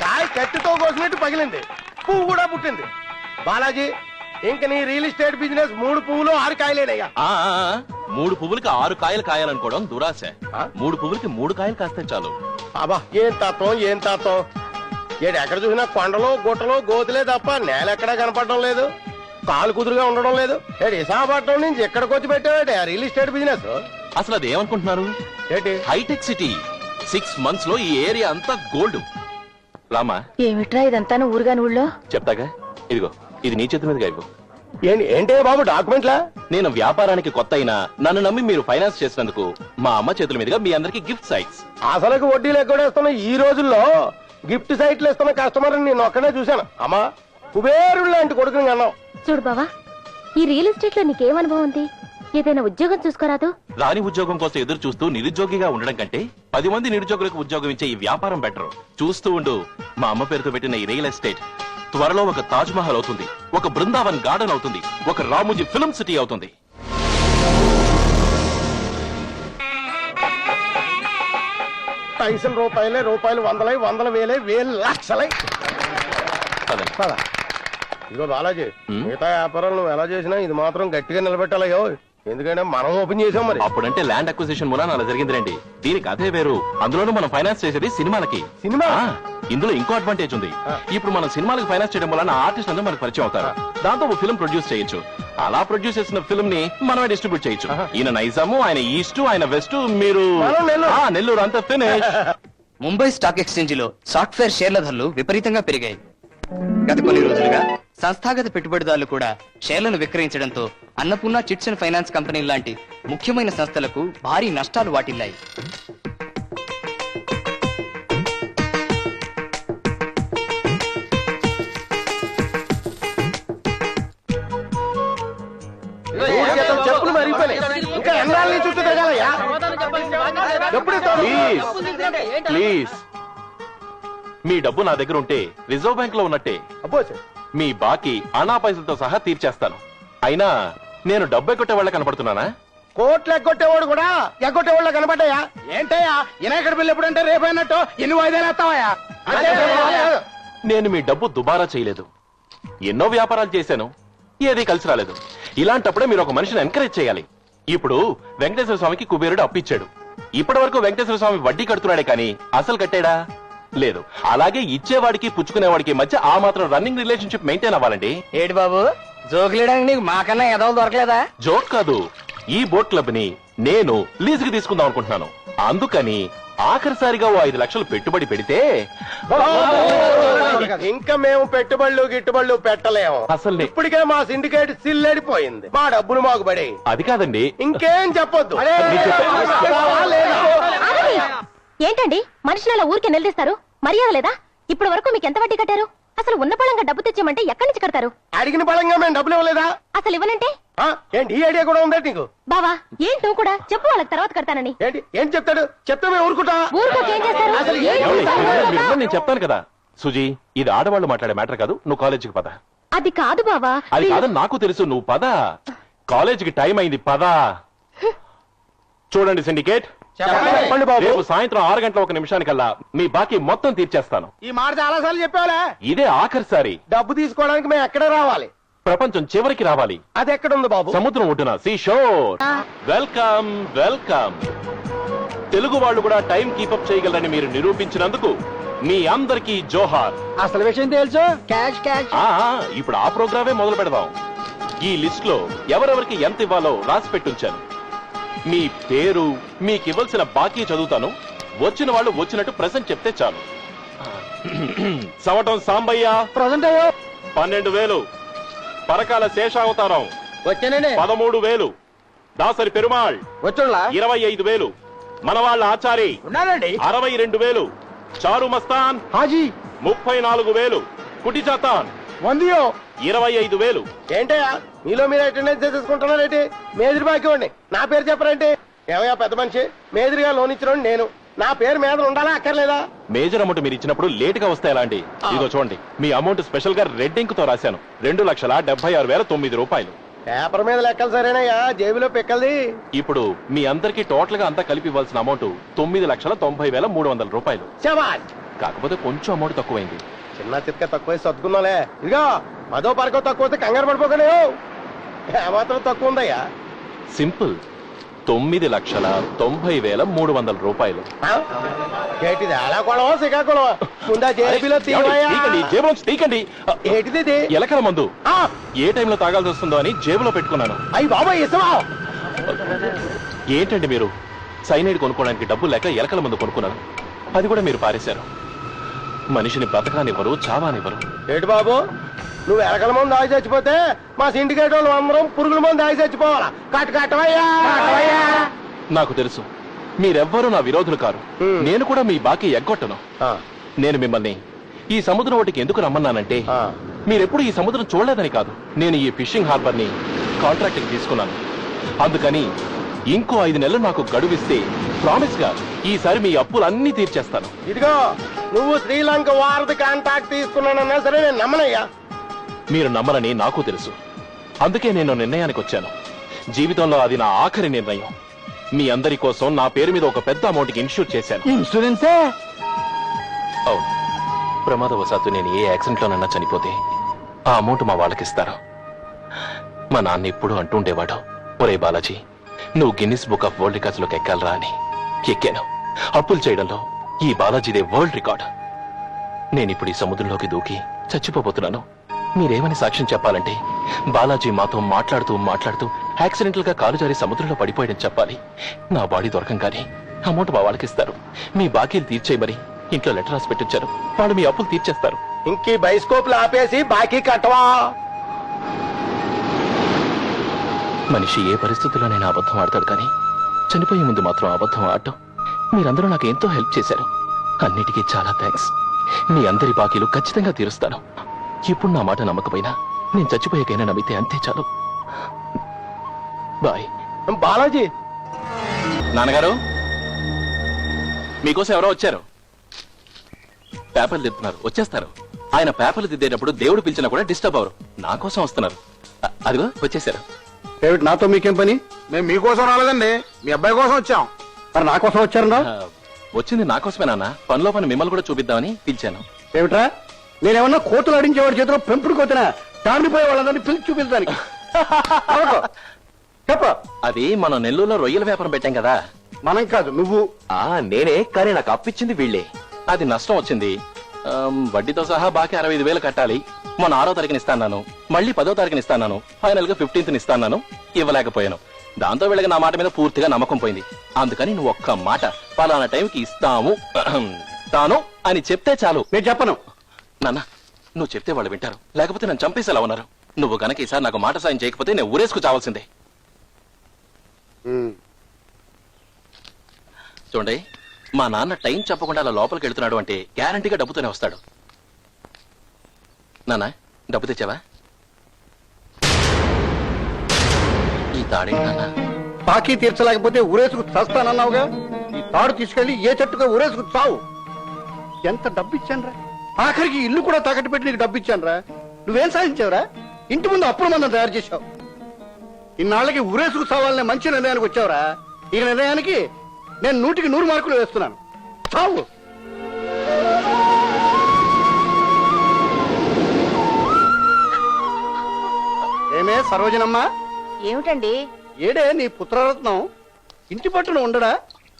కాయ కత్తితో కోసినట్టు పగిలింది, పువ్వు కూడా పుట్టింది. బాలాజీ, ఇంక నీ రియల్ ఎస్టేట్ బిజినెస్ 3 పువ్వులు 6 కాయలేనయ్యా. 3 పువ్వులకి 6 కాయలు కాయాలనుకోవడం దురాశ. 3 పువ్వులకి 3 కాయలు కాస్తే చాలు. అబ్బా, ఏం తత్వం ఏం తత్వం. ఏడు ఎక్కడ చూసినా కొండలు గుట్టలు గోతులే తప్ప నేల ఎక్కడా కనపడడం లేదు, కాలు కుదురుగా ఉండడం లేదు. ఏడు విశాఖపట్నం నుంచి ఎక్కడికి వచ్చి పెట్టావేటి ఆ రియల్ ఎస్టేట్ బిజినెస్? అసలు అది ఏమనుకుంటున్నారు, ఏంటి హైటెక్ సిటీ. 6 months లో ఈ ఏరియా అంతా గోల్డ్. రామా, ఏమిట్రా ఇదంతా ఊరుగాని ఊళ్ళో? చెప్తాగా, ఇదిగో ఇది నీ చేతి మీదుగా ఇవ్వు. ఏంటే బాబు డాక్యుమెంట్లా? నేను వ్యాపారానికి కొత్త అయినా నన్ను నమ్మి మీరు ఫైనాన్స్ చేసినందుకు మా అమ్మ చేతుల మీదుగా మీ అందరికి గిఫ్ట్ సైట్స్. అసలుకి వడ్డీలు ఎక్కడేస్తున్నా ఈ రోజుల్లో గిఫ్ట్ సైట్లు ఇస్తున్న కస్టమర్ నేను ఒక్కడే చూశాను. అమ్మా, కుబేరుడు లాంటి కొడుకుని అన్నావు. చూడు బావా, ఈ రియల్ ఎస్టేట్ లో నీకేం అనుభవం ఉంది? ఏదైనా ఉద్యోగం చూసుకోరాదు? రాని ఉద్యోగం కోసం ఎదురు చూస్తూ నిరుద్యోగిగా ఉండడం కంటే 10 మంది నిరుద్యోగులకు ఉద్యోగం ఇచ్చే ఈ వ్యాపారం బెటర్. చూస్తూ ఉండు, మా అమ్మ పేరుతో పెట్టిన ఈ రియల్ ఎస్టేట్ త్వరలో ఒక తాజ్ మహల్ అవుతుంది, ఒక బృందావన్ గార్డెన్ అవుతుంది, ఒక రామోజీ ఫిల్మ్ సిటీ అవుతుంది. పైసలు రూపాయలే, రూపాయలు వందలై, వందల వేలే, వేలు లక్షలై. ఇదిగో బాలాజీ, మిగతా వ్యాపారాలు నువ్వు ఎలా చేసినా ఇది మాత్రం గట్టిగా నిలబెట్టాలయ్యో. ఎందుకంటే మనం ఓపెన్ చేసాం. మరి అప్పుడంటే ల్యాండ్ అక్విజిషన్ మూలాన అలా జరిగిందిలేండి. దీనికి అదే వేరు. అందులోనూ మనం ఫైనాన్స్ చేసేది సినిమాలకి. సినిమా ఇందులో ఇంకో అడ్వాంటేజ్ ఉంది. ఇప్పుడు మనం సినిమాలకు ఫైనాన్స్ చేయడం వలన ఆర్టిస్ట్ అందరూ మనకు పరిచయం అవుతారు. దాంతో ఒక ఫిల్మ్ ప్రొడ్యూస్ చేయొచ్చు. అలా ప్రొడ్యూస్ చేసిన ఫిల్మ్ ని మనమే డిస్ట్రిబ్యూట్ చేయొచ్చు. ఈయన నైజాము, ఆయన ఈస్ట్, ఆయన వెస్ట్, మీరు నెల్లూరు, అంతా ఫినిష్. ముంబై స్టాక్ ఎక్స్చేంజ్ లో సాఫ్ట్వేర్ షేర్ల ధరలు విపరీతంగా పెరిగాయి. గత కొన్ని రోజులుగా సంస్థాగత పెట్టుబడిదారులు కూడా షేర్లను విక్రయించడంతో Annapurna chits and finance company లాంటి ముఖ్యమైన సంస్థలకు భారీ నష్టాలు వాటిల్లాయి. చెప్పులు మరిగిపోయినాయి, ఇంకా ఎన్నాళ్ళని చుట్టూ తిరగాలయ్యా? ప్లీజ్, మీ డబ్బు నా దగ్గర ఉంటే రిజర్వ్ బ్యాంక్ లో ఉన్నట్టే. మీ బాకీ అనా పైసలతో సహా తీర్చేస్తాను. అయినా నేను డబ్బు ఎగ్గొట్టే వాళ్ళ కనపడుతున్నానా? కోట్లు ఎగ్గొట్టేవాడు కూడా ఎగ్గొట్టేవాళ్ళ కనపడ్డాయా? ఏంటయ్యా వినాయకుడి బిల్లు ఎప్పుడంటే రేపైనట్టు ఎన్ని వాయిదాలు వేస్తావయ్యా? నేను మీ డబ్బు దుబారా చేయలేదు. ఎన్నో వ్యాపారాలు చేశాను, ఏదీ కలిసి రాలేదు. ఇలాంటప్పుడే మీరు ఒక మనిషిని ఎంకరేజ్ చేయాలి. ఇప్పుడు వెంకటేశ్వర స్వామికి కుబేరుడు అప్పిచ్చాడు. ఇప్పటి వరకు వెంకటేశ్వర స్వామి వడ్డీ కడుతున్నాడే కానీ అసలు కట్టాడా? లేదు. అలాగే ఇచ్చేవాడికి పుచ్చుకునేవాడికి మధ్య ఆ మాత్రం రన్నింగ్ రిలేషన్షిప్ మెయింటైన్ అవ్వాలండి. ఏడు బాబు, జోకులేయడానికి నీకు మాకన్నా ఎదవలు దొరకలేదా? జోక్ కాదు, ఈ బోట్ క్లబ్ ని నేను లీజుకి తీసుకుందాం అనుకుంటున్నాను. అందుకని ఆఖరిసారిగా 5 లక్షలు పెట్టుబడి పెడితే ఇంకా మేము పెట్టుబడులు గిట్టుబడులు పెట్టలేము. అసలు ఇప్పటికే మా సిండికేట్ సిల్లడిపోయింది. మా డబ్బులు మాకు పడే. అది కాదండి, ఇంకేం చెప్పొద్దు. ఏంటండి మనుషులు అలా ఊరికే నిలదీస్తారు? మర్యాద లేదా? ఇప్పటి వరకు మీకు ఎంత వడ్డీ కట్టారు? అసలు ఉన్న పళంగా డబ్బు తెచ్చామంటే ఎక్కడి నుంచి కడతారు? అడిగిన పళంగా మేము డబ్బులు ఇవ్వలేదా? అసలు ఇవ్వనంటే ఏంటి ఈ ఐడియా కూడా ఉందా నీకు? బావా, ఏంటి నువ్వు కూడా చెప్పు, వాళ్ళకి తర్వాత కడతానని. ఏంటి ఏం చెప్తాడు? చెప్తే మేము ఊరుకుంటా? ఊరుకోకేం చేస్తారు? నేను చెప్తాను కదా సుజీ, ఇది ఆడవాళ్ళు మాట్లాడే మ్యాటర్ కాదు. నువ్వు కాలేజీకి పద. అది కాదు బావా. అది కాదని నాకు తెలుసు. నువ్వు పద, కాలేజీకి టైం అయింది, పద. చూడండి సిండికేట్, రేపు సాయంత్రం 6 గంటల 1 నిమిషానికల్లా మీ బాకీ మొత్తం తీర్చేస్తాను. ఈ మాట చాలా సార్లు చెప్పావులే. ఇదే ఆఖరిసారి. డబ్బు తీసుకోవడానికి మేము ఎక్కడ రావాలి? ప్రపంచం చివరికి రావాలి. అది ఎక్కడుంది బాబు? సముద్రం ఒడ్డున, sea shore. Welcome welcome. Telugu వాళ్ళు కూడా టైం కీపప్ చేయగలరని మీరు నిరూపించినందుకు మీ అందరికీ జోహార్. అసలు విషయం తెలుసు, క్యాష్ క్యాష్. ఇప్పుడు ఆ ప్రోగ్రామే మొదలు పెడదాం. ఈ లిస్ట్ లో ఎవరెవరికి ఎంత ఇవ్వాలో రాసి పెట్టుంచాను. మీ పేరు, మీకు ఇవ్వాల్సిన బాకీ చదువుతాను. వచ్చిన వాళ్ళు వచ్చినట్టు ప్రెసెంట్ చెప్తే చాలు. సవటం సాంబయ్య ప్రజెంట్ అయ్యో 12,000. పరకాల శేషావతారం వచ్చానండి 13,000. దాసరి పెరుమాళ్ వచ్చులా 25,000. మనవాళ్ళ ఆచారి ఉన్నానండి 62,000. చారు మస్తాన్ హాజీ 34,000. కుటి చాతాన్ 25,000. ఏంటయ్యా మీలో మీరు అటెండెన్స్ చేసుకుంటున్నారేంటి? మేదిరి బాకీ ఉండి నా పేరు చెప్పరంటే? ఏమయ్యా పెద్ద మనిషి, మేదిరిగా లోన్ ఇచ్చిన నేను నా పేరు మీద ఉండాలా అక్కర్లేదా? మేజర్ అమౌంట్ మీరు ఇచ్చినప్పుడు లేట్ గా వస్తాయి. ఎలా అండి? ఇదో చూడండి, మీ అమౌంట్ స్పెషల్ గా రెడ్ ఇంక్ తో రాశాను. 2,76,009 రూపాయలు. పేపర్ మీద లెక్కలు సరేనయ్యా, జేబులో పెక్కల్ది. ఇప్పుడు మీ అందరికి టోటల్ గా అంతా కలిపి ఇవ్వాల్సిన అమౌంట్ 9,90,300 రూపాయలు. శబాష్, కాకపోతే కొంచెం అమౌంట్ తక్కువైంది. చిన్న చిత్క తక్కువ సర్దుకున్నాలే. ఇదిగో 10వ పరకో తక్కువ వస్తే కంగారు పడిపోకనే. ఏమాత్రం తక్కువ ఉందయ్యా? సింపుల్, 9,90,300 రూపాయలు. ఏంటిది? అలా కొడవా శ్రీకాకుళం? ముందా జేబీలో తీయవయ్యా. తీకండి, జేబులోంచి తీకండి. ఏంటిది ఇది? ఎలకల మందు. ఏ టైంలో తాగాల్సి వస్తుందో అని జేబులో పెట్టుకున్నాను. అయ్యి బాబాయ్ ఇస్తావా? ఏంటండి మీరు? సైనైడ్ కొనుక్కోవడానికి డబ్బులు లేక ఎలకల మందు కొనుక్కున్నాను. అది కూడా మీరు పారేశారు. మనిషిని బ్రతకానివ్వరు, చావానివ్వరు. ఏంటి బాబు, నువ్వు ఎలకల మంది దాగి చచ్చిపోతే మా సిండికేట్ వాళ్ళు అందరం పురుగుల మంది దాగి చచ్చిపోవాలా? కట్టవయ్యా. నాకు తెలుసు, మీరెవ్వరూ నా విరోధులు కారు. నేను కూడా మీ బాకీ ఎగ్గొట్టను. నేను మిమ్మల్ని ఈ సముద్రం ఒకటికి ఎందుకు రమ్మన్నానంటే, మీరెప్పుడు ఈ సముద్రం చూడలేదని కాదు. నేను ఈ ఫిషింగ్ హార్బర్ ని కాంట్రాక్ట్ తీసుకున్నాను. అందుకని ఇంకో 5 నెలలు నాకు గడువిస్తే ప్రామిస్ గా ఈసారి మీ అప్పులన్నీ తీర్చేస్తాను. ఇదిగో, నువ్వు శ్రీలంక వారధి కాంటాక్ట్ తీసుకున్నానన్నా సరే నేను నమ్మనయ్యా. మీరు నమ్మరని నాకు తెలుసు. అందుకే నేను నిర్ణయానికి వచ్చాను. జీవితంలో అది నా ఆఖరి నిర్ణయం. మీ అందరి కోసం నా పేరు మీద ఒక పెద్ద అమౌంట్ కి ఇన్షూర్ చేశాను. ఇన్సూరెన్సే? అవును. ప్రమాదవశాత్తు నేను ఏ యాక్సిడెంట్ లోనన్నా చనిపోతే ఆ అమౌంట్ మా వాళ్ళకిస్తారు. మా నాన్న ఎప్పుడు అంటుండేవాడు, ఒరే బాలాజీ, నువ్వు Guinness book of world records లోకి ఎక్కాలరా అని. ఎక్కాను. అప్పులు చేయడంలో ఈ బాలాజీదే వరల్డ్ రికార్డ్. నేనిప్పుడు ఈ సముద్రంలోకి దూకి చచ్చిపోబోతున్నాను. మీరేమని సాక్ష్యం చెప్పాలంటే, బాలాజీ మాతో మాట్లాడుతూ యాక్సిడెంటల్ గా కాలు జారి సముద్రంలో పడిపోయాడని చెప్పాలి. నా బాడీ దొరకంగానే అమౌంట్ మా వాళ్ళకిస్తారు. మీ బాకీలు తీర్చేయమని ఇంట్లో లెటర్ రాసి పెట్టించారు. వాళ్ళు మీ అప్పులు తీర్చేస్తారు. ఇంకీ బైస్కోప్లు ఆపేసి బాకీ కట్టవా? మనిషి ఏ పరిస్థితుల్లోనైనా అబద్ధం ఆడతాడు, కానీ చనిపోయే ముందు మాత్రం అబద్ధం ఆడటం. మీరందరూ నాకు ఎంతో హెల్ప్ చేశారు. అన్నిటికీ చాలా థ్యాంక్స్. మీ అందరి బాకీలు ఖచ్చితంగా తీరుస్తాను. ఇప్పుడు నా మాట నమ్మకపోయినా నేను చచ్చిపోయాకైనా నమ్మితే అంతే చాలు. బాయ్. బాలాజీ. నాన్నగారు, మీకోసం ఎవరో వచ్చారు. పేపర్లు దిద్దుతున్నారు, వచ్చేస్తారు. ఆయన పేపర్లు దిద్దేటప్పుడు దేవుడు పిలిచినా కూడా డిస్టర్బ్ అవరు. నా కోసం వస్తున్నారు. అదిగో వచ్చేసారు. ఏమిటి నాతో మీకేం పని? మేము మీకోసం రాలేదండి, మీ అబ్బాయి కోసం వచ్చాం. మరి నా కోసం వచ్చారన్నా? వచ్చింది నా కోసమే నాన్న. పనిలో పని మిమ్మల్ని కూడా చూపిద్దామని పిలిచాను. ఏమిట్రా, నేనేమన్నా కోతులు ఆడించేవాడి చేతిలో పెంపుడు కోతనా? తాండిపోయే వాళ్ళందరినీ పిలిచి చూపించడానికి. చెప్ప. అది మనం నెల్లూరులో రొయ్యల వ్యాపారం పెట్టాం కదా. మనం కాదు, నువ్వు. నేనే, కానీ నాకు అప్పిచ్చింది వీళ్ళే. అది నష్టం వచ్చింది. వడ్డీతో సహా బాకీ 65,000 కట్టాలి. మొన్న 6వ తారీఖున ఇస్తాను, మళ్ళీ 10వ తారీఖున ఇస్తాను, ఫైనల్ గా 15th ఇస్తాను. ఇవ్వలేకపోయాను. దాంతో వీళ్ళకి నా మాట మీద పూర్తిగా నమ్మకం పోయింది. అందుకని నువ్వు ఒక్క మాట, పలానా టైంకి ఇస్తాము తాను అని చెప్తే చాలు. నేను చెప్పను. నాన్న, నువ్వు చెప్తే వాళ్ళు వింటారు, లేకపోతే నన్ను చంపేసేలా ఉన్నారు. నువ్వు గనక ఈసారి నాకు మాట సాయం చేయకపోతే నేను ఊరేసుకు చావాల్సిందే. చూడండి, మా నాన్న టైం చెప్పకుండా అలా లోపలికి వెళ్తున్నాడు అంటే గ్యారంటీగా డబ్బుతోనే వస్తాడు. నాన్న, డబ్బు తెచ్చావా? ఈ తాడేంటి నాన్న? బాకీ తీర్చలేకపోతే ఊరేసుకు చస్తానన్నావుగా. ఈ తాడు తీసుకెళ్లి ఏ చెట్టుగా ఊరేసుకు చావు. ఎంత డబ్బు ఇచ్చానురా? ఆఖరికి ఇల్లు కూడా తాకట్టు పెట్టి నీకు డబ్బు ఇచ్చానురా. నువ్వేం సాధించావురా? ఇంటి ముందు అప్పుల మందం తయారు చేశావు. ఇన్నాళ్ళకి ఊరేసుకు చావాలనే మంచి నిర్ణయానికి వచ్చావురా. ఈ నిర్ణయానికి నేను 100కి 100 మార్కులు వేస్తున్నాను. చావు. ఏమే సరోజనమ్మా? ఏమిటండి? ఏడే నీ పుత్రరత్నం? ఇంటి పట్టున ఉండడా?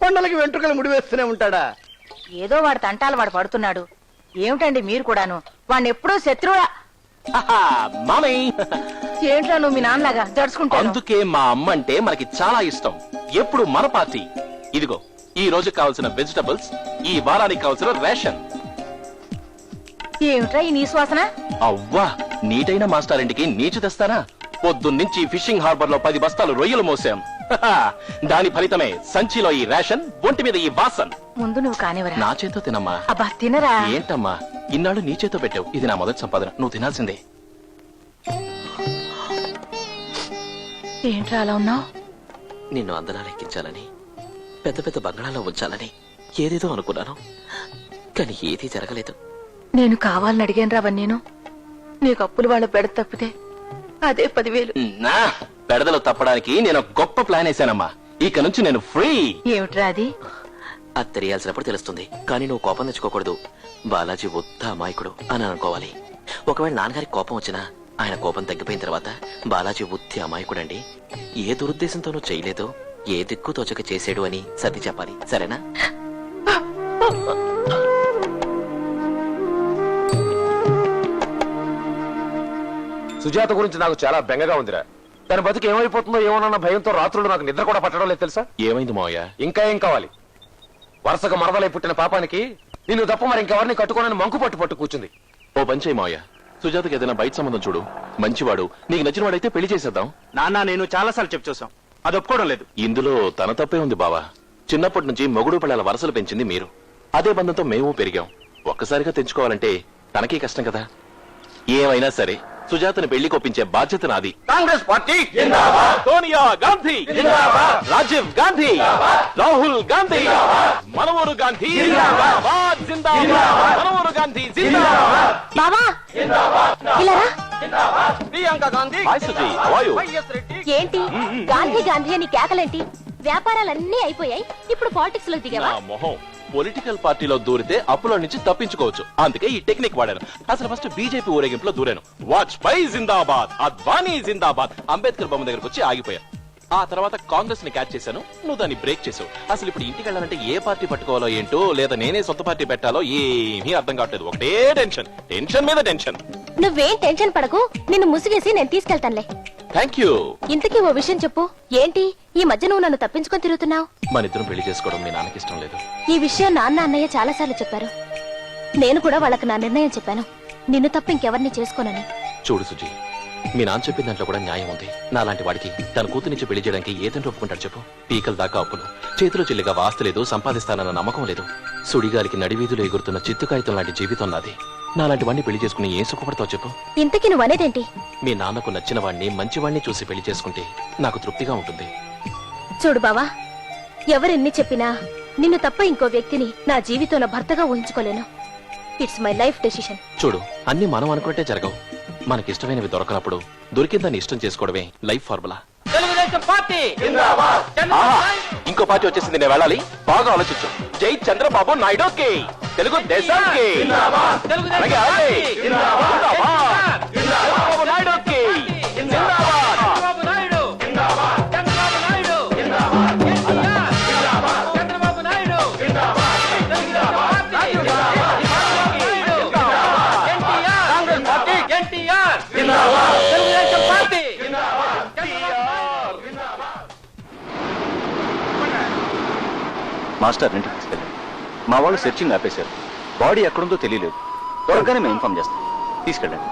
కొండలకి వెంట్రుకలు ముడివేస్తూనే ఉంటాడా? ఏదో వాడు తంటాలు వాడు పడుతున్నాడు. ఏమిటండి మీరు కూడాను? వాడిని ఎప్పుడూ శత్రువులా. మామీ, ఏంట్రా నువ్వు మీ నాన్నలాగా జడుచుకుంటాను? అందుకే మా అమ్మ అంటే మనకి చాలా ఇష్టం. ఎప్పుడు మన పార్టీ. ఇదిగో, ఈ రోజు కావాల్సిన వెజిటబుల్స్, ఈ వారానికి కావాల్సిన రేషన్. ఏమిట్రా ఈ నీ శ్వాసన? అవ్వా, నీటైన మాస్టారింటికి నీచు తెస్తానా? పొద్దున్నుంచి ఫిషింగ్ హార్బర్ లో 10 బస్తాలు రొయ్యలు మోసాం. దాని ఫలితమే సంచిలో ఈ రేషన్, ఒంటి మీద ఈ వాసన్. ముందు నువ్వు కానివరా. నా చేతో తినమ్మా. అబ్బా తినరా. ఏంటమ్మా, ఇన్నాళ్ళు నీ చేతో పెట్టావు. ఇది నా మొదటి సంపాదన, నువ్వు తినాల్సిందే. ఏంట్రా అలా ఉన్నావు? నిన్ను అందనాలు ఎక్కించాలని, పెద్ద పెద్ద బంగాళాలో ఉంచాలని ఏదేదో అనుకున్నాను, కానీ ఏదీ జరగలేదు. నేను కావాలని అడిగాను రావని. నేను నీకు అప్పులు వాళ్ళ బెడ తప్పితే అదే 10,000. నా పెడదలు తప్పడానికి నేను ఒక గొప్ప ప్లాన్ వేశానమ్మా. ఇక నుంచి నేను ఫ్రీ. ఏమిట్రా అది? అది తెలియాల్సినప్పుడు తెలుస్తుంది. కానీ నువ్వు కోపం తెచ్చుకోకూడదు. బాలాజీ ఉత్త అమాయకుడు అని అనుకోవాలి. ఒకవేళ నాన్నగారికి కోపం వచ్చినా ఆయన కోపం తగ్గిపోయిన తర్వాత బాలాజీ ఉత్తి అమాయకుడండి, ఏ దురుద్దేశంతోనూ చేయలేదో, ఏ దిక్కు తోచక చేసాడు అని సర్ది చెప్పాలి. సరేనా? సుజాత గురించి నాకు చాలా బెంగగా ఉందిరా. తన బతుకు ఏమైపోతుందో ఏమోనన్న భయంతో రాత్రులు నాకు నిద్ర కూడా పట్టడం లేదు తెలుసా. ఏమైంది మావయ్య? ఇంకా ఏం కావాలి? వరుసగా మరదలై పుట్టిన పాపానికి నిన్ను తప్ప మరి ఇంకెవరిని కట్టుకోనని మంకు పట్టు కూర్చుంది. ఓ పంచేయి మావయ్య, సుజాతకి ఏదైనా బయట సంబంధం చూడు. మంచివాడు, నీకు నచ్చిన వాడైతే పెళ్లి చేసేద్దాం. నాన్న నేను చాలా సార్లు చెప్పి చూసాం, అది ఒప్పుకోవడం లేదు. ఇందులో తన తప్పే ఉంది బావా. చిన్నప్పటి నుంచి మొగుడు పిల్లల వరసలు పెంచింది మీరు. అదే బంధంతో మేము పెరిగాం. ఒక్కసారిగా తెంచుకోవాలంటే తనకీ కష్టం కదా. ఏమైనా సరే సుజాతని పెళ్లి కొప్పించే బాధ్యత నాది. కాంగ్రెస్ పార్టీ సోనియా గాంధీ, రాజీవ్ గాంధీ, రాహుల్ గాంధీ, మనవరు గాంధీ, మనవరు గాంధీ. బావా ఇలా రా. Priyanka Gandhi, Suji, how are you? ఏంటి గాంధీ గాంధీ అని కేకలేంటి? వ్యాపారాలన్నీ అయిపోయాయి, ఇప్పుడు పాలిటిక్స్ లో దిగావా? నా మొహం. పొలిటికల్ పార్టీలో దూరితే అప్పుల నుంచి తప్పించుకోవచ్చు, అందుకే ఈ టెక్నిక్ వాడాను. అసలు ఫస్ట్ బీజేపీ ఊరేగింపులో దూరాను. వాజ్పేయి జిందాబాద్, అద్వానీ జిందాబాద్, అంబేద్కర్ బొమ్మ దగ్గరకు వచ్చి ఆగిపోయాను. ఆ తర్వాత కాంగ్రెస్ ని క్యాచ్ చేశాను, నువ్వు దాన్ని బ్రేక్ చేసావు. అసలు ఇప్పుడు ఇంటికి వెళ్ళాలంటే ఏ పార్టీ పట్టుకోవాలో ఏంటో, లేదా నేనే సొంత పార్టీ పెట్టాలో ఏమీ అర్థం కావట్లేదు. ఒకటే టెన్షన్, టెన్షన్ మీద టెన్షన్. నువ్వేం టెన్షన్ పడకు, నిన్ను ముసిగేసి నేను తీసుకెళ్తానులే. Thank you. ఇంతకీ ఓ విషయం చెప్పు, ఏంటి ఈ మధ్య నువ్వు నన్ను తప్పించుకొని తిరుగుతున్నావు? మన ఇద్దరం పెళ్లి చేసుకోవడం మీ నాన్నకి ఇష్టం లేదు. ఈ విషయం నాన్న అన్నయ్య చాలాసార్లు చెప్పారు. నేను కూడా వాళ్ళకి నా నిర్ణయం చెప్పాను, నిన్ను తప్ప ఇంకెవరిని చేసుకోనని. చూడు సుజీ, మీ నాన్న చెప్పిన దాంట్లో కూడా న్యాయం ఉంది. నాలాంటి వాడికి తన కూతురినిచ్చి పెళ్లి చేయడానికి ఏదంటే ఒప్పుకుంటాడు చెప్పు? పీకల దాకా అప్పులు, చేతిలో చెల్లిగా వాస్తు లేదు, సంపాదిస్తానన్న నమ్మకం లేదు. సుడిగాలికి నడివీధులు ఎగురుతున్న చిత్తు కాగితం లాంటి జీవితం నాది. నాలాంటి వాడిని పెళ్లి చేసుకుని ఏం సుఖపడతావు చెప్పు? ఇంతకీ నువ్వు అనేదేంటి? మీ నాన్నకు నచ్చిన వాడిని, మంచివాడిని చూసి పెళ్లి చేసుకుంటే నాకు తృప్తిగా ఉంటుంది. చూడు బావా, ఎవరెన్ని చెప్పినా నిన్ను తప్ప ఇంకో వ్యక్తిని నా జీవితంలో భర్తగా ఊహించుకోలేను. It's my life decision. చూడు, అన్ని మనం అనుకుంటే జరగవు. మనకిష్టమైనవి దొరకనప్పుడు దొరికిందాన్ని ఇష్టం చేసుకోవడమే లైఫ్ ఫార్ములా. ఇంకో పార్టీ వచ్చేసింది, నేను వెళ్ళాలి. బాగా ఆలోచించు. జై చంద్రబాబు నాయుడుకి, తెలుగు దేశానికి, అలాగే అలాగే. చంద్రబాబు నాయుడుకి జిందాబాద్. మాస్టర్ ఇంటికి తీసుకెళ్ళండి. మా వాళ్ళు సెర్చింగ్ ఆపేశారు. బాడీ ఎక్కడుందో తెలియలేదు. త్వరగానే మేము ఇన్ఫార్మ్ చేస్తాం. తీసుకెళ్ళండి.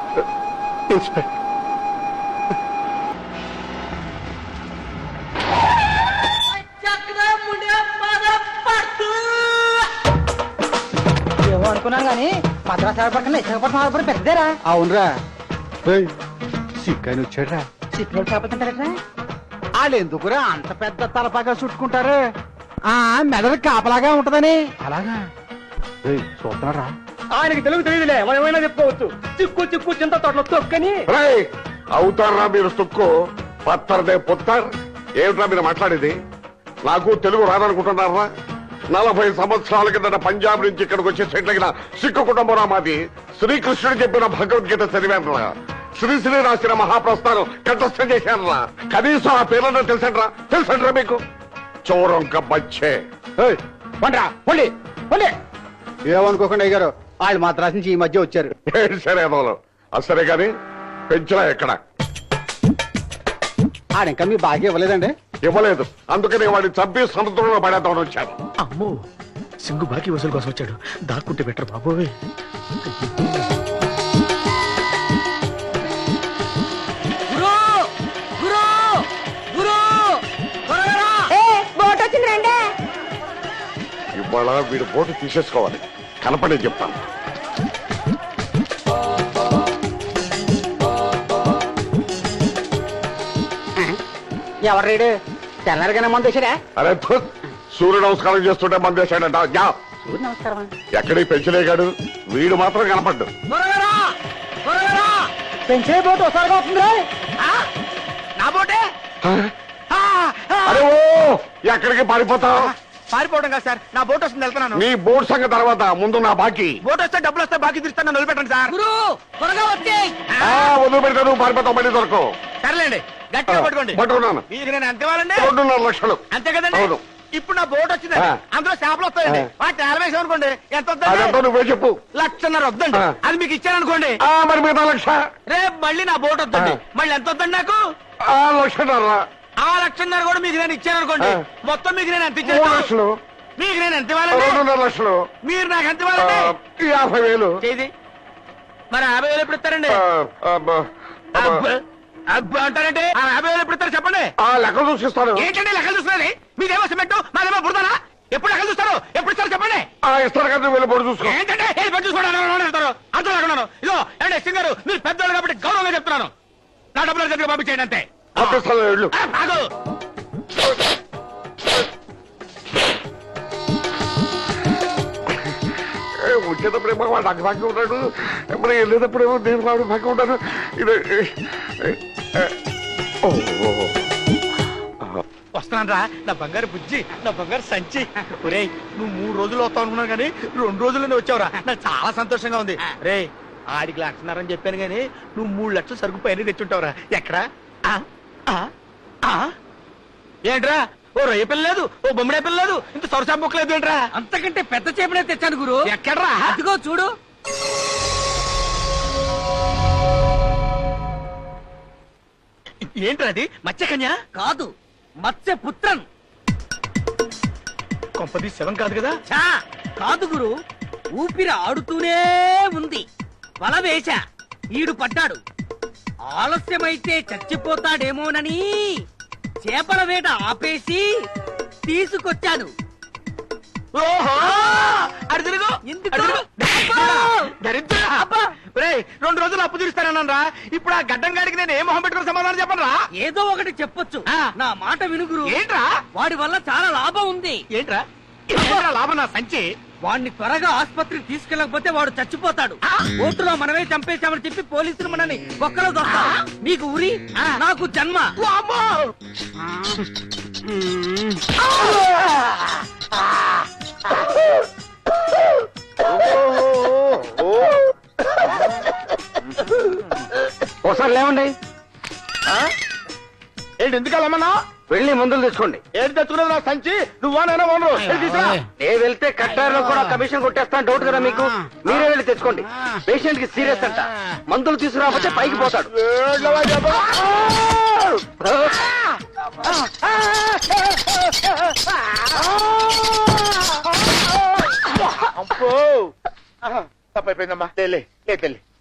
ఏమో అనుకున్నాను కానీ మద్రాసు పక్కన విశాఖపట్నం ఆడపడి పెద్దదేరా. అవునరా, సిక్కని వచ్చాడ్రా. చిక్కుడు చేపలుంటారట్రా. వాళ్ళు ఎందుకురా అంత పెద్ద తలపాగా చుట్టుకుంటారు? మెదడు కాపలాగా ఉంటదని. అలాగా చూస్తున్నారా? ఆయనకి తెలుగు తెలియదులే, ఏమైనా చెప్పుకోవచ్చు. చిక్కు చిక్కు చింత తోటలో తొక్కని అవుతారా మీరు సుక్కు పత్తర్దే పుత్తర్? ఏమిట్రా మీరు మాట్లాడేది? నాకు తెలుగు రాదనుకుంటున్నారా? 40 సంవత్సరాల కిందట పంజాబ్ నుంచి ఇక్కడికి వచ్చి సెటిల్ అయిన సిక్కు కుటుంబం మాది. శ్రీకృష్ణుడు చెప్పిన భగవద్గీత చదివానురా. శ్రీశ్రీ రాసిన మహాప్రస్థానం కంఠస్థం చేశానురా. కనీసం ఆ పేర్లను తెలుసండ్రా మీకు? చౌరంక బచ్చే. ఏమనుకోకుండా అయ్యారు, వాళ్ళు మాత్రాసి నుంచి ఈ మధ్య వచ్చారు. సరే అసలే గాని పెంచలా ఎక్కడ? ఆడింకా మీ బాగా ఇవ్వలేదండి? ఇవ్వలేదు, అందుకని వాడిని చంపి సముద్రంలో పడేద్దామని వచ్చాను. అమ్మో, సింగు బాకీ వసూలు కోసం వచ్చాడు. దాక్కుంటే బెటర్ బాబోయ్. ఇవాళ వీడు బోటు తీసేసుకోవాలి. కనపడే చెప్తాను. ఎవరు తెల్లరిగానే మంది వచ్చారా? అరే సూర్య నమస్కారం చేస్తుంటే మందేశాడంట. నమస్కారం. ఎక్కడికి పెంచలేగాడు, వీడు మాత్రం కనపడ్డు. పెంచే బోటు ఒకసారిగా వస్తుంది. అరే ఓ, ఎక్కడికి పారిపోతావు? పారిపోవడం కాదు సార్, నా బోట్ వస్తుంది వెళ్తున్నాను. నీ బోర్డు సంగతి తర్వాత ముందు నా బాకీ. బోట్ వస్తే డబ్బులు వస్తే బాకీ తీస్తాను, నన్ను వదిలిపెట్టండి సార్. గురు త్వరగా వచ్చే. వదిలి పెడతాను, పారిపోతావు, మళ్ళీ దొరకవు. సర్లేండి, గట్టిగా పట్టుకోండి. పట్టుకున్నాను. మీకు నేను ఎంత ఇవ్వాలండి? 2.5 లక్షలు. అంతే కదండి. అవును. ఇప్పుడు నా బోట్ వచ్చిందండి, అందులో చేపలు వస్తాయండి. వాటి నేలవేసాం అనుకోండి, ఎంత అదంతా వద్దండి? నువ్వే చెప్పు. 1,50,000 వద్దండి. అది మీకు ఇచ్చాననుకోండి, మరి మిగతా 1,00,000. రేపు మళ్ళీ నా బోట్ వద్దండి. మళ్ళీ ఎంత వద్దండి నాకు? 1,00,000. ఆ 1,50,000 కూడా మీకు నేను ఇచ్చాననుకోండి, మొత్తం మీకు నేను ఎంత 3 ఇచ్చాను? లక్షలు. మీకు నేను ఎంత ఇవ్వాలండి? 2.5 లక్షలు. మీరు నాకు ఎంత ఇవ్వాలండి? 50,000. చేది మరి 50,000 ఎప్పుడు ఇస్తారండి? అబ్బా అంటారంటే 50,000 ఎప్పుడు ఇస్తారు చెప్పండి. లెక్కలు చూసిస్తాను. ఏంటండి లెక్కలు చూస్తున్నది? మీదేమో సిమెంట్, మాదేమో బురదనా? ఎప్పుడు లెక్కలు చూస్తారు? ఎప్పుడు ఇస్తారు చెప్పండి. ఇస్తారు కదా, వెళ్ళి పొడి చూసుకో. ఏంటంటే పని చూసుకోవడానికి అర్థం లేకున్నాను. ఇదో ఏమంటే సింగర్, మీరు పెద్దవాళ్ళు కాబట్టి గౌరవంగా చెప్తున్నాను. నా డబ్బులు దగ్గర పంపించేయండి అంతే. పంపిస్తాను, వెళ్ళు. ఆగు. వచ్చేటప్పుడేమో వాడు నాకు బాగా ఉంటాడు, మరి వెళ్ళేటప్పుడేమో నేను వాడు బాగా ఉంటాను. ఇది వస్తున్నాను రా నా బంగారు బుజ్జి, నా బంగారు సంచి. ఒరేయ్, నువ్వు 3 రోజులు వస్తావు అనుకున్నాను కానీ 2 రోజుల్లోనే వచ్చావురా. నాకు చాలా సంతోషంగా ఉంది. రే, ఆడికి 1,00,000 అని చెప్పాను కానీ నువ్వు 3 లక్షలు సరుకు పైన తెచ్చుంటావురా. ఎక్కడా? ఏంట్రా, ఓ రొయ్య పిల్ల లేదు, ఓ బొమ్మడే పిల్ల లేదు, ఇంత సొరసా బుక్ లేదు ఏంట్రా? అంతకంటే పెద్ద చేపనే తెచ్చాను గురు. ఎక్కడ్రా? అదిగో చూడు. ఏంట్రా అది? మత్స్యకన్య కాదు, మత్స్య పుత్రన్. కొంపది శవం కాదు కదా? కాదు గురు, ఊపిరి ఆడుతూనే ఉంది. వల వేశా, ఈడు పడ్డాడు. ఆలస్యమైతే చచ్చిపోతాడేమోనని చేపల వేట ఆపేసి తీసుకొచ్చాను. ఓహో, అడు తిరుగు. దరిద్రుడా. 2 రోజులు అప్పు తీరుస్తానన్నా. ఇప్పుడు ఆ గడ్డం గాడికి నేను ఏ మొహం పెట్టుకుని సమాధానం చెప్పను రా. ఏదో ఒకటి చెప్పొచ్చు, నా మాట వినుగురు. ఏంట్రా? వాడి వల్ల చాలా లాభం ఉంది. ఏంట్రా లాభం? నా సంచి. వాడిని త్వరగా ఆసుపత్రికి తీసుకెళ్ళకపోతే వాడు చచ్చిపోతాడు. ఓటులో మనమే చంపేశామని చెప్పి పోలీసులు మనని ఒక్కలో దొరుకుతారు. నీకు ఉరి, నాకు జన్మ. ఒకసారి లేవండి. ఏంటి ఎందుకు వెళ్ళమన్నా? వెళ్ళి మందులు తెచ్చుకోండి. ఏంటి తెచ్చుకున్నది? నా సంచి. నువ్వా నేనా ఓనరు? నేను వెళ్తే కట్టారులో కూడా కమిషన్ కొట్టేస్తాను. డౌట్ కదా మీకు? మీరే వెళ్ళి తెచ్చుకోండి. పేషెంట్ కి సీరియస్ అంట, మందులు తీసుకురాకపోతే పైకి పోతాడు. తప్పైపోయిందమ్మా. తెల్లి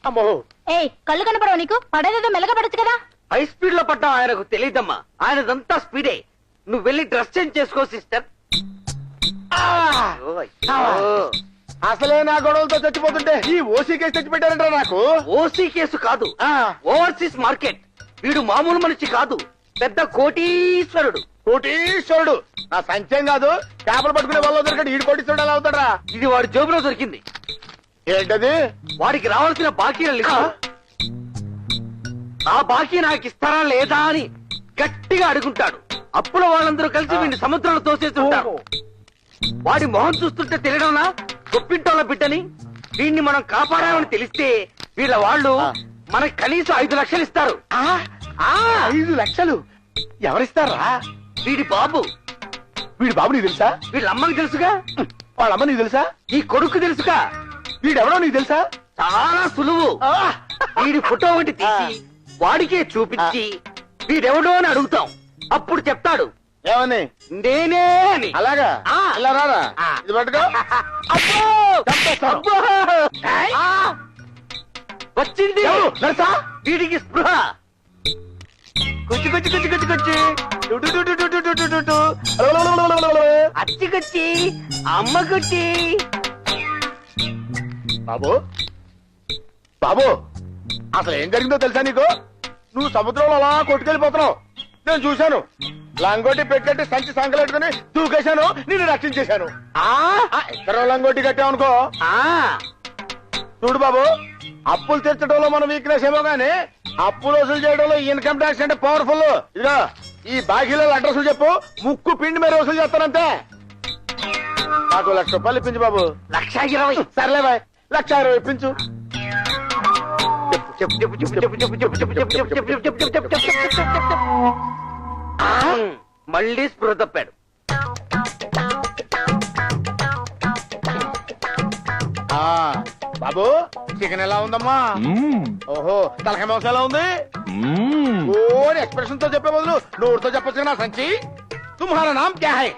అమ్మో. కళ్ళు కనపడవు నీకు? పడేదేదో మెల్లగా పడచ్చు కదా. హై స్పీడ్ లో పడ్డా ఆయనకు తెలియదమ్మా. ఆయనదంతా స్పీడే. నువ్వు వెళ్ళి డ్రెస్ చేంజ్ చేసుకో సిస్టర్. అసలే నా గొడవలతో చచ్చిపోతుంటే ఈ ఓసీ కేసు తెచ్చిపెట్టారంట నాకు. ఓసీ కేసు కాదు, ఓవర్సీస్ మార్కెట్. వీడు మామూలు మనిషి కాదు, పెద్ద కోటీశ్వరుడు. కోటీశ్వరుడు నా సంచయం కాదు. చేపలు పట్టుకునే వాళ్ళు దొరికాడు, ఈడు కోటీశ్వరుడు ఎలా అవుతాడా? ఇది వాడి జోబులో దొరికింది. ఏంటది? వాడికి రావాల్సిన బాకీల లిస్టు. ఆ బాకీ నాకు ఇస్తారా లేదా అని గట్టిగా అడుగుంటాడు. అప్పుల వాళ్ళందరూ కలిసి వీడిని సముద్రంలో తోసేస్తుంటారు. వాడి మొహం చూస్తుంటే తెలియడంలా గొప్పింటోళ్ళ బిడ్డని. వీడిని మనం కాపాడామని తెలిస్తే వీళ్ళ వాళ్ళు మనకి కనీసం 5 లక్షలు ఇస్తారు. 5 లక్షలు ఎవరిస్తారా? వీడి బాబు. వీడి బాబు నీకు తెలుసా? వీళ్ళ అమ్మకి తెలుసుగా. వాళ్ళ అమ్మ నీకు తెలుసా? ఈ కొడుకు తెలుసుగా. వీడెవడో నీకు తెలుసా? చాలా సులువు. వీడి ఫోటో ఒకటి తీసి వాడికే చూపించి వీడెవడో అని అడుగుతాం. అప్పుడు చెప్తాడు ఏమని? నేనే అని. అలాగా? ఇలా రారా, ఇది పట్టుకో. వచ్చింది వీడికి స్పృహ. కుచ్చి అచ్చికొచ్చి అమ్మకొచ్చి. బాబు బాబు, అసలు ఏం జరిగిందో తెలుసా నీకు? నువ్వు సముద్రంలో అలా కొట్టుకెళ్ళిపోతున్నావు. నేను చూశాను. లంగోటి పెట్టేట్టు సంచి సంకలెట్టుకుని దూకేశాను, నిన్ను రక్షించేశాను. ఇద్దరు లంగోటి కట్టామనుకో. చూడు బాబు, అప్పులు తీర్చడంలో మన వీక్నెస్ ఏమో గానీ అప్పులు వసూలు చేయడంలో ఇన్కమ్ ట్యాక్స్ అంటే పవర్ఫుల్. ఇదిగా ఈ బాకీలో అడ్రస్లు చెప్పు, ముక్కు పిండి మీద వసూలు చేస్తానంతే. నాకు 1,00,000 రూపాయలు ఇప్పించు బాబు. 1,20,000. సర్లే బాయ్, 1,20,000 ఇప్పించు. చెప్పు చెప్పు చెప్పు చెప్పు చెప్పు చెప్పు చెప్పు చెప్పు చెప్పు చెప్పు చెప్పు చెప్పు చెప్పు చెప్పు చెప్పు చెప్పు చెప్పు చెప్పు. మళ్ళీ స్పృహ తప్పాడు. బాబు చికెన్ ఎలా ఉందమ్మా? ఓహో, తలకాయ మాంసం ఎలా ఉంది? ఓ ఎక్స్ప్రెషన్ తో చెప్పే బదులు నోరుతో చెప్పచ్చు నా సంచి. తుమ్హారా నామ్ క్యా హై?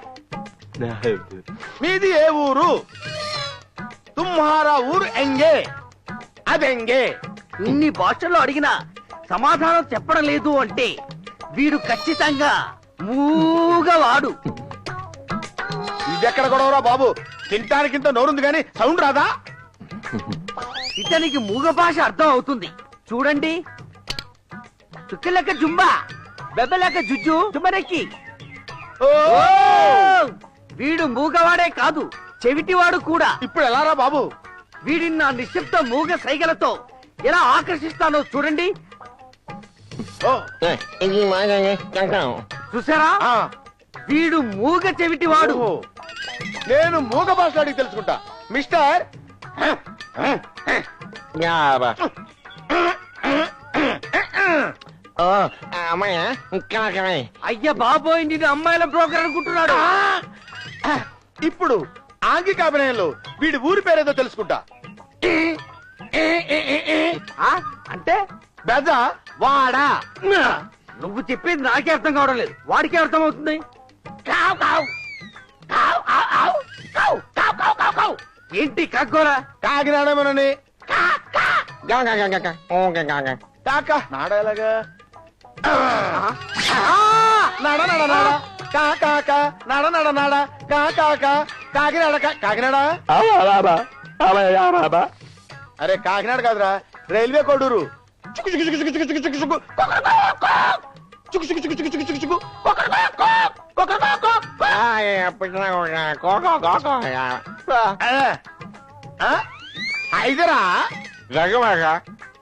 మీది ఏ ఊరు? తుమ్హారా ఊరు ఎంగే అదెంగే. ఇన్ని భాషల్లో అడిగినా సమాధానం చెప్పడం లేదు అంటే వీడు ఖచ్చితంగా మూగవాడు. ఇదెక్కడ గొడవరా బాబు? తింటానికింత నోరుంది కానీ సౌండ్ రాదా? ఇతనికి మూగ భాష అర్థం అవుతుంది. చూడండి, చుక్కలెక్క జుంబా, బెబ్బలెక్క జుజ్జు, జుమ్మరెక్కి. వీడు మూగవాడే కాదు, చెవిటివాడు కూడా. ఇప్పుడు ఎలా రా బాబు? వీడిని నా నిశ్శబ్ద మూగ సైగలతో ఎలా ఆకర్షిస్తానో చూడండి. చూసారా, వీడు మూగ చెవిటివాడు. నేను మూగ భాష అడిగి తెలుసుకుంటా. మిస్టర్ అయ్య బాబోయ్, నేను అమ్మాయిల బ్రోకర్ అనుకుంటున్నాడు. ఇప్పుడు ఆంగిక అభినయంలో వీడి ఊరి పేరేదో తెలుసుకుంటా. అంటే బెజ వాడా. నువ్వు చెప్పేది నాకే అర్థం కావడం లేదు, వాడికే అర్థం అవుతుంది. ఏంటి కగ్గోరా? కాకినాడమనని కాక నాడలాగా నడ నడ నడ కాక నడ నడ నడ కాక కాకినాడ కాకినాడ. అరే కాకినాడ కాదురా, రైల్వే కోడూరు. హైదరా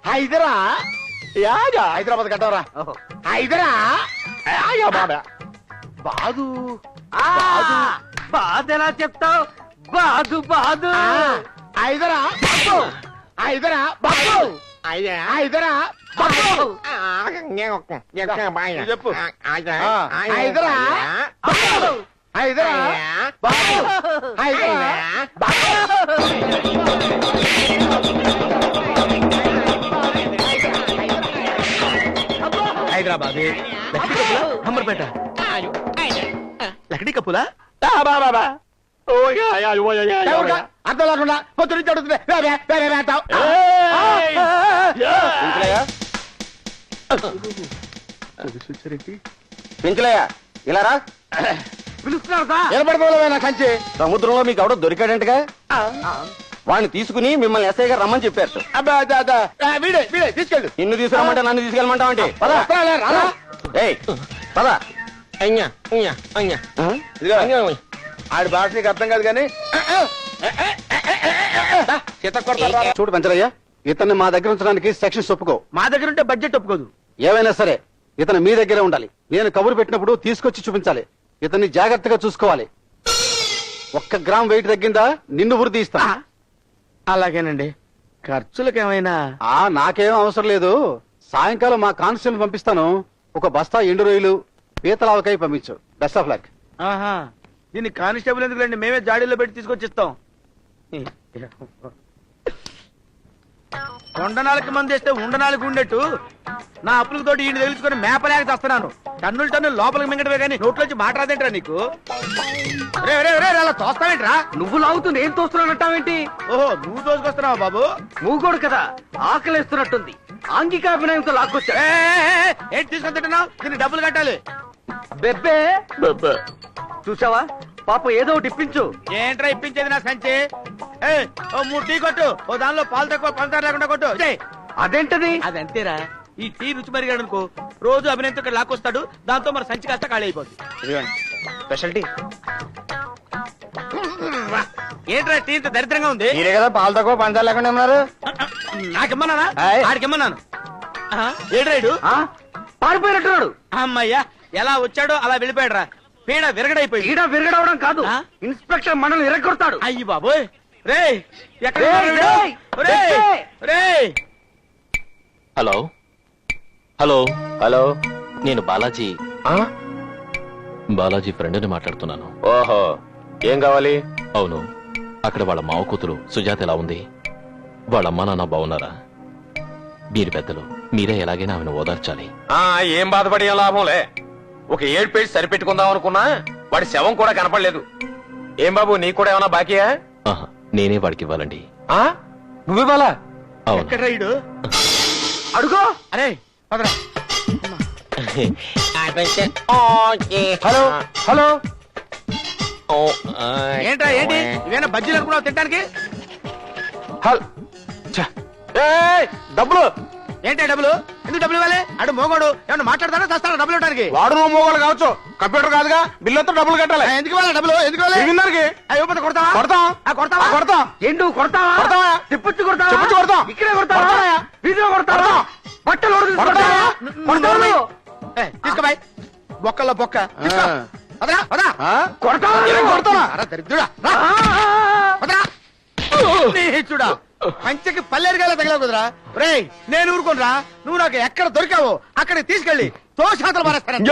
హైదరా హైదరాబాద్ కట్టవరా. హైదరా బాదు బాధ ఎలా చెప్తావు? బాదు బాదు. హైదరా హైదరా బాదు హైదరా చెప్పు. హైదరా హైదరా హైదరాబాద్ అంబర్పేట లక్డీ కప్పులా అర్థం లేకుండా పొద్దు నుంచి అడుగుతుంది. పెంచలయ్య ఇలా రా. పిలుస్తున్నారా? నిలబడిపోలే నా కంచి. సముద్రంలో మీకు ఎవడో దొరికాడంటగా, వాడిని తీసుకుని మిమ్మల్ని ఎస్ఐ గారు రమ్మని చెప్పారు. అబ్బా వీడే వీడే తీసుకెళ్ళు. నిన్ను తీసుకురమ్మంటే నన్ను తీసుకెళ్ళమంటావు అంటే పద. ఏయ్ పద. ఆడి భాష నీకు అర్థం కాదు కానీ చూడు పెంచలయ్య, ఇతన్ని మా దగ్గర ఉంచడానికి సెక్షన్స్ ఒప్పుకో. మా దగ్గర ఉంటే బడ్జెట్ ఒప్పుకోదు. ఏవైనా సరే ఇతను మీ దగ్గరే ఉండాలి. నేను కబురు పెట్టినప్పుడు తీసుకొచ్చి చూపించాలి. ఇతన్ని జాగ్రత్తగా చూసుకోవాలి. 1 గ్రామ్ వెయిట్ తగ్గిందా నిన్ను వృద్ధి ఇస్తా. అలాగేనండి. ఖర్చులకు ఏమైనా? నాకేం అవసరం లేదు. సాయంకాలం మా కానిస్టేబుల్ పంపిస్తాను. 1 బస్తా ఎండు రొయ్యలు, పీతలావకాయ పంపించు. Best of luck. దీన్ని కానిస్టేబుల్ ఎందుకులేండి, మేమే జాడీలో పెట్టి తీసుకొచ్చిస్తాం. కొండనాలకి మంది వేస్తే ఉండనాలకి ఉండేట్టు నా అప్పులకు తోటి ఈయన తెలుసుకొని మేపలేక చేస్తున్నాను. టన్నులు లోపలికి మింగటమే కానీ నోట్లోంచి మాట రాదేంట్రా నీకు? రే రే రే అలా తోస్తావేంట్రా? నువ్వు లాగుతూ నేను తోస్తున్నానంటావేంటి? ఓహో, నువ్వు తోసుకొస్తున్నావా బాబు? మూగోడు కదా, ఆకలేస్తున్నట్టుంది. ఆంగికాభినయంతో లాక్కొచ్చా. ఏంటి తీసుకొని తింటున్నావు? దీన్ని డబ్బులు కట్టాలి. బెబ్బే చూసావా, పాప ఏదో ఒకటి ఇప్పించు. ఏంట్రా ఇప్పించేది నా సంచి? ఓ 3 టీ కొట్టు. ఓ దానిలో పాలు తక్కువ పంచదార లేకుండా కొట్టు. అదేంటది? అదంతేరా, ఈ టీ రుచి మరిగాడు అనుకో, రోజు అభినంతో ఇక్కడ లాక్కొస్తాడు. దాంతో మన సంచి కాస్త ఖాళీ అయిపోతుంది. Special tea. ఏంట్రా టీ ఇంత దరిద్రంగా ఉంది? మీరే కదా పాలు తక్కువ పంచాలు లేకుండా ఉన్నారు. నాకిమ్మన్నానా? ఆయ్. ఆడికిమ్మన్నాను. ఏడ్రాడు పారిపోయినట్టున్నాడు. అమ్మయ్యా, ఎలా వచ్చాడో అలా వెళ్ళిపోయాడు రా. పీడ విరగడైపోయి ఈడ విరగడవడం కాదు ఆ? ఇన్స్పెక్టర్ మనల్ని ఇరగొడతాడు. అయ్యి బాబోయ్ రే ఎక్కడ రేయ్, ఉన్నాడు వీడు? రేయ్, రేయ్, రేయ్. హలో హలో హలో నేను బాలాజీ బాలాజీ ఫ్రెండ్ని మాట్లాడుతున్నాను. ఓహో ఏం కావాలి? అవును, అక్కడ వాళ్ళ మావ కూతురు సుజాత ఎలా ఉంది? వాళ్ళ అమ్మా నాన్న బాగున్నారా? మీరు పెద్దలు, మీరే ఎలాగైనా ఆమెను ఓదార్చాలి. ఏం బాధపడే లాభంలే. ఒక 7 పేజీ సరిపెట్టుకుందాం అనుకున్నా వాడి శవం కూడా కనపడలేదు. ఏం బాబు నీకు కూడా ఏమన్నా బాకీయా? ఆహా, నేనే వాడికి ఇవ్వాలండి. నువ్వివ్వాలా? అవును. ఎక్కడ రైడు అడుగో. అరే పదరా. హలో హలో ఏంట్రా ఏంటి ఇవేనా బజ్జీలు అనుకున్నావు తినడానికి? డబ్బులు ఏంటి డబ్బులు? ఎందుకు డబ్బులు ఇవ్వాలి? అడు మోగోడు ఏమన్నా మాట్లాడతారా చస్తారా డబ్బులు ఇవ్వడానికి? వాడు నువ్వు మోగోలు కావచ్చు, కంప్యూటర్ కాదుగా. బిల్లుతో డబ్బులు కట్టాలి. ఎందుకు ఇవ్వాలి డబ్బులు? ఎందుకు ఇవ్వాలి? తిరిగిందానికి ఇవ్వకపోతే కొడతావా? కొడతాం. కొడతావా? కొడతాం. ఏంటి కొడతావా? కొడతావా? తిప్పుచ్చు కొడతావా? చెప్పుచ్చు కొడతాం. ఇక్కడే కొడతావా? కొడతావా? వీధిలో కొడతావా? కొడతాం. బట్టలు ఉడదీసి కొడతావా? కొడతావా? కొడతావా? తీసుకో బాయ్ బొక్కల్లో బొక్క తీసుకో. వదరా, వదరా. కొడతావా? ఏం కొడతావా? అరా దరిద్రుడా, రా. వదరా. నీచుడా, పంచకి పల్లెరుగాల తగిలావు కుదరా. రేయ్ నేను ఊరుకోనరా. నువ్వు నాకు ఎక్కడ దొరికావో అక్కడికి తీసుకెళ్ళి తోషాతలు మారేస్తాను.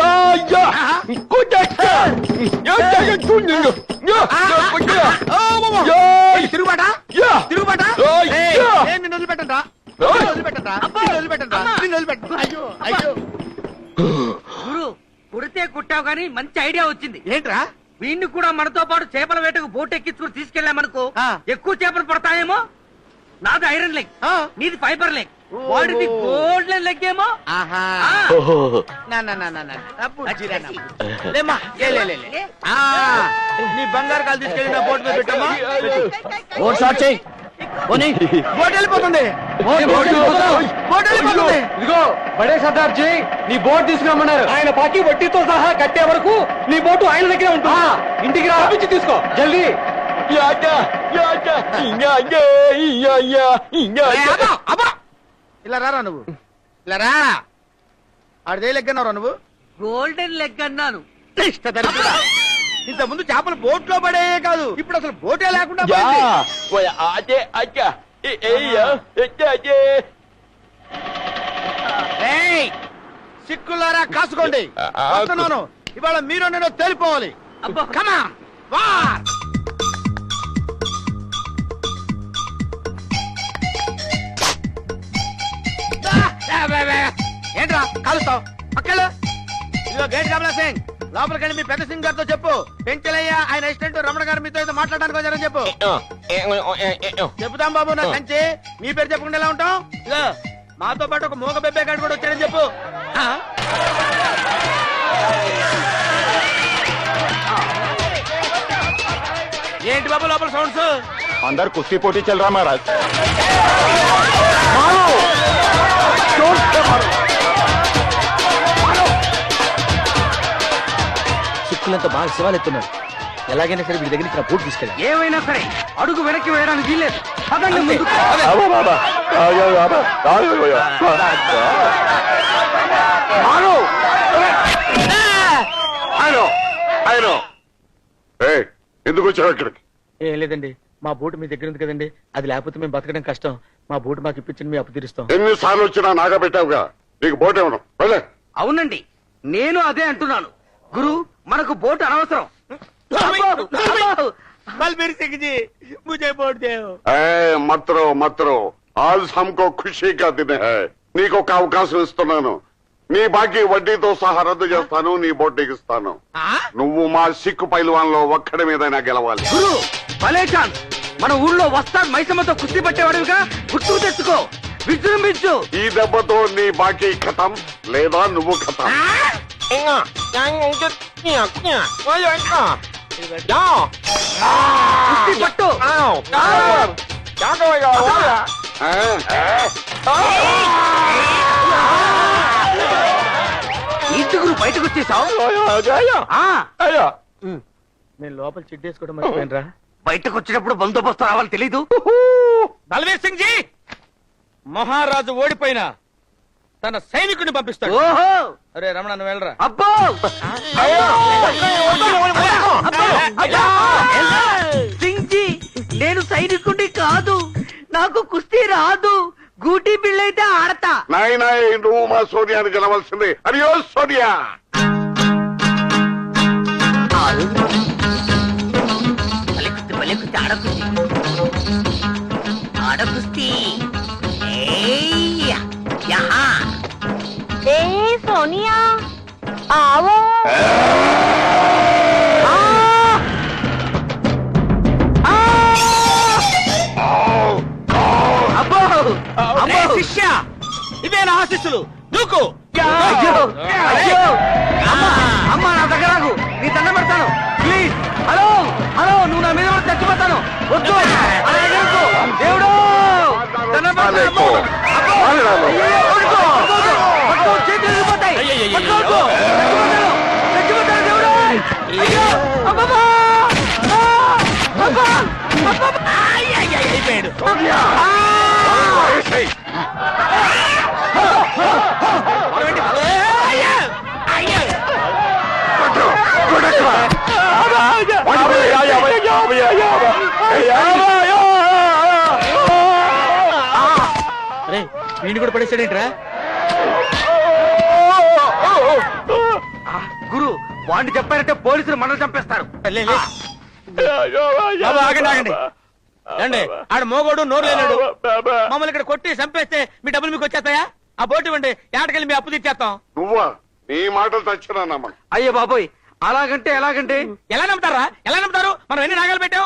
తిరుగుబాట తిరుగుబాట. నేను నిన్ను వదిలిపెట్టండి వదిలిపెట్టండి. అయ్యో అయ్యో. గురు కుడితే కుట్టావు గానీ మంచి ఐడియా వచ్చింది. ఏంట్రా? వీణ్ణి కూడా మనతో పాటు చేపల వేటకు బోట్ ఎక్కించుకుని తీసుకెళ్లామనుకో ఆ. ఎక్కువ చేపలు పడతాయేమో. నాది ఐరన్ లెగ్, ఆ. నీది ఫైబర్ లెగ్, వాడిది గోల్డెన్ లెగ్ ఏమో. ఆహా. ఆ. లేమ్మా, లే. ఆ, నీ బంగారు కాలు తీసుకెళ్ళి నా బోట్ మీద పెట్టమ్మా. బోట్ వెళ్ళిపోతుంది. బోట్ వెళ్ళిపోతుంది. ఇదిగో బడే సర్దార్జీ, నీ బోట్ తీసుకురమ్మన్నారు. ఆయన పాకి వడ్డీతో సహా కట్టే వరకు నీ బోటు ఆయన దగ్గరే ఉంటుంది. ఇంటికి రాపించి తీసుకో జల్దీ. ఇలా రారా నువ్వు, ఇలా రా. ఆడిదే లెగ్గన్నావు నువ్వు. గోల్డెన్ లెగ్ అన్నాను. ఇంత ముందు చేపలు బోట్ లో పడే కాదు, ఇప్పుడు అసలు బోటే లేకుండా పోయింది. ఏయ్, సిక్కులారా కాసుకోండి. వస్తున్నాను. ఇవాళ మీరు నేను తేలిపోవాలి. అబ్బా. కమా వార్. ఏంట్రా కాలుస్తావు? పక్కలు. ఇదిగో గేట్ కమలా సింగ్, లోపలికి వెళ్ళి మీ పెద్ద సింగ్ గారితో చెప్పు, పెంచలయ్య ఆయన అసిస్టెంట్ రమణ గారు మీతో ఏదో మాట్లాడడానికి వచ్చారని చెప్పు. చెబుతాం బాబు, నా కంచి. మీ పేరు చెప్పకుండా ఎలా ఉంటాం? ఇదిగో మాతో పాటు ఒక మూగ బెబ్బే గారు కూడా వచ్చారని చెప్పు. ఆ? ఏంటి బాబు లోపల సౌండ్స్? అందరు కుస్తీ పోటీ చల్ రా మహారాజ్. సిక్కులంతా బాగా శివాలెత్తున్నాడు. ఎలాగైనా సరే వీడి దగ్గరికి నా బోట్ తీసుకెళ్ళాలి. ఏమైనా సరే అడుగు వెనక్కి వేయడానికి వీల్లేదు. పదండి ముందుకు. ఎందుకు వచ్చావు ఇక్కడికి? ఏం లేదండి, మా బోట్ మీ దగ్గర ఉంది కదండి, అది లేకపోతే మేము బతకడం కష్టం. మా బోట్ మాకు ఇప్పించండి, మీ అప్పు తీరుస్తాం. ఎన్నిసార్లు వచ్చినా నాగా పెట్టావుగా, నీకు బోట్ ఇవ్వను. వెళ్ళే. అవునండి, నేను అదే అంటున్నాను. గురు మనకు బోట్ అనవసరం. బల్బీర్ సింగ్ జీ, ముझे बोट दो. మత్రో ఆజ్ హమ్కో ఖుషీగా దిన్ హై. నీకు ఒక అవకాశం ఇస్తున్నాను. నీ బాకీ వడ్డీతో సహా రద్దు చేస్తాను, నీ బోట్ ఎగిస్తాను. నువ్వు మా సిక్కు పైల్వాన్లో ఒక్కడి మీదైనా గెలవాలి. గురు భలే ఛాన్స్. మన ఊళ్ళో వస్తాడు మైసమ్మతో కుస్తీ పట్టేవాడుగా, గుర్తుకు తెచ్చుకో, విజృంభించు. ఈ దెబ్బతో నీ బాకీ ఖతం, లేదా నువ్వు ఖతం. కుస్తీ పట్టు. ఇంటి గురు బయటకు వచ్చేసావు. నేను లోపల చిట్టేసుకోవడం మర్చిపోయినరా. బయటకు వచ్చినప్పుడు బందోబస్తు రావాలి తెలీదు. బల్బీర్ సింగ్ జీ, మహారాజు ఓడిపోయినా తన సైనికుడిని పంపిస్తాడు. ఓహో అరే రమణ నువ్వు వెళ్ళరా. అబ్బో సింగ్జీ, నేను సైనికుడి కాదు, నాకు కుస్తీ రాదు, గూటి బిళ్ళైతే ఆడతా. నాయనా నువ్వు మా సోనియాని గెలవలసింది. అయ్యో సోనియా, ఆడకుస్తీ సోనియా ఆవో. అబ్బో అబ్బో శిష్య ఇవే నా ఆశీస్సులు దూకు. అయ్యో అయ్యో అమ్మా నా దగ్గర రాకు, నీ దండం పెడతాను ప్లీజ్. హలో హలో, నువ్వు నా మీద పడి చచ్చిపోతాను, వద్దు అలా ఎగరకు. దేవుడు దండం పెడతాను. అమ్మో. అబ్బో. అయ్యయ్యో, పట్టుకో, పట్టుకో, పట్టుకో, చేతులు విరిగిపోతాయి. పట్టుకోవద్దు. చచ్చిపోతాను, చచ్చిపోతాను దేవుడు. అయ్యో అబ్బబ్బా. అబ్బా, అబ్బబ్బా. అయిపోయాడు. అరే వీడిని కూడా పడేసాడేంట్రా. గురు, వాడిని చెప్పారంటే పోలీసులు మనల్ని చంపేస్తారు. లే, లే. బాబు, ఆగండి ఆగండి. రండి, ఆడ మోగోడు నోరు లేనాడు. మమ్మల్ని ఇక్కడ కొట్టి చంపేస్తే మీ డబ్బులు మీకు వచ్చేస్తాయా? ఆ బోటు ఇవ్వండి, ఏటకెళ్ళి మీ అప్పు తీర్చేస్తాం. నువ్వా? నీ మాటలు తచ్చినా నమ్మను. అయ్యో బాబోయ్, అలాగంటే ఎలాగంటే? ఎలా నమ్ముతారా? ఎలా నమ్ముతారు? మనం ఎన్ని నాగాలు పెట్టాం.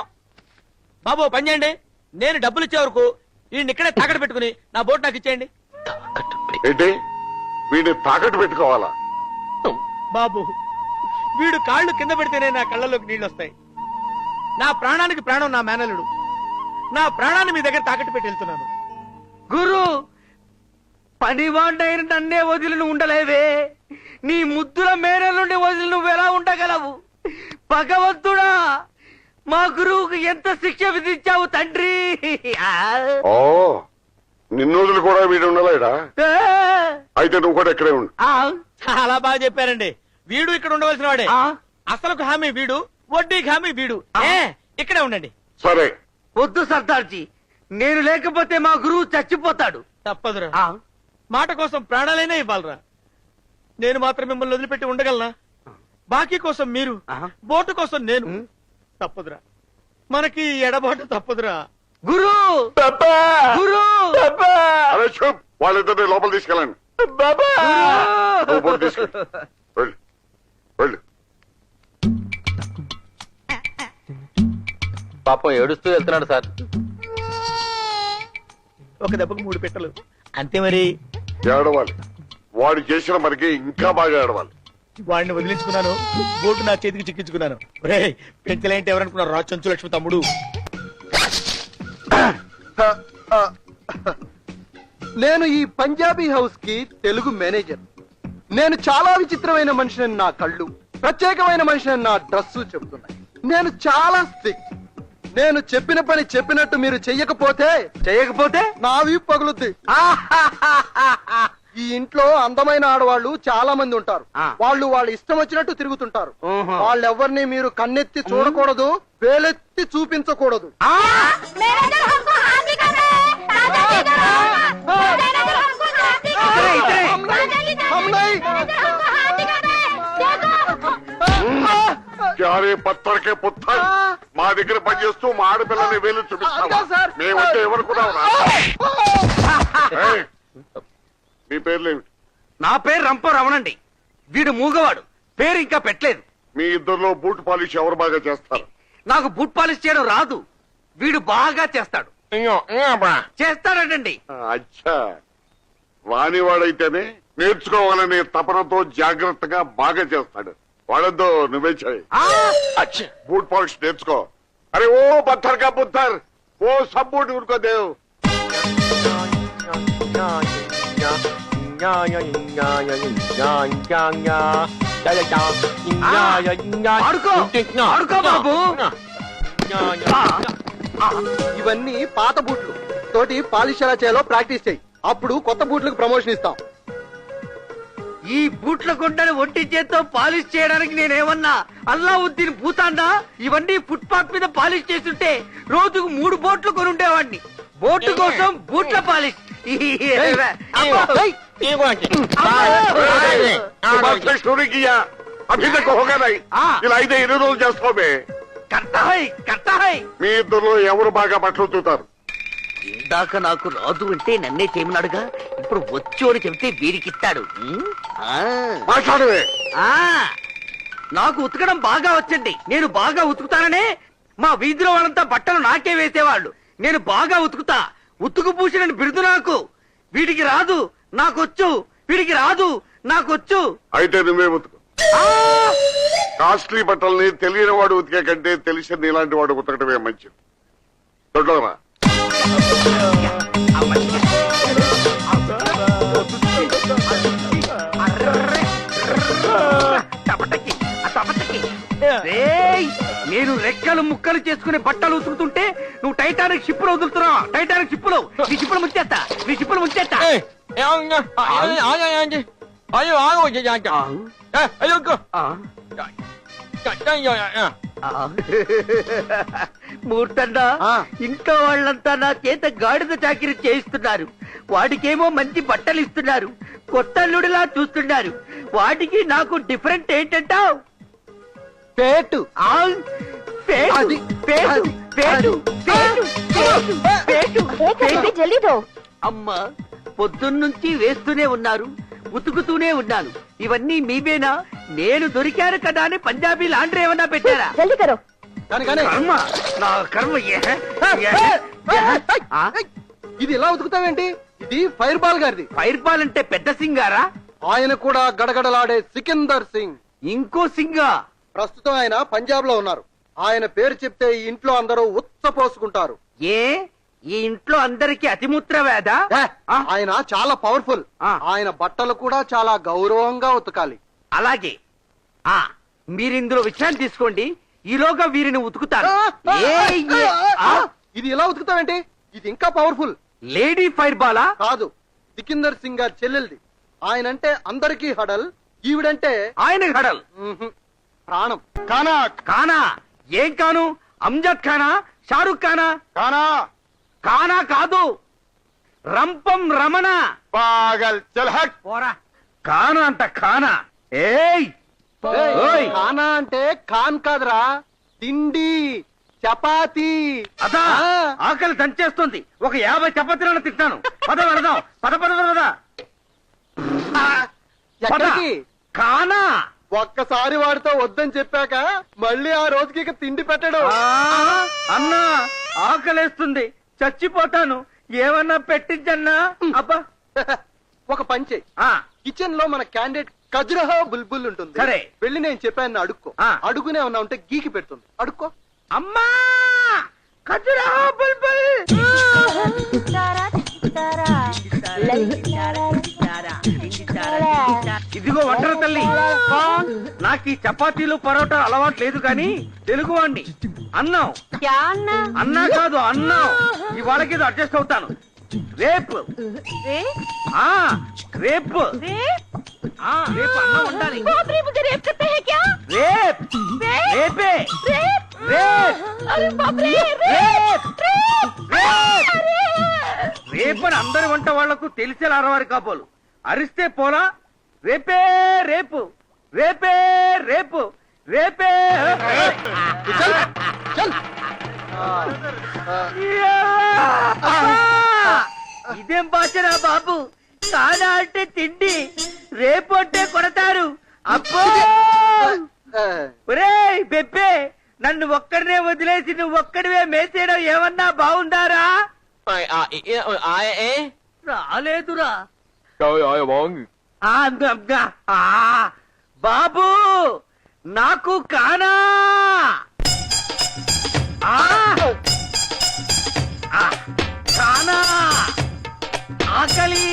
బాబు పని చేయండి, నేను డబ్బులు ఇచ్చే వరకు వీడిని ఇక్కడే తాకట్టు పెట్టుకుని నా బోటు నాకు ఇచ్చేయండి. ఏంటి వీడిని తాకట్టు పెట్టుకోవాలా? బాబు, వీడు కాళ్ళు కింద పెడితేనే నా కళ్ళలోకి నీళ్లు వస్తాయి. నా ప్రాణానికి ప్రాణం నా మేనలుడు. నా ప్రాణాన్ని మీ దగ్గర తాకట్టు పెట్టి వెళ్తున్నాను. గురు, పనివాడైన నన్నే వదిలి నువ్వు ఉండలేవే, నీ ముద్దుల మేర నుండి వదిలి నువ్వు ఎలా ఉండగలవు? భగవంతుడా, మా గురువుకు ఎంత శిక్ష విధించావు తండ్రి. ఓ, నిన్ను వదిలి కూడా వీడు ఉండలేడా? అయితే నువ్వు కూడా ఇక్కడే ఉండు. చాలా బాగా చెప్పారండి. వీడు ఇక్కడ ఉండవలసిన వాడే. అసలుకు హామీ వీడు, వడ్డీకి హామీ వీడు. ఇక్కడే ఉండండి. సరే. వద్దు సర్దార్జీ, నేను లేకపోతే మా గురువు చచ్చిపోతాడు. తప్పదురా, మాట కోసం ప్రాణాలైనా ఇవ్వాలరా. నేను మాత్రం మిమ్మల్ని వదిలిపెట్టి ఉండగలనా? బాకీ కోసం మీరు, బోటు కోసం నేను. తప్పదురా, మనకి ఎడబాటు తప్పదురా. గురు గురు, అరే చూప్, వాళ్ళిద్దరిని లోపల తీసుకెళ్ళండి. నువ్వు బోటు తీసుకెళ్ళు. వెళ్ళు వెళ్ళు. పాపం ఏడుస్తూ వెళ్తున్నాడు సార్. ఒక దెబ్బకు 3 పెట్టలు అంతే. మరి ఏడవాలి, వాడు చేసిన మనకి ఇంకా బాగా ఏడవాలి. వాడిని వదిలించుకున్నాను, బోటు నా చేతికి చిక్కించుకున్నాను. రే పెంచలేంటి ఎవరనుకున్నారు? రా చెంచు లక్ష్మి తమ్ముడు. నేను ఈ పంజాబీ హౌస్ కి తెలుగు మేనేజర్. నేను చాలా విచిత్రమైన మనిషిని నా కళ్ళు, ప్రత్యేకమైన మనిషిని నా డ్రెస్సు చెబుతున్నాయి. నేను చాలా స్ట్రిక్ట్. నేను చెప్పిన పని చెప్పినట్టు మీరు చెయ్యకపోతే నావి పగులుద్ది. ఈ ఇంట్లో అందమైన ఆడవాళ్ళు చాలా మంది ఉంటారు. వాళ్ళు వాళ్ళ ఇష్టం వచ్చినట్టు తిరుగుతుంటారు. వాళ్ళెవ్వరిని మీరు కన్నెత్తి చూడకూడదు, వేలెత్తి చూపించకూడదు. క్యారే పత్తర్కే పుత్తర్, మా దగ్గర పనిచేస్తూ మా ఆడపిల్లని వేలు చూపిస్తావా? మేమంటే ఎవరుకున్నావురా? మీ పేర్లేమిటి? నా పేరు రంప రమణండి. వీడు మూగవాడు, పేరు ఇంకా పెట్టలేదు. మీ ఇద్దరిలో బూట్ పాలిష్ ఎవరు బాగా చేస్తారు? నాకు బూట్ పాలిష్ చేయడం రాదు, వీడు బాగా చేస్తాడు. చేస్తాడటండి. అచ్చా, వానివాడైతేనే నేర్చుకోవాలనే తపనతో జాగ్రత్తగా బాగా చేస్తాడు. వాడద్దు, నువ్వే చేయి. బూట్ పాలిష్ నేర్చుకో. అరే ఓ పత్థర్ కా పుత్తర్, ఓ సబ్ బూట్ ఉनको దేవ్. ఆడుకో బాబు. ఇవన్నీ పాత బూట్లు తోటి పాలిష్ ఎలా చేయాలో ప్రాక్టీస్ చేయి. అప్పుడు కొత్త బూట్లకు ప్రమోషన్ ఇస్తాం. ఈ బూట్ల కొండని ఒంటి చేత్తో పాలిష్ చేయడానికి నేనేమన్నా అల్లావుద్దీన్ భూతాన్నా? ఇవన్నీ ఫుట్పాత్ మీద పాలిష్ చేస్తుంటే రోజుకు 3 బోట్లు కొనుండేవాడిని. బోటు కోసం బూట్ల పాలిష్. अभी तक होगा नहीं ఇలా అయితే ఎన్ని రోజులు చేస్తామే? మీ ఇద్దరు ఎవరు బాగా బట్టలు ఉతుకుతారు? ఇందాక నాకు రాదు అంటే నన్నే చేయమన్నాడుగా, ఇప్పుడు వచ్చు అని చెబితే వీరికిస్తాడు. మాట్లాడవే. నాకు ఉతకడం బాగా వచ్చండి. నేను బాగా ఉతుకుతాననే మా వీధిలో వాళ్ళంతా బట్టలు నాకే వేసేవాళ్ళు. నేను బాగా ఉతుకుతా, ఉతుకు పూసిన బిరుదు నాకు. వీడికి రాదు, నాకొచ్చు. వీడికి రాదు, నాకొచ్చు. అయితే నువ్వే ఉతుకు. కాస్ట్లీ బట్టల్ని తెలియని వాడు ఉతికే కంటే తెలిసిన ఇలాంటి వాడు ఉతకటమే మంచిది. దొడ్డరా నేను రెక్కలు ముక్కలు చేసుకునే బట్టలు ఉతుకుతుంటే నువ్వు టైటానిక్ షిప్ లో వదులుతున్నావు. టైటానిక్ షిప్ లో నీ షిప్పులు ముంచేస్తా, నీ షిప్పులు ముంచేస్తా. మూర్తండా, ఇంట్లో వాళ్ళంతా నా చేత గాడిద చాకిరి చేయిస్తున్నారు. వాడికేమో మంచి బట్టలు ఇస్తున్నారు, కొత్తల్లుడిలా చూస్తున్నారు. వాటికి నాకు డిఫరెంట్ ఏంటంటావు? పేటు పేటు పేటు పేటు పేటు పేటు. అమ్మా, పొద్దున్నుంచి వేస్తూనే ఉన్నారు, ఉతుకుతూనే ఉన్నాను. ఇవన్నీ మీవేనా? నేను దొరికాను కదా అని పంజాబీ లాండ్రీ ఏమన్నా పెట్టారా? కర్మ, నా కర్మ. ఇది ఎలా ఉతుకుతావేంటి? ఇది ఫైర్ బాల్ గారిది. ఫైర్ బాల్ అంటే పెద్ద సింగారా? ఆయన కూడా గడగడలాడే సికిందర్ సింగ్. ఇంకో సింగా? ప్రస్తుతం ఆయన పంజాబ్ లో ఉన్నారు. ఆయన పేరు చెప్తే ఈ ఇంట్లో అందరూ ఉచ్చపోసుకుంటారు. ఏ, ఈ ఇంట్లో అందరికి అతిమూత్ర వేద? ఆయన చాలా పవర్ఫుల్. ఆయన బట్టలు కూడా చాలా గౌరవంగా ఉతకాలి. అలాగే, మీరిందులో విశ్రాంతి తీసుకోండి. ఈలోగా వీరిని ఉతుకుతారు. ఇది ఎలా ఉతుకుతావేంటి? ఇది ఇంకా పవర్ఫుల్. Lady fire Bala? కాదు, సికిందర్ సింగ్ గారి చెల్లెల్ది. ఆయనంటే అందరికీ హడల్, ఈవిడంటే ఆయన హడల్. ప్రాణం. కానా? కానా? ఏం కాను? అమ్జద్ ఖానా? షారుఖ్ ఖానా? కానా? కానా కాదు, రంపం రమణ. పాగల్ చల్హట్. పోరా. కానా అంట కానా. ఏయ్, కానా అంటే ఖాన్ కాదురా, తిండి, చపాతీ. అదా, ఆకలి దంచేస్తుంది. ఒక 50 చపాతీలను తింటాను. పద వెళదాం. పద పద పద. ఎక్కడికి? కానా. ఒక్కసారి వాడితో వద్దని చెప్పాక మళ్ళీ ఆ రోజుకి ఇక తిండి పెట్టడు. అన్నా, ఆకలేస్తుంది, చచ్చిపోతాను. ఏమన్నా పెట్టించన్నా? అబ్బా, ఒక పంచే. కిచెన్ లో మన క్యాండిడేట్ ఖజురహో బుల్బుల్ ఉంటుంది. సరే, వెళ్ళి నేను చెప్పాను అడుక్కో. అడుగునే ఉన్నా ఉంటే గీకి పెడుతుంది. అడుక్కో. అమ్మా, ఖజురహో బుల్బుల్. ఇదిగో ఒంటరి తల్లి, నాకు ఈ చపాతీలు పరోటా అలవాటు లేదు కానీ తెలుగువాణ్ణి. అన్నం. అన్నా కాదు, అన్నం. ఇవాళకి అడ్జస్ట్ అవుతాను. రేపు రేపు రేపు అన్నం ఉండాలి. రేపే రేపని అందరి వంట వాళ్లకు తెలిసేలా అరవారి కాబోలు. అరిస్తే పోలా. రేపే రేపు, రేపే రేపు, రేపే. ఇదేం భాషరా బాబు? కానా అంటే తిండి, రేపు అంటే కొడతారు. అబ్బో, ఒరేయ్ బెబ్బే, నన్ను ఒక్కడినే వదిలేసి నువ్వు ఒక్కడివే మేసేయడం ఏమన్నా బాగుందారా? రాలేదురా. బాబు, నాకు కానా. కానా, ఆకలి.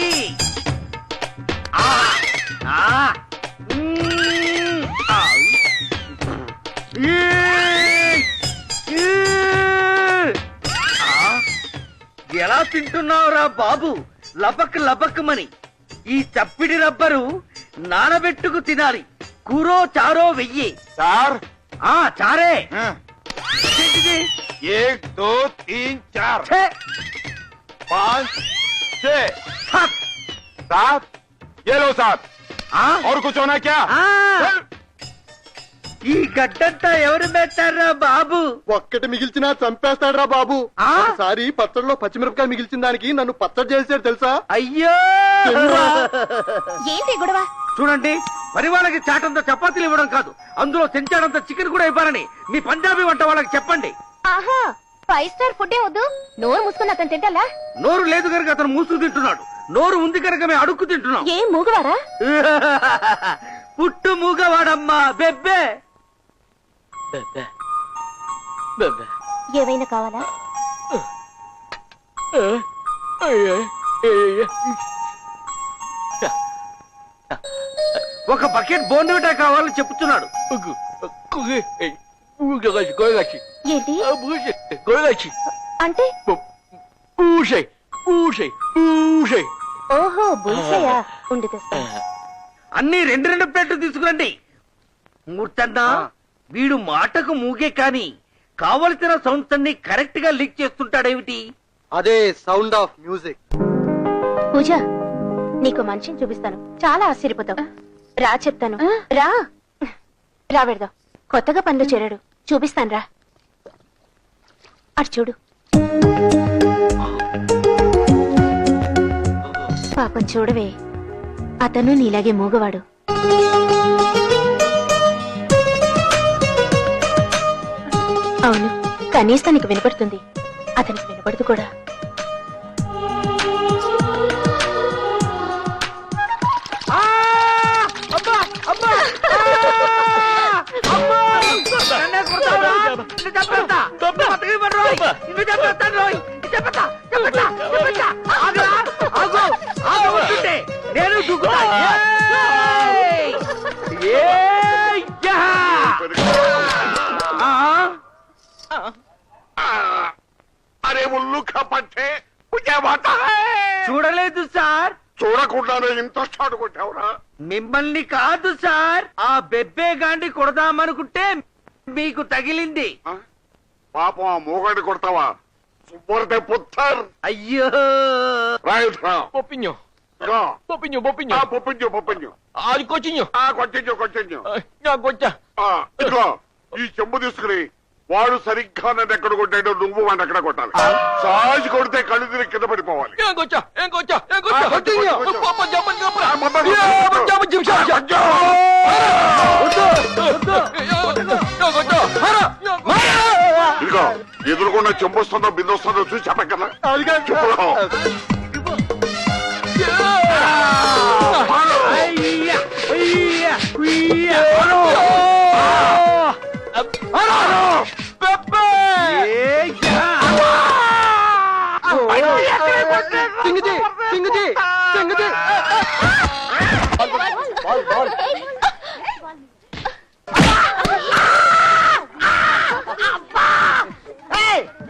ఎలా తింటున్నావురా బాబు? లబక్ లబక్ మని. ఈ చప్పిడి రబ్బరు నానబెట్టుకు తినాలి. కూరో చారో వెయ్యి. సార్ చారే. एक दो तीन चार ఛే! 5 6 7 ये लो साहब ఆ? और कुछ होना क्या ఆ! ఈ గడ్డంతా ఎవరు పెట్టారా బాబు? ఒక్కటి మిగిల్చినా చంపేస్తాడ్రా బాబు. ఆ? ఒకసారి పచ్చడిలో పచ్చిమిరపకాయ మిగిల్చిన దానికి నన్ను పచ్చడి చేసాడు తెలుసా? అయ్యో ఏంటి గొడవ? చూడండి, పని వాళ్ళకి చాటంత చపాతీలు ఇవ్వడం కాదు, అందులో చెంచాడంత చికెన్ కూడా ఇవ్వాలని మీ పంజాబీ వంట వాళ్ళకి చెప్పండి. ఆహా, 5 స్టార్ ఫుడ్ వద్దు, నోరు మూసుకుని అతను తింటాలా? నోరు లేదు కనుక అతను మూసుకు తింటున్నాడు, నోరు ఉంది కనుక మేము అడుక్కు తింటున్నాం. ఏం మూగవారా? పుట్టు మూగవాడమ్మా బెబ్బే. ఏవైనా కావాలా? ఒక బకెట్ బోన్విటా కావాలని చెప్తున్నాడు. ఏంటి అంటే? ఓహో, బుల్సయా, ఉండి తెస్తా. అన్ని 2 ప్లేట్లు తీసుకురండి. మూర్తన్నా, వీడు మాటకు మూగే కాని కావలసిన సౌండ్స్ అన్ని కరెక్ట్ గా లీక్ చేస్తుంటాడేమిటి? అదే సౌండ్ ఆఫ్ మ్యూజిక్. పూజ, నీకు మనిషిని చూపిస్తాను, చాలా ఆశ్చర్యపోతావు. రా చెప్తాను, రా రా వెడదాం. కొత్తగా పనిలో చేరాడు, చూపిస్తాను రా. అటు చూడు. పాపం చూడవే, అతను నీలాగే మూగవాడు. అవును, కనీసం నీకు వినపడుతుంది, అతనికి వినపడదు కూడా. నేను దూకుతా. अरे उल्लू का पट्टे मुझे पता है చూడలేదు సార్. చూడకుండానే ఇంత స్టార్ట్ కొట్టావురా? మిమ్మల్ని కాదు సార్, ఆ బెబ్బే గాండి కొడదామనుకుంటే మీకు తగిలింది. పాపం ఆ మూగడి కొడతావా? సుబ్బర్తే పుత్తర్. అయ్యో రైట్ రా Popinho, రా. popinho, ఆ, popinho. పొప్పించు Ai, cotinho. కొట్టించు Na gota. ఇదిగో ఈ చెంబు తీసుకుని వాడు సరిగ్గా నన్ను ఎక్కడ కొట్టాడో నువ్వు వాడిని ఎక్కడ కొట్టాలి. సాజు కొడితే కళ్ళు తిరిగి కింద పడిపోవాలి. Yang gota, yang gota, yang gota. Coutinho. Papa, jangan ngapa. ఆ, మొత్తం Ya, కొట్టు. jangan jam jam. Yang gota. Hara. ఇదిగో ఎదురుకుండా చెంబు వస్తుందో బిందు వస్తుందో చూసి చెప్పగల చెప్పులో అయ్యా, అయ్యా, అయ్యా. Pepe. ఏయ్యా. సింగజీ, సింగజీ, సింగజీ.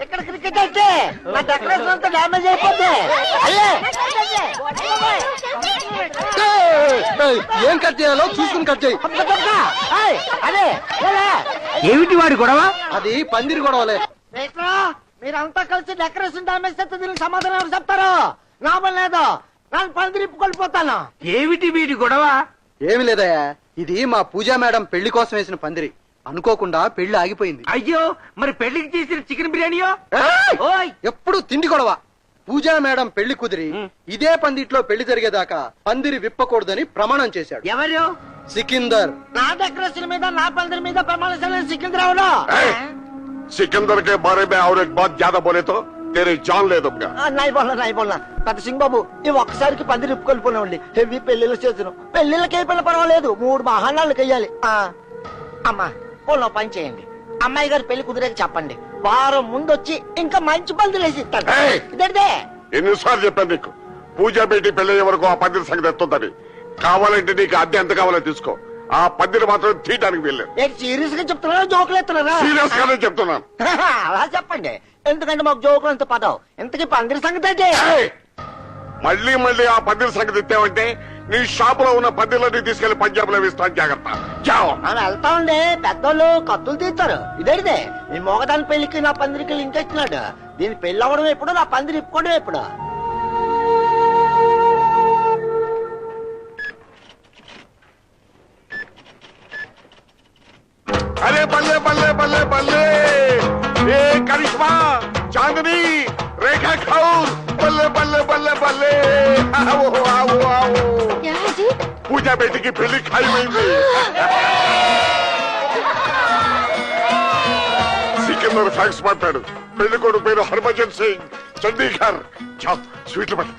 ఇక్కడ క్రికెట్ అయితే నా డెకరేషన్ అంతా డ్యామేజ్ అయిపోద్ది. ఏం కట్ చేయాలో చూసుకుని కట్ చేయి. అదే ఏమిటి వాడి గొడవ? అది పందిరి గొడవలే. మీరంతా కలిసి డెకరేషన్ డ్యామేజ్ చేస్తే దీనికి సమాధానం ఎవరు చెప్తారు? లాభం లేదు, నేను పని తిరిగిపోతాను. ఏమిటి వీడి గొడవ? ఏమి లేదయ్యా, ఇది మా పూజా మేడం పెళ్లి కోసం వేసిన పందిరి. అనుకోకుండా పెళ్లి ఆగిపోయింది. అయ్యో, మరి పెళ్లికి చేసిన చికెన్ బిర్యానీయో? ఓయ్, ఎప్పుడు తిండి గొడవ. పూజా మేడం పెళ్లి కుదిరి ఇదే పందిట్లో పెళ్లి జరిగేదాకా పందిరి విప్పకూడదని ప్రమాణం చేశాడు. ఎవరు? సికిందర్. నా డెకరేషన్ మీద నా పందిరి మీద ప్రమాణం సికింద్రావును. सिकंदर के बारे में और एक बात ज्यादा बोले तो तेरी जान ले दूंगा. నాయి బోల్నా పెద్ద సింగ్ బాబు, ఈ ఒక్కసారికి పందిరి విప్పుకొల్పోనివ్వండి. హెవీ పెళ్లిళ్ళు చేస్తున్నాం, పెళ్లిళ్ళకి అయిపోయిన పర్వాలేదు, 3 మహానాళ్ళకి వెయ్యాలి. అమ్మా, పోలో పని చేయండి, అమ్మాయి గారు పెళ్లి కుదిరేకి చెప్పండి, వారం ముందు వచ్చి ఇంకా మంచి పందిరి వేసి ఇస్తాను. ఏయ్! ఇదే ఎన్నిసార్లు చెప్పాను నీకు పూజా బేటీ పెళ్లి వరకు ఆ పందిరి సంగతి ఎత్తుందని. కావాలంటే నీకు అద్దె ఎంత కావాలో తీసుకో, ఆ పందిరి మాత్రం తీయడానికి వెళ్ళాను. సీరియస్ గా చెప్తున్నారా, జోకులు ఎత్తున్నారా? సీరియస్ గానే చెప్తున్నాను. అలా చెప్పండి, ఎందుకంటే మాకు జోకులు అంత పదవు. ఇంతకీ పందిరి సంగతి అయితే ఏయ్! మళ్ళీ మళ్ళీ ఆ పందిరి సంగతి ఎత్తావంటే నీ షాపులో ఉన్న పందిళ్ళని తీసుకెళ్లి పంజాబ్ లో వేస్తాను. జాగ్రత్త. జావ్. మనం వెళ్తామండి, పెద్దోళ్ళు కత్తులు తీస్తారు. ఇదేంటిదే ఈ మోగదాని పెళ్లికి నా పందిరికి లింక్ ఇచ్చినాడు. దీని పెళ్లి అవ్వడం ఎప్పుడు, నా పందిరి ఇప్పుకోవడం ఎప్పుడు? अरे बल्ले बल्ले बल्ले बल्ले, ए करिश्मा, चांदनी, रेखा कौर, बल्ले बल्ले बल्ले बल्ले, आओ आओ आओ. पूजा बेटी की पेली खाई हुई. సికిందర్ ఫ్యాక్స్ మాట్లాడు. పెళ్లి కొడుకు పేరు హర్భజన్ సింగ్ చండీగఢ్. స్వీట్లు పట్టు.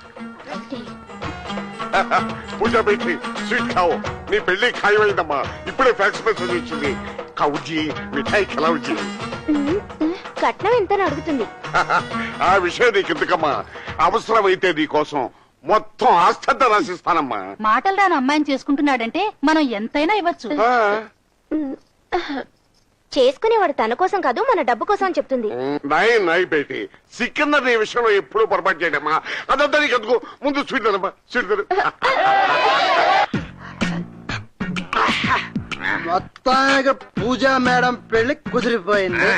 పూజా బేటీ స్వీట్ ఖాओ. నీ పెళ్లి ఖాయమైందమ్మా. ఇప్పుడే ఫ్యాక్స్ మెసేజ్ వచ్చింది. కౌజీ మిఠాయి ఖలౌజీ. కట్నం ఎంత అడుగుతుంది? ఆ విషయం నీకు ఎందుకమ్మా? అవసరమైతే నీ కోసం మొత్తం ఆస్తంతా రాసిస్తానమ్మా. మాటలు రాని అమ్మాయిని చేసుకుంటున్నాడంటే మనం ఎంతైనా ఇవ్వచ్చు. చేసుకునేవాడు తన కోసం కాదు, మన డబ్బు కోసం అని చెప్తుంది. నాయ్ నాయ్ బేటీ, సికిందర్ నీ విషయంలో ఎప్పుడూ పొరపాటు చేయడమ్మా. అదంతా నీకు ఎందుకు? ముందు స్వీట్ తినమ్మా. స్వీట్ తిను. మొత్తానికి పూజా మేడం పెళ్లి కుదిరిపోయింది.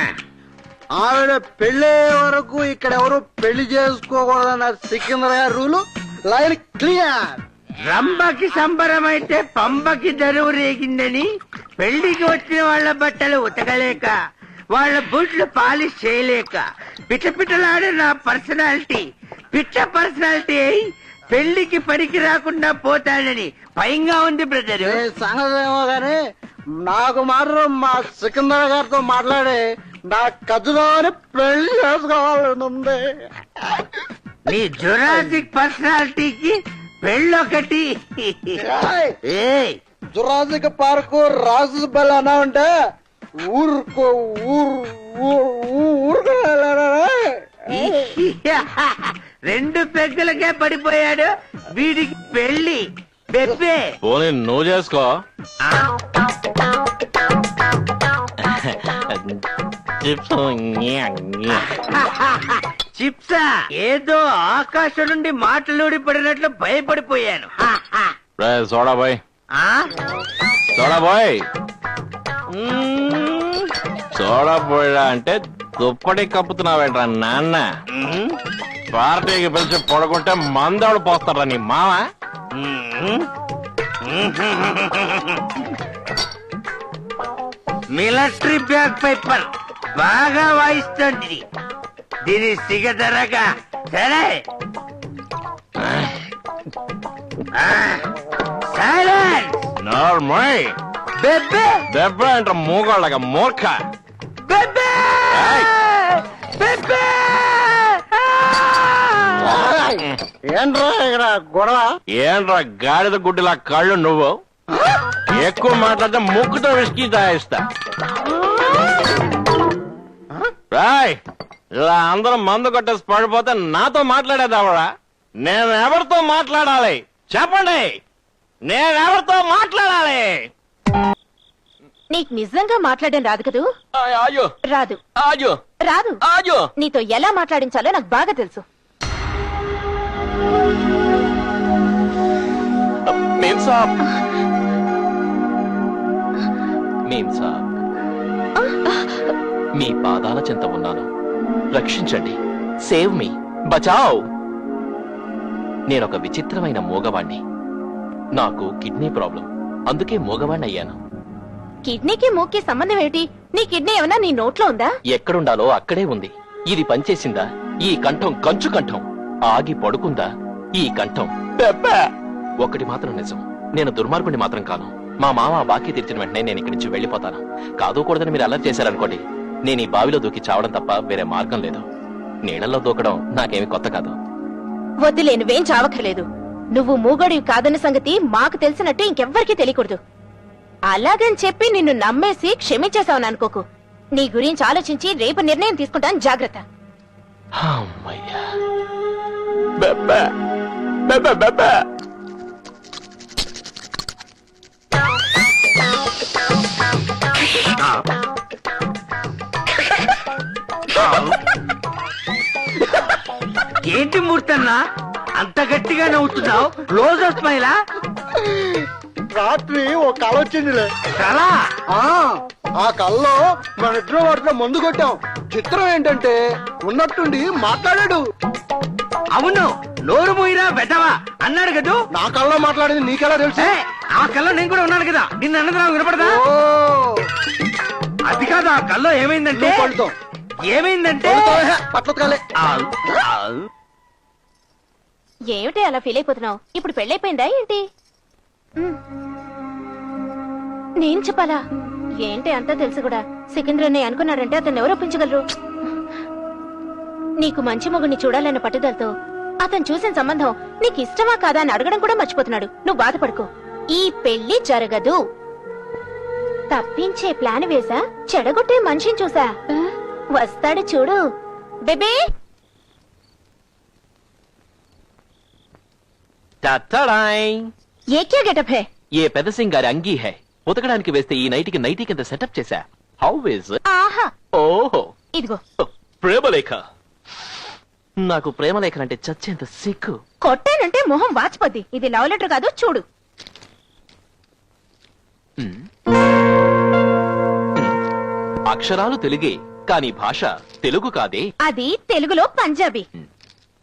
ఆవిడ పెళ్లి వరకు ఇక్కడ ఎవరు పెళ్లి చేసుకోకూడదన్న సికిందర్ గారి రూలు లైన్ క్లియర్. రంభకి సంబరమైతే పంబకి దరువు రేగిందని పెళ్లికి వచ్చిన వాళ్ళ బట్టలు ఉతకలేక, వాళ్ళ బూట్లు పాలిష్ చేయలేక పిటపిటలాడే నా పర్సనాలిటీ పిట్ట పర్సనాలిటీ అయి పెళ్లికి పనికి రాకుండా పోతానని భయంగా ఉంది బ్రదర్. సంగతి ఏమో గాని నాకు మాత్రం మా సికిందర్ గారితో మాట్లాడి నా కథలోని పెళ్లి చేసుకోవాలని ఉంది. నీ జురాసిక్ పర్సనాలిటీకి పెళ్ళొకటి. జురాసిక్ పార్కు రాసు బల్ అన్నా ఉంటే ఊరుకో ఊరుకో. రెండు పెగ్గులకే పడిపోయాడు వీడికి పెళ్లి. బెబ్బే పోనీ నువ్వు చేసుకో. చిప్సా ఏదో ఆకాశం నుండి మాటలూడి పడినట్లు భయపడిపోయాను. Soda boy, soda boy, soda పోయా అంటే దుప్పటి కప్పుతున్నావేంట్రా నాన్న? పార్టీకి పిలిచి పడుకుంటే మందాడు పోస్తారా నీ మామ? మిలిటరీ బ్యాగ్ పేపర్ బాగా వాయిస్తుంది. దీని సిగదరగా సరే నార్మల్ బెబ్బే దెబ్బ అంటే మూగాళ్ళగా మూర్ఖ. బెబ్బే బెబ్బే. ఏంట్రా ఇక్కడ గొడవ? ఏంట్రా గాడిద గుడ్డిలా కళ్ళు నువ్వు? ఎక్కువ మాట్లాడితే ముక్కుతో విసికి తాయిస్తా. రాయ్, ఇలా అందరం మందు కొట్టేసి పడిపోతే నాతో మాట్లాడేదావరా? నేను ఎవరితో మాట్లాడాలి చెప్పండి? నేనెవరితో మాట్లాడాలి? నీకు నిజంగా మాట్లాడడం రాదు కదూ? ఆజో రాదు ఆజో రాదు. ఆజో నీతో ఎలా మాట్లాడించాలో నాకు బాగా తెలుసు. మేం సాబ్ మేం సాబ్ మీ పాదాల చెంత ఉన్నాను. రక్షించండి. సేవ్ మీ, బచావ్. నేనొక విచిత్రమైన మూగవాణ్ణి. నాకు కిడ్నీ ప్రాబ్లం, అందుకే మూగవాణ్ణి అయ్యాను. కిడ్నీకి మూక్కి సంబంధం ఏమిటి? నీ కిడ్నీ ఏమన్నా నీ నోట్లో ఉందా? ఎక్కడుండాలో అక్కడే ఉంది. ఇది పనిచేసిందా? ఈ కంఠం కంచు కంఠం. ఆగి పడుకుందా? ఈ కంఠం పెప్ప. ఒకటి మాత్రం నిజం, నేను దుర్మార్గుని మాత్రం కాను. మా మామ బాకీ తీర్చిన వెంటనే నేను ఇక్కడి నుంచి వెళ్లిపోతాను. కాదూకూడదని మీరు అల్లరి చేశారనుకోండి, నేను ఈ బావిలో దూకి చావడం తప్ప వేరే మార్గం లేదు. నీళ్ళల్లో దూకడం నాకేమి కొత్త కాదు. వద్దులే, నువ్వేం చావక్కర్లేదు. నువ్వు మూగడివి కాదన్న సంగతి మాకు తెలిసినట్టు ఇంకెవ్వరికీ తెలియకూడదు. అలాగని చెప్పి నిన్ను నమ్మేసి క్షమించేశావని అనుకోకు. నీ గురించి ఆలోచించి రేపు నిర్ణయం తీసుకుంటాను, జాగ్రత్త. అమ్మయ్యా. బెబ్బ బెబ్బ బెబ్బ. ఏంటి మూర్తన్నా అంత గట్టిగా నవ్వుతున్నావు? క్లోజ్ స్మైలా? రాత్రి ఒక కళ వచ్చిందిలే. చాలా ఆ కల్లో మన ఇద్దరం వాటిలో మందు కొట్టాం. చిత్రం ఏంటంటే ఉన్నట్టుండి మాట్లాడాడు. అవును, నోరు మూయిరా వెదవా అన్నాడు కదూ. నా కల్లో మాట్లాడింది నీకెలా తెలుసు? ఆ కల్లో నేను కూడా ఉన్నాను కదా, నిన్ను అన్నది నాకు వినపడదా? అది కాదు, ఆ కల్లో ఏమైందంటే ఏమైందంటే పట్ల ఏమిటి అలా ఫీల్ అయిపోతున్నావు? ఇప్పుడు పెళ్ళైపోయిందా ఏంటి? నేను చెప్పాలా? ఏంటి అంతా తెలుసు కూడా. సికింద్రని అనుకున్నాడంటే అతన్ని ఎవరు ఒప్పించగలరు? నీకు మంచి మొగుడిని చూడాలన్న పట్టుదలతో అతను చూసిన సంబంధం నీకు ఇష్టమా కాదా అని అడగడం కూడా మర్చిపోతున్నాడు. నువ్వు బాధపడుకో, ఈ పెళ్లి జరగదు. తప్పించే ప్లాన్ వేసా, చెడగొట్టే మనిషిని చూసా. వస్తాడు చూడు బేబీ. ఏ క్యా గెటప్ హై? ఏ పెద్ద సింగ్ గారి అంగీ హై. ఉతకడానికి వేస్తే ఈ నైట్ కి నైటీ కింద సెటప్ చేశా. How is? ఆహా, ఓహో, ఇదిగో. ప్రేమలేఖ. నాకు ప్రేమలేఖనంటే చచ్చేంత సిగ్గు. కొట్టానంటే మొహం వాచిపోద్ది. ఇది లవ్ లెటర్ కాదు, చూడు. అక్షరాలు తెలుగే, కానీ భాష తెలుగు కాదే. అది తెలుగులో పంజాబీ.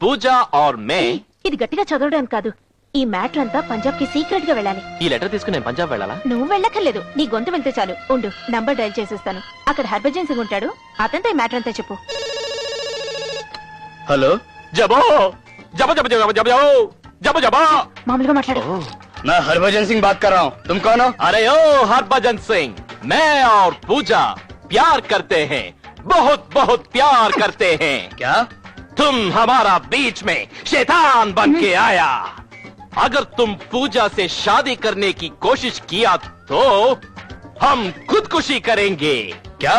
పూజా ఆర్ మే. ఇది గట్టిగా చదవడానికి కాదు. ఈ మ్యాటర్ అంతా పంజాబ్ కి సీక్రెట్ గా వెళ్ళాలి. ఈ లెటర్ తీసుకుని నేను పంజాబ్ వెళ్ళాలా? నువ్వు వెళ్ళక్కర్లేదు, నీ గొంతు వెళ్తే చాలు. ఉండు, నంబర్ డైల్ చేసేస్తాను. అక్కడ హర్భజన్ సింగ్ ఉంటాడు, అతనితో ఈ మ్యాటర్ అంతా చెప్పు. హలో, జబో జబ జబ జబ జబ జబ జబ. మామూలుగా మాట్లాడు. मैं हरभजन सिंह बात कर रहा हूँ. तुम कौन हो? अरे ओ हरभजन सिंह, मैं और पूजा प्यार करते हैं, बहुत बहुत प्यार करते हैं. क्या? तुम हमारा बीच में शैतान बन के आया. अगर तुम पूजा से शादी करने की कोशिश किया तो हम खुदकुशी करेंगे. क्या?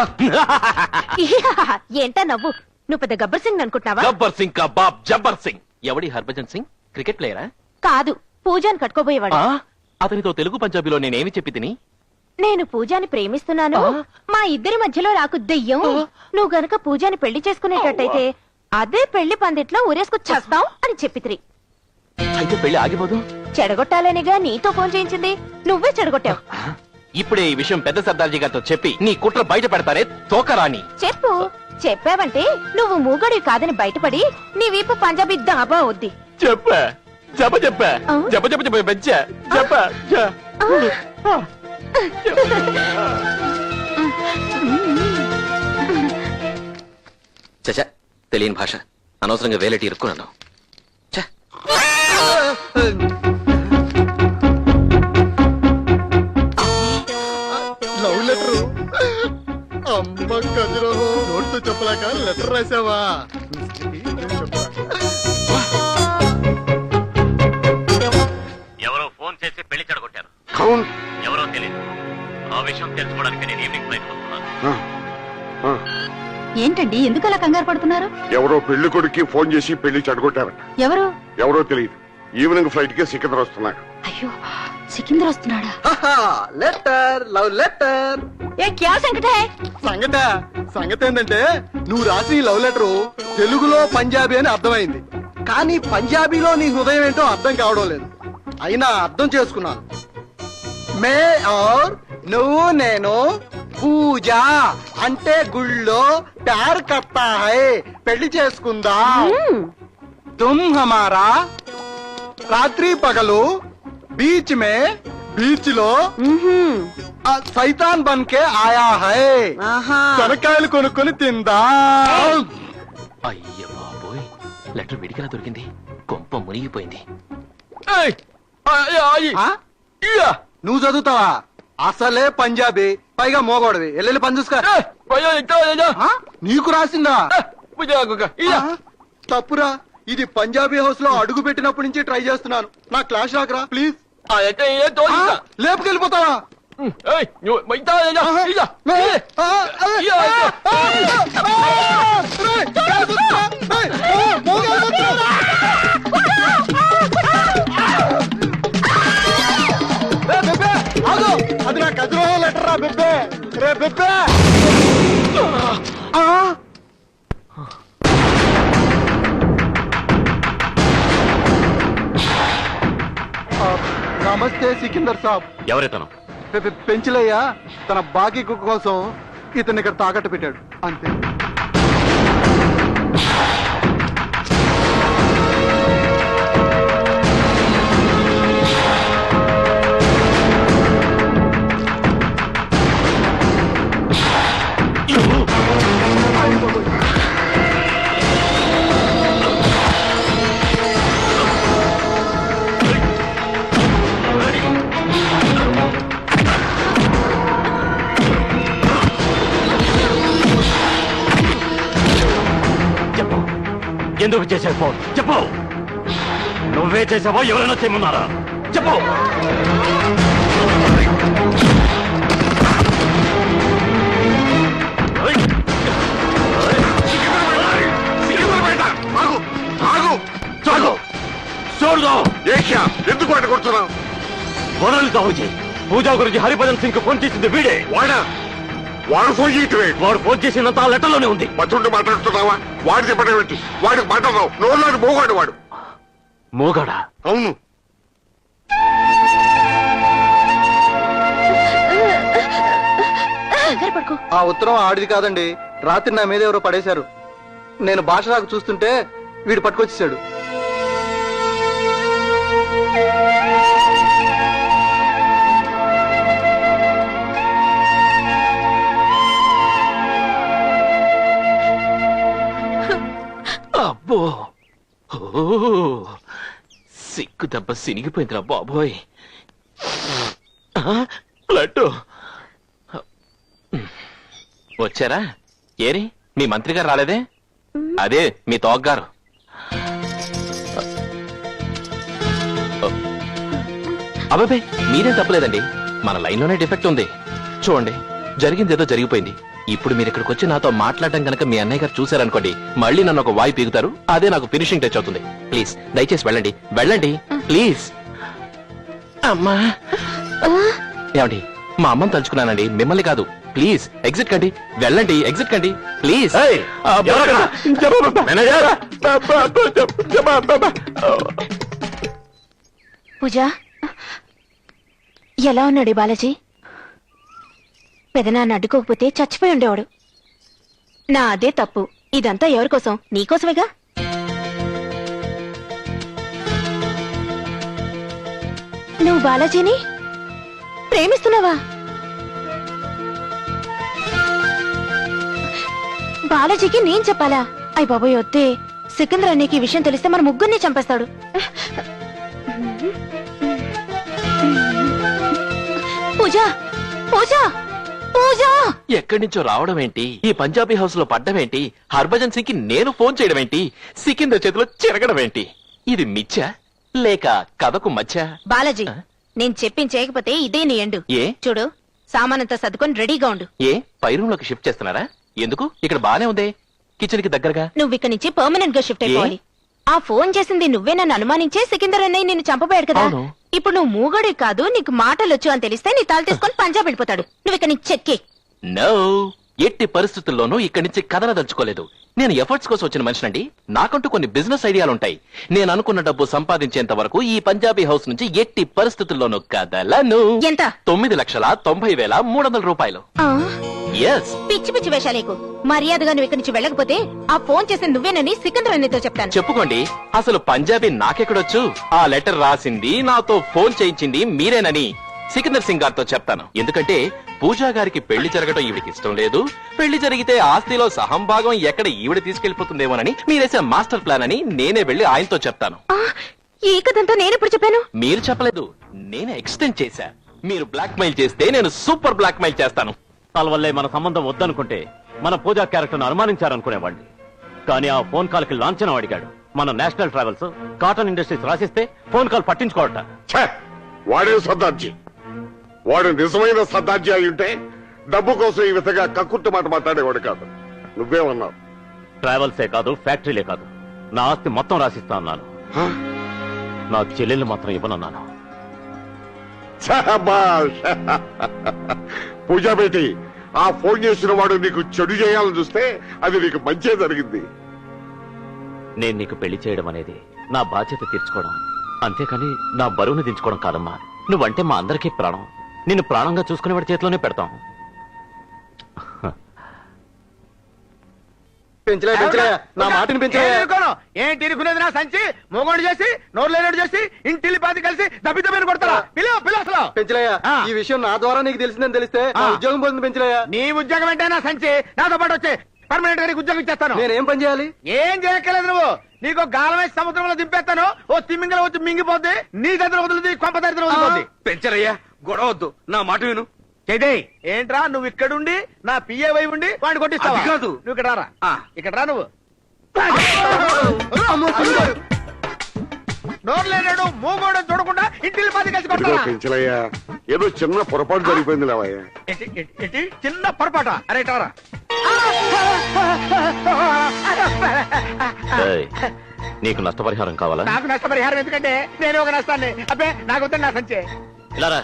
ఏంటా నవ్వు? నువ్వు పెద్ద గబ్బర్ సింగ్ అనుకుంటున్నావా? గబ్బర్ సింగ్ కా బాప్ జబ్బర్ సింగ్. ఎవడి హర్భజన్ సింగ్? క్రికెట్ ప్లేయరా? కాదు, పూజాని కట్టుకోబోయేవాడు. అతనితో తెలుగు పంజాబీలో నేనేమి చెప్పి తిని? నేను పూజాని ప్రేమిస్తున్నాను, మా ఇద్దరి మధ్యలో నాకు దెయ్యం. నువ్వు గనక పూజాని పెళ్లి చేసుకునేటట్టయితే అదే పెళ్లి పందిట్లో ఊరేసుకు చేస్తావు అని చెప్పితిరి. అయితే పెళ్లి ఆగిపోదు. చెడగొట్టాలనిగా నీతో ఫోన్ చేయించింది, నువ్వే చెడగొట్టావు. ఇప్పుడే ఈ విషయం పెద్ద సర్దార్జీ గారితో చెప్పి నీ కుట్ర బయట పెడతారే తోకరాని. చెప్పు. చెప్పావంటే నువ్వు మూగడివి కాదని బయటపడి నీ వీపు పంజాబీ దాబా వద్ది. చెప్పా చెప్ప చెప్పా చెప్ప చెప్ప చెప్ప పెంచా చెప్పా. చచా, తెలియని భాష. అనవసరంగా వేలటి ఇరుక్కున్నాను. Love letter. అమ్మ కదిరోహో, నోటితో చెప్పలేక లెటర్ రాసావా? ఎవరో ఫోన్ చేసి పెళ్లి చెడగొట్టారు. కౌన్? ఎవరో తెలియదు. ఆ విషయం తెలుసుకోవడానికి నేను ఈవినింగ్ ఫ్లైట్ వస్తున్నాను. ఏంటండి ఎందుకు అలా కంగారు పడుతున్నారు? ఎవరో పెళ్లి కొడుకు ఫోన్ చేసి పెళ్లి చెడగొట్టారట. ఎవరు? ఎవరో తెలియదు. ఈవినింగ్ ఫ్లైట్ కి సికింద్ర వస్తున్నాడు. అయ్యో, సికింద్ర వస్తున్నాడా? Letter, love letter. ఏ క్యా సంగతి హై? సంగతి ఏంటంటే నువ్వు రాసిన ఈ లవ్ లెటర్ తెలుగులో పంజాబీ అని అర్థమైంది, కానీ పంజాబీలో నీ హృదయం ఏంటో అర్థం కావడం లేదు. అయినా అర్థం చేసుకున్నాను. మే ఔర్ నువ్వు నేను పూజ అంటే గుళ్ళో ప్యార్ కర్తా హై, పెళ్లి చేసుకుందా. తుమ్ హమారా రాత్రి పగలు బీచ్ మే, బీచ్ లో సైతాన్ బన్ కే ఆయా హై, శనక్కాయలు కొనుక్కొని తిందా. అయ్య బాబోయ్, లెటర్ విడికిలా దొరికింది. కొంప మునిగిపోయింది. నువ్వు చదువుతావా? అసలే పంజాబీ, పైగా మోగోడవి. ఎల్లెల్లి పని చూసుకో. నీకు రాసిందా? తప్పురా, ఇది పంజాబీ హౌస్ లో అడుగు పెట్టినప్పటి నుంచి ట్రై చేస్తున్నాను. నా క్లాస్ రాకరా ప్లీజ్. లేపుకెళ్ళిపోతావా? అది నా కదిరోహో లెటర్ రా బెబ్బే. రే బెబ్బే, నా నమస్తే సికిందర్ సాబ్. ఎవరైతాను? పెంచులయ్య తన బాకీ కుక్క కోసం ఇతన్ని ఇక్కడ తాకట్టు పెట్టాడు అంతే. ఎందుకు చేశావు ఫోన్? చెప్పు. నువ్వే చేసావో ఎవరైనా చేయమన్నారా? చెప్పు. ఎందుకు వాటి కొడుతున్నావు? వదలు కావచ్చు. పూజా గురించి హరిభజన్ సింగ్ ఫోన్ చేసింది వీడే. వాడు ఫోన్ చేయటమే. వాడు ఫోన్ చేసినంత ఆ లెటర్లోనే ఉంది. మతుండి మాట్లాడుతున్నావా? వాడు చెప్పడం ఏంటి? వాడికి మాట్లాడరావు. నోళ్ళని మోగాడు వాడు. మోగాడా? అవును. ఆ ఉత్తరం ఆడిది కాదండి. రాత్రి నా మీద ఎవరో పడేశారు. నేను భాష రాకు చూస్తుంటే వీడు పట్టుకొచ్చేసాడు. అబ్బో, సిక్కు దెబ్బ సినిగిపోయిందిరా బాబోయ్. లడ్డు వచ్చారా? ఏరి మీ మంత్రి గారు రాలేదే? అదే మీ తోగ్గారు. అబ్బాబే మీరేం తప్పలేదండి. మన లైన్లోనే డిఫెక్ట్ ఉంది. చూడండి, జరిగింది ఏదో జరిగిపోయింది. ఇప్పుడు మీరు ఇక్కడికి వచ్చి నాతో మాట్లాడడం కనుక మీ అన్నయ్య గారు చూశారనుకోండి, మళ్ళీ నన్ను ఒక వాయి పీగుతారు. అదే నాకు ఫినిషింగ్ టచ్ అవుతుంది. ప్లీజ్ దయచేసి వెళ్ళండి, వెళ్ళండి ప్లీజ్. అమ్మా ఏమండి, మా అమ్మని తలుచుకున్నానండి, మిమ్మల్ని కాదు. ప్లీజ్ ఎగ్జిట్ కండి, వెళ్ళండి, ఎగ్జిట్ కండి ప్లీజ్. పూజ, ఎలా ఉన్నాడు బాలాజీ? పెదనాన్న అడ్డుకోకపోతే చచ్చిపోయి ఉండేవాడు. నా అదే తప్పు. ఇదంతా ఎవరికోసం? నీకోసమేగా. నువ్వు బాలాజీని ప్రేమిస్తున్నావా? బాలాజీకి నేను చెప్పాలా? అయ్ బాబోయ్ వద్దే. సికింద్ర అన్నయ్యకి ఈ విషయం తెలిస్తే మన ముగ్గురిని చంపేస్తాడు. పూజ, పూజ, పూజ! ఎక్కడి నుంచో రావడం ఏంటి? ఈ పంజాబీ హౌస్ లో పడ్డం ఏంటి? హర్భజన్ సింగ్ కి నేను ఫోన్ చేయడం ఏంటి? సికిందర్ చేతిలో చెరగడం ఏంటి? ఇది మిచ్చ లేక కథకు మచ్చ? బాలాజీ, నేను చెప్పింది చేయకపోతే ఇదే నీ ఎండు. ఏ? చూడు, సామానంతా సర్దుకొని రెడీగా ఉండు. ఏ పై రూమ్ లోకి షిఫ్ట్ చేస్తున్నారా? ఎందుకు? ఇక్కడ బానే ఉంది, కిచెన్ కి దగ్గరగా. నువ్వు ఇక్కడి నుంచి పర్మనెంట్ గా షిఫ్ట్ అయిపోవాలి. ఆ ఫోన్ చేసింది నువ్వే నన్ను అనుమానించే సికిందర్ అన్నయ్య నిన్ను చంపబోయాడు కదా. అవును. ఇప్పుడు నువ్వు మూగడి కాదు, నీకు మాటలు వచ్చు అని తెలిస్తే నీ తల తీసుకొని పంజాబ్ వెళ్ళిపోతాడు. నువ్వు ఇక్కడి నుంచి చెక్కి. నో, ఎట్టి పరిస్థితుల్లోనూ ఇక్కడి నుంచి కదలదలుచుకోలేదు. నేను ఎఫర్ట్స్ కోసం వచ్చిన మనిషినండి. నాకంటూ కొన్ని బిజినెస్ ఐడియాలుంటాయి. నేను అనుకున్న డబ్బు సంపాదించేంత వరకు ఈ పంజాబీ హౌస్ నుంచి ఎట్టి పరిస్థితుల్లోనూ కదలను. ఎంత? 9,90,300 రూపాయలు. ఎస్. పిచ్చి పిచ్చి వేషాలేకు. మర్యాదగా నువ్వు ఇక్కడి నుంచి వెళ్ళకపోతే ఆ ఫోన్ చేసింది నువ్వేనని సికిందర్ అన్నయ్యతో చెప్తాను. చెప్పుకోండి. అసలు పంజాబీ నాకెక్కడొచ్చు? ఆ లెటర్ రాసింది, నాతో ఫోన్ చేయించింది మీరేనని సికిందర్ సింగ్ గారితో చెప్తాను. ఎందుకంటే పూజా గారికి పెళ్లి జరగడం ఈవిడికి ఇష్టం లేదు. పెళ్లి జరిగితే ఆస్తిలో సహంభాగం ఎక్కడ ఈవిడ తీసుకెళ్లిపోతుందేమోనని మీరేసే మాస్టర్ ప్లాన్ అని నేనే వెళ్లి ఆయనతో చెప్తాను. ఈ కథంతా నేనెప్పుడు చెప్పాను? మీరు చెప్పలేదు, నేనే ఎక్స్టెండ్ చేశా. మీరు బ్లాక్ మెయిల్ చేస్తే నేను సూపర్ బ్లాక్ మెయిల్ చేస్తాను. వల్లే మన సంబంధం వద్దనుకుంటే మన పూజా క్యారెక్టర్ అనుమానించారనుకునేవాడిని. కానీ ఆ ఫోన్ కాల్ కి లాంఛనం అడిగాడు. మన నేషనల్ ట్రావెల్స్, కాటన్ ఇండస్ట్రీస్ రాసిస్తే ఫోన్ కాల్ పట్టించుకోవట. వాడే సర్దార్జీ. వాడు నిజమైన సర్దార్జీ అయి ఉంటే డబ్బు కోసం ఈ విధంగా కక్కుర్తి మాట మాట్లాడేవాడు కాదు. నువ్వేమన్నావు? ట్రావెల్సే కాదు, ఫ్యాక్టరీలే కాదు, నా ఆస్తి మొత్తం రాసిస్తా అన్నాను. నా చెల్లెళ్ళు మాత్రం ఇవ్వనన్నాను. పూజా బేటి, ఆ ఫోన్ చేసిన వాడు నీకు చెడు చేయాలని చూస్తే అది నీకు మంచే జరిగింది. నేను నీకు పెళ్లి చేయడం అనేది నా బాధ్యత తీర్చుకోవడం, అంతేకాని నా బరువును దించుకోవడం కాదమ్మా. నువ్వంటే మా అందరికీ ప్రాణం. నిన్ను ప్రాణంగా చూసుకునేవాడి చేతిలోనే పెడతాం. పెంచలే నా మాటని పెంచలే. ఏంటి ఇరుకునేది నా సంచి? మోగోడు చేసి నోరు లేనోడు చేసి ఇంటిల్లి పాతి కలిసి దబ్బిద్దమైన కొడతారా? పిల్లలు పెంచలయ్యా, ఈ విషయం నా ద్వారా నీకు తెలిసిందని తెలిస్తే నా ఉద్యోగం పోతుంది పెంచలయ్యా. నీ ఉద్యోగం ఏంటో నా సంచి నాతో పాటు వచ్చి పర్మనెంట్ గా నీకు ఉద్యోగం ఇచ్చేస్తాను. నేనేం పని చేయాలి? ఏం చేయక్కర్లేదు నువ్వు. నీకు గాలమేసి సముద్రంలో దింపేస్తాను. ఓ తిమ్మింగల వచ్చి మింగిపోద్ది. నీ దగ్గర వదులుది, కొంప దగ్గర వదులుతుంది. పెంచరయ్యా, గొడవ వద్దు, నా మాట విను. చేదే ఏంట్రా నువ్వు ఇక్కడుండి నా పిఏ వై ఉండి వాడిని కొట్టిస్తావా? అది కాదు. నువ్వు ఇక్కడ రారా. ఇక్కడ రా నువ్వు. నోరు లేనాడు మూగోడు చూడకుండా ఇంటిల్లి పాతి కలిసి ఇదిగో కొడతారా? పెంచలయ్యా, ఏదో చిన్న పొరపాటు జరిగిపోయింది లేవయ్యా. ఏంటి చిన్న పొరపాట? అరే ఇటారా. ఏయ్, నీకు నష్టపరిహారం కావాలా? నాకు నష్టపరిహారం ఎందుకంటే నేను ఒక నష్టాన్ని. అబ్బే నాకు వద్దండి నా సంచే. ఇలా రా.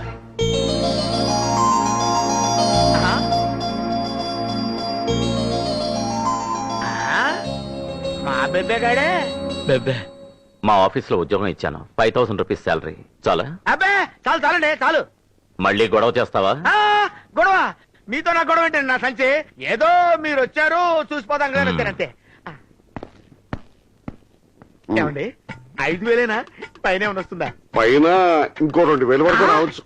మా బెబ్బే గాడే. బెబ్బే, మా ఆఫీస్ లో ఉద్యోగం ఇచ్చాను. 5000 రూపీస్ శాలరీ చాలా? అబ్బే చాలండి చాలు. మళ్ళీ గొడవ చేస్తావా? గొడవ? మీతో నా గొడవ ఏంటండి నా సంచి? ఏదో మీరు వచ్చారు చూసిపోదాం కదా వచ్చారంతే. ఏమండి 5,000 పైన ఏమైనా వస్తుందా? పైన ఇంకో 2,000 వరకు రావచ్చు.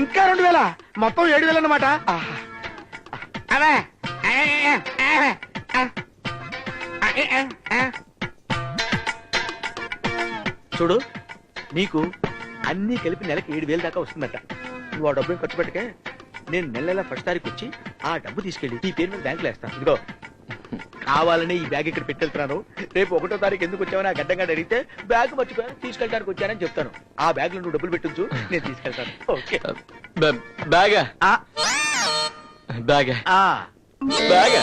ఇంకా 2,000? మొత్తం 7,000 అన్నమాట. చూడు, నీకు అన్ని కలిపి నెలకి 7,000 దాకా వస్తుందట. నువ్వు ఆ డబ్బుని ఖర్చు పెట్టకే. నేను నెల ఫస్ట్ తారీఖు వచ్చి ఆ డబ్బు తీసుకెళ్లి ఈ పేరు మీద బ్యాంకులో వేస్తాను. ఇదిగో కావాలని ఈ బ్యాగ్ ఇక్కడ పెట్టెళ్తున్నాను. రేపు 1వ తారీఖు ఎందుకు వచ్చావని ఆ గడ్డంగా అడిగితే బ్యాగ్ మర్చిపోయాను తీసుకెళ్ళడానికి వచ్చానని చెప్తాను. ఆ బ్యాగ్ లో నువ్వు డబ్బులు పెట్టించు, నేను తీసుకెళ్తాను. ఓకే. బ్యాగా బ్యాగా బ్యాగా.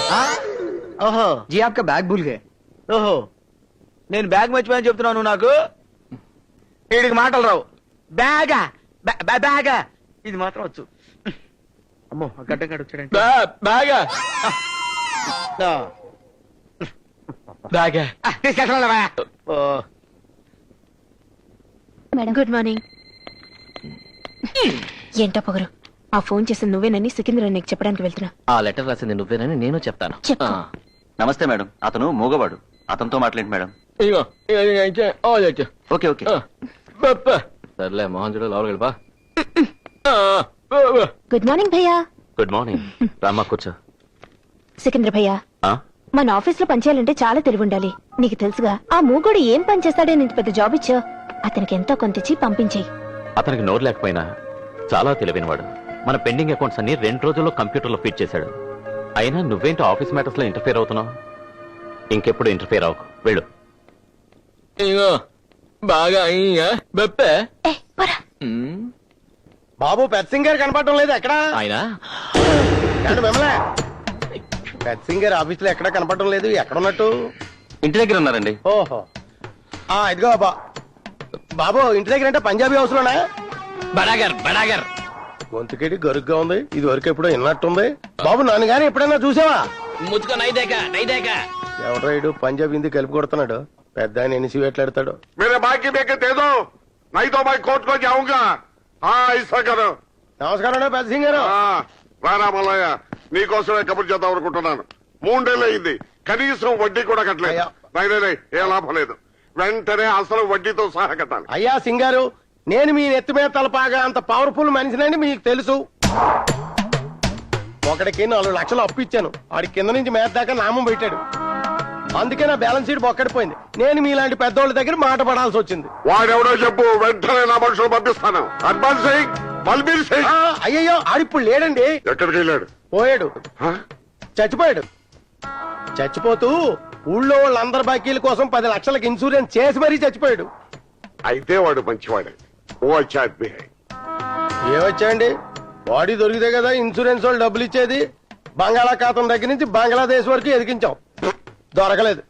ఓహో జీ ఆప్కా బ్యాగ్ భూల్ గయే. ఓహో నేను బ్యాగ్ మర్చిపోయాను చెప్తున్నాను నాకు. వీడికి మాటలు రావు. బ్యాగా బ్యాగా ఇది మాత్రం వచ్చు. అమ్మో ఆ గడ్డంగాడు వచ్చాడంటే బ్యాగా బ్యాగా. తీసుకెళ్తా. Good morning. ఏంటో పొగరు, ఆ ఫోన్ చేసి నువ్వేనని సికింద్ర నీకు చెప్పడానికి వెళ్తున్నా. ఆ లెటర్ రాసింది నువ్వేనని నేను చెప్తాను. చెప్పు. నమస్తే మేడం, అతను మూగవాడు. అతనితో మాట్లాడండి మేడం. Okay okay. సర్లే మోహన్ చూడు లోపలికి వెళ్ళిపా. గుడ్ మార్నింగ్ భయ్యా. Good morning. రామ్మా కూర్చో. సికింద్ర భయ్యా, మన ఆఫీస్ లో పనిచేయాలంటే చాలా తెలివి ఉండాలి. నీకు తెలుసుగా ఆ మూగోడు ఏం పని చేస్తాడని ఇంత పెద్ద జాబ్ ఇచ్చా. అతనికి ఎంతో కొంత ఇచ్చి పంపించేయి. అతనికి నోరు లేకపోయినా చాలా తెలివైనవాడు. మన పెండింగ్ అకౌంట్స్ అన్ని 2 రోజుల్లో కంప్యూటర్ లో ఫీడ్ చేశాడు. అయినా నువ్వేంటో ఆఫీస్ మ్యాటర్స్ లో ఇంటర్ఫేర్ అవుతున్నావు? ఇంకెప్పుడు ఇంటర్ఫేర్ అవ్వకు, వెళ్ళు. బాగా బాబు పెద్ద సింగర్ కనపడటం లేదు ఎక్కడా? ఆయన మిమ్మల్ని పెద్ద సింగర్ ఆఫీస్ లో ఎక్కడా కనపడటం లేదు. ఎక్కడ ఉన్నట్టు? ఇంటి దగ్గర ఉన్నారండి. ఓహో ఇదిగో బాబు ఇంటి దగ్గర అంటే పంజాబీ హౌస్ లోనా? బడాగర్ బడాగర్. గొంతుకేటి గరుగ్గా ఉంది. ఇది వరకు ఎప్పుడో విన్నట్టుంది. బాబు నన్ను గానీ ఎప్పుడైనా చూసావా? ముచ్చుకో నైదేకా. ఎవరైడు పంజాబ్ హిందీ కలిపి కొడుతున్నాడు. పెద్ద ఆయన ఎన్ని సీవేట్లాడతాడు. मेरे बाकी देके दे दो, नहीं तो मैं कोर्ट को जाऊंगा. हाँ ऐसा करो. నమస్కారం పెద్ద సింగర్. రారా మల్లయ్య, నీకోసమే కబుర్ చేద్దాం అనుకుంటున్నాను. 3 నెలలు అయింది, కనీసం వడ్డీ కూడా కట్టలేదు. ఏ లాభం లేదు. వెంటనే అసలు వడ్డీతో సహా కట్టాలి. అయ్యా సింగారు, నేను మీ నెత్తి మీద తలపాగా అంత పవర్ఫుల్ మనిషినని మీకు తెలుసు. ఒకడికి 4 లక్షలు అప్పు ఇచ్చాను. వాడి కింద నుంచి మేత దాకా నామం పెట్టాడు. అందుకే నా బ్యాలెన్స్ షీట్ బొక్కడిపోయింది. నేను మీలాంటి పెద్దోళ్ళ దగ్గర మాట పడాల్సి వచ్చింది. వాడెవడో చెప్పు, వెంటనే నా మనుషులు పంపిస్తాను. అడ్వాన్స్ సింగ్, బల్బీర్ సింగ్. అయ్యయ్యో ఆడిప్పుడు లేడండి. ఎక్కడికి వెళ్ళాడు? పోయాడు, చచ్చిపోయాడు. చచ్చిపోతూ ఊళ్ళో వాళ్ళందరి బాకీల కోసం 10 లక్షలకు ఇన్సూరెన్స్ చేసి మరీ చచ్చిపోయాడు. అయితే వాడు మంచివాడే. ఓ అచ్చా ఆద్మీ హై. ఏమొచ్చాయండి, బాడీ దొరికితే కదా ఇన్సూరెన్స్ వాళ్ళు డబ్బులు ఇచ్చేది. బంగాళాఖాతం దగ్గర నుంచి బంగ్లాదేశ్ వరకు ఎదిగించాం, దొరకలేదు.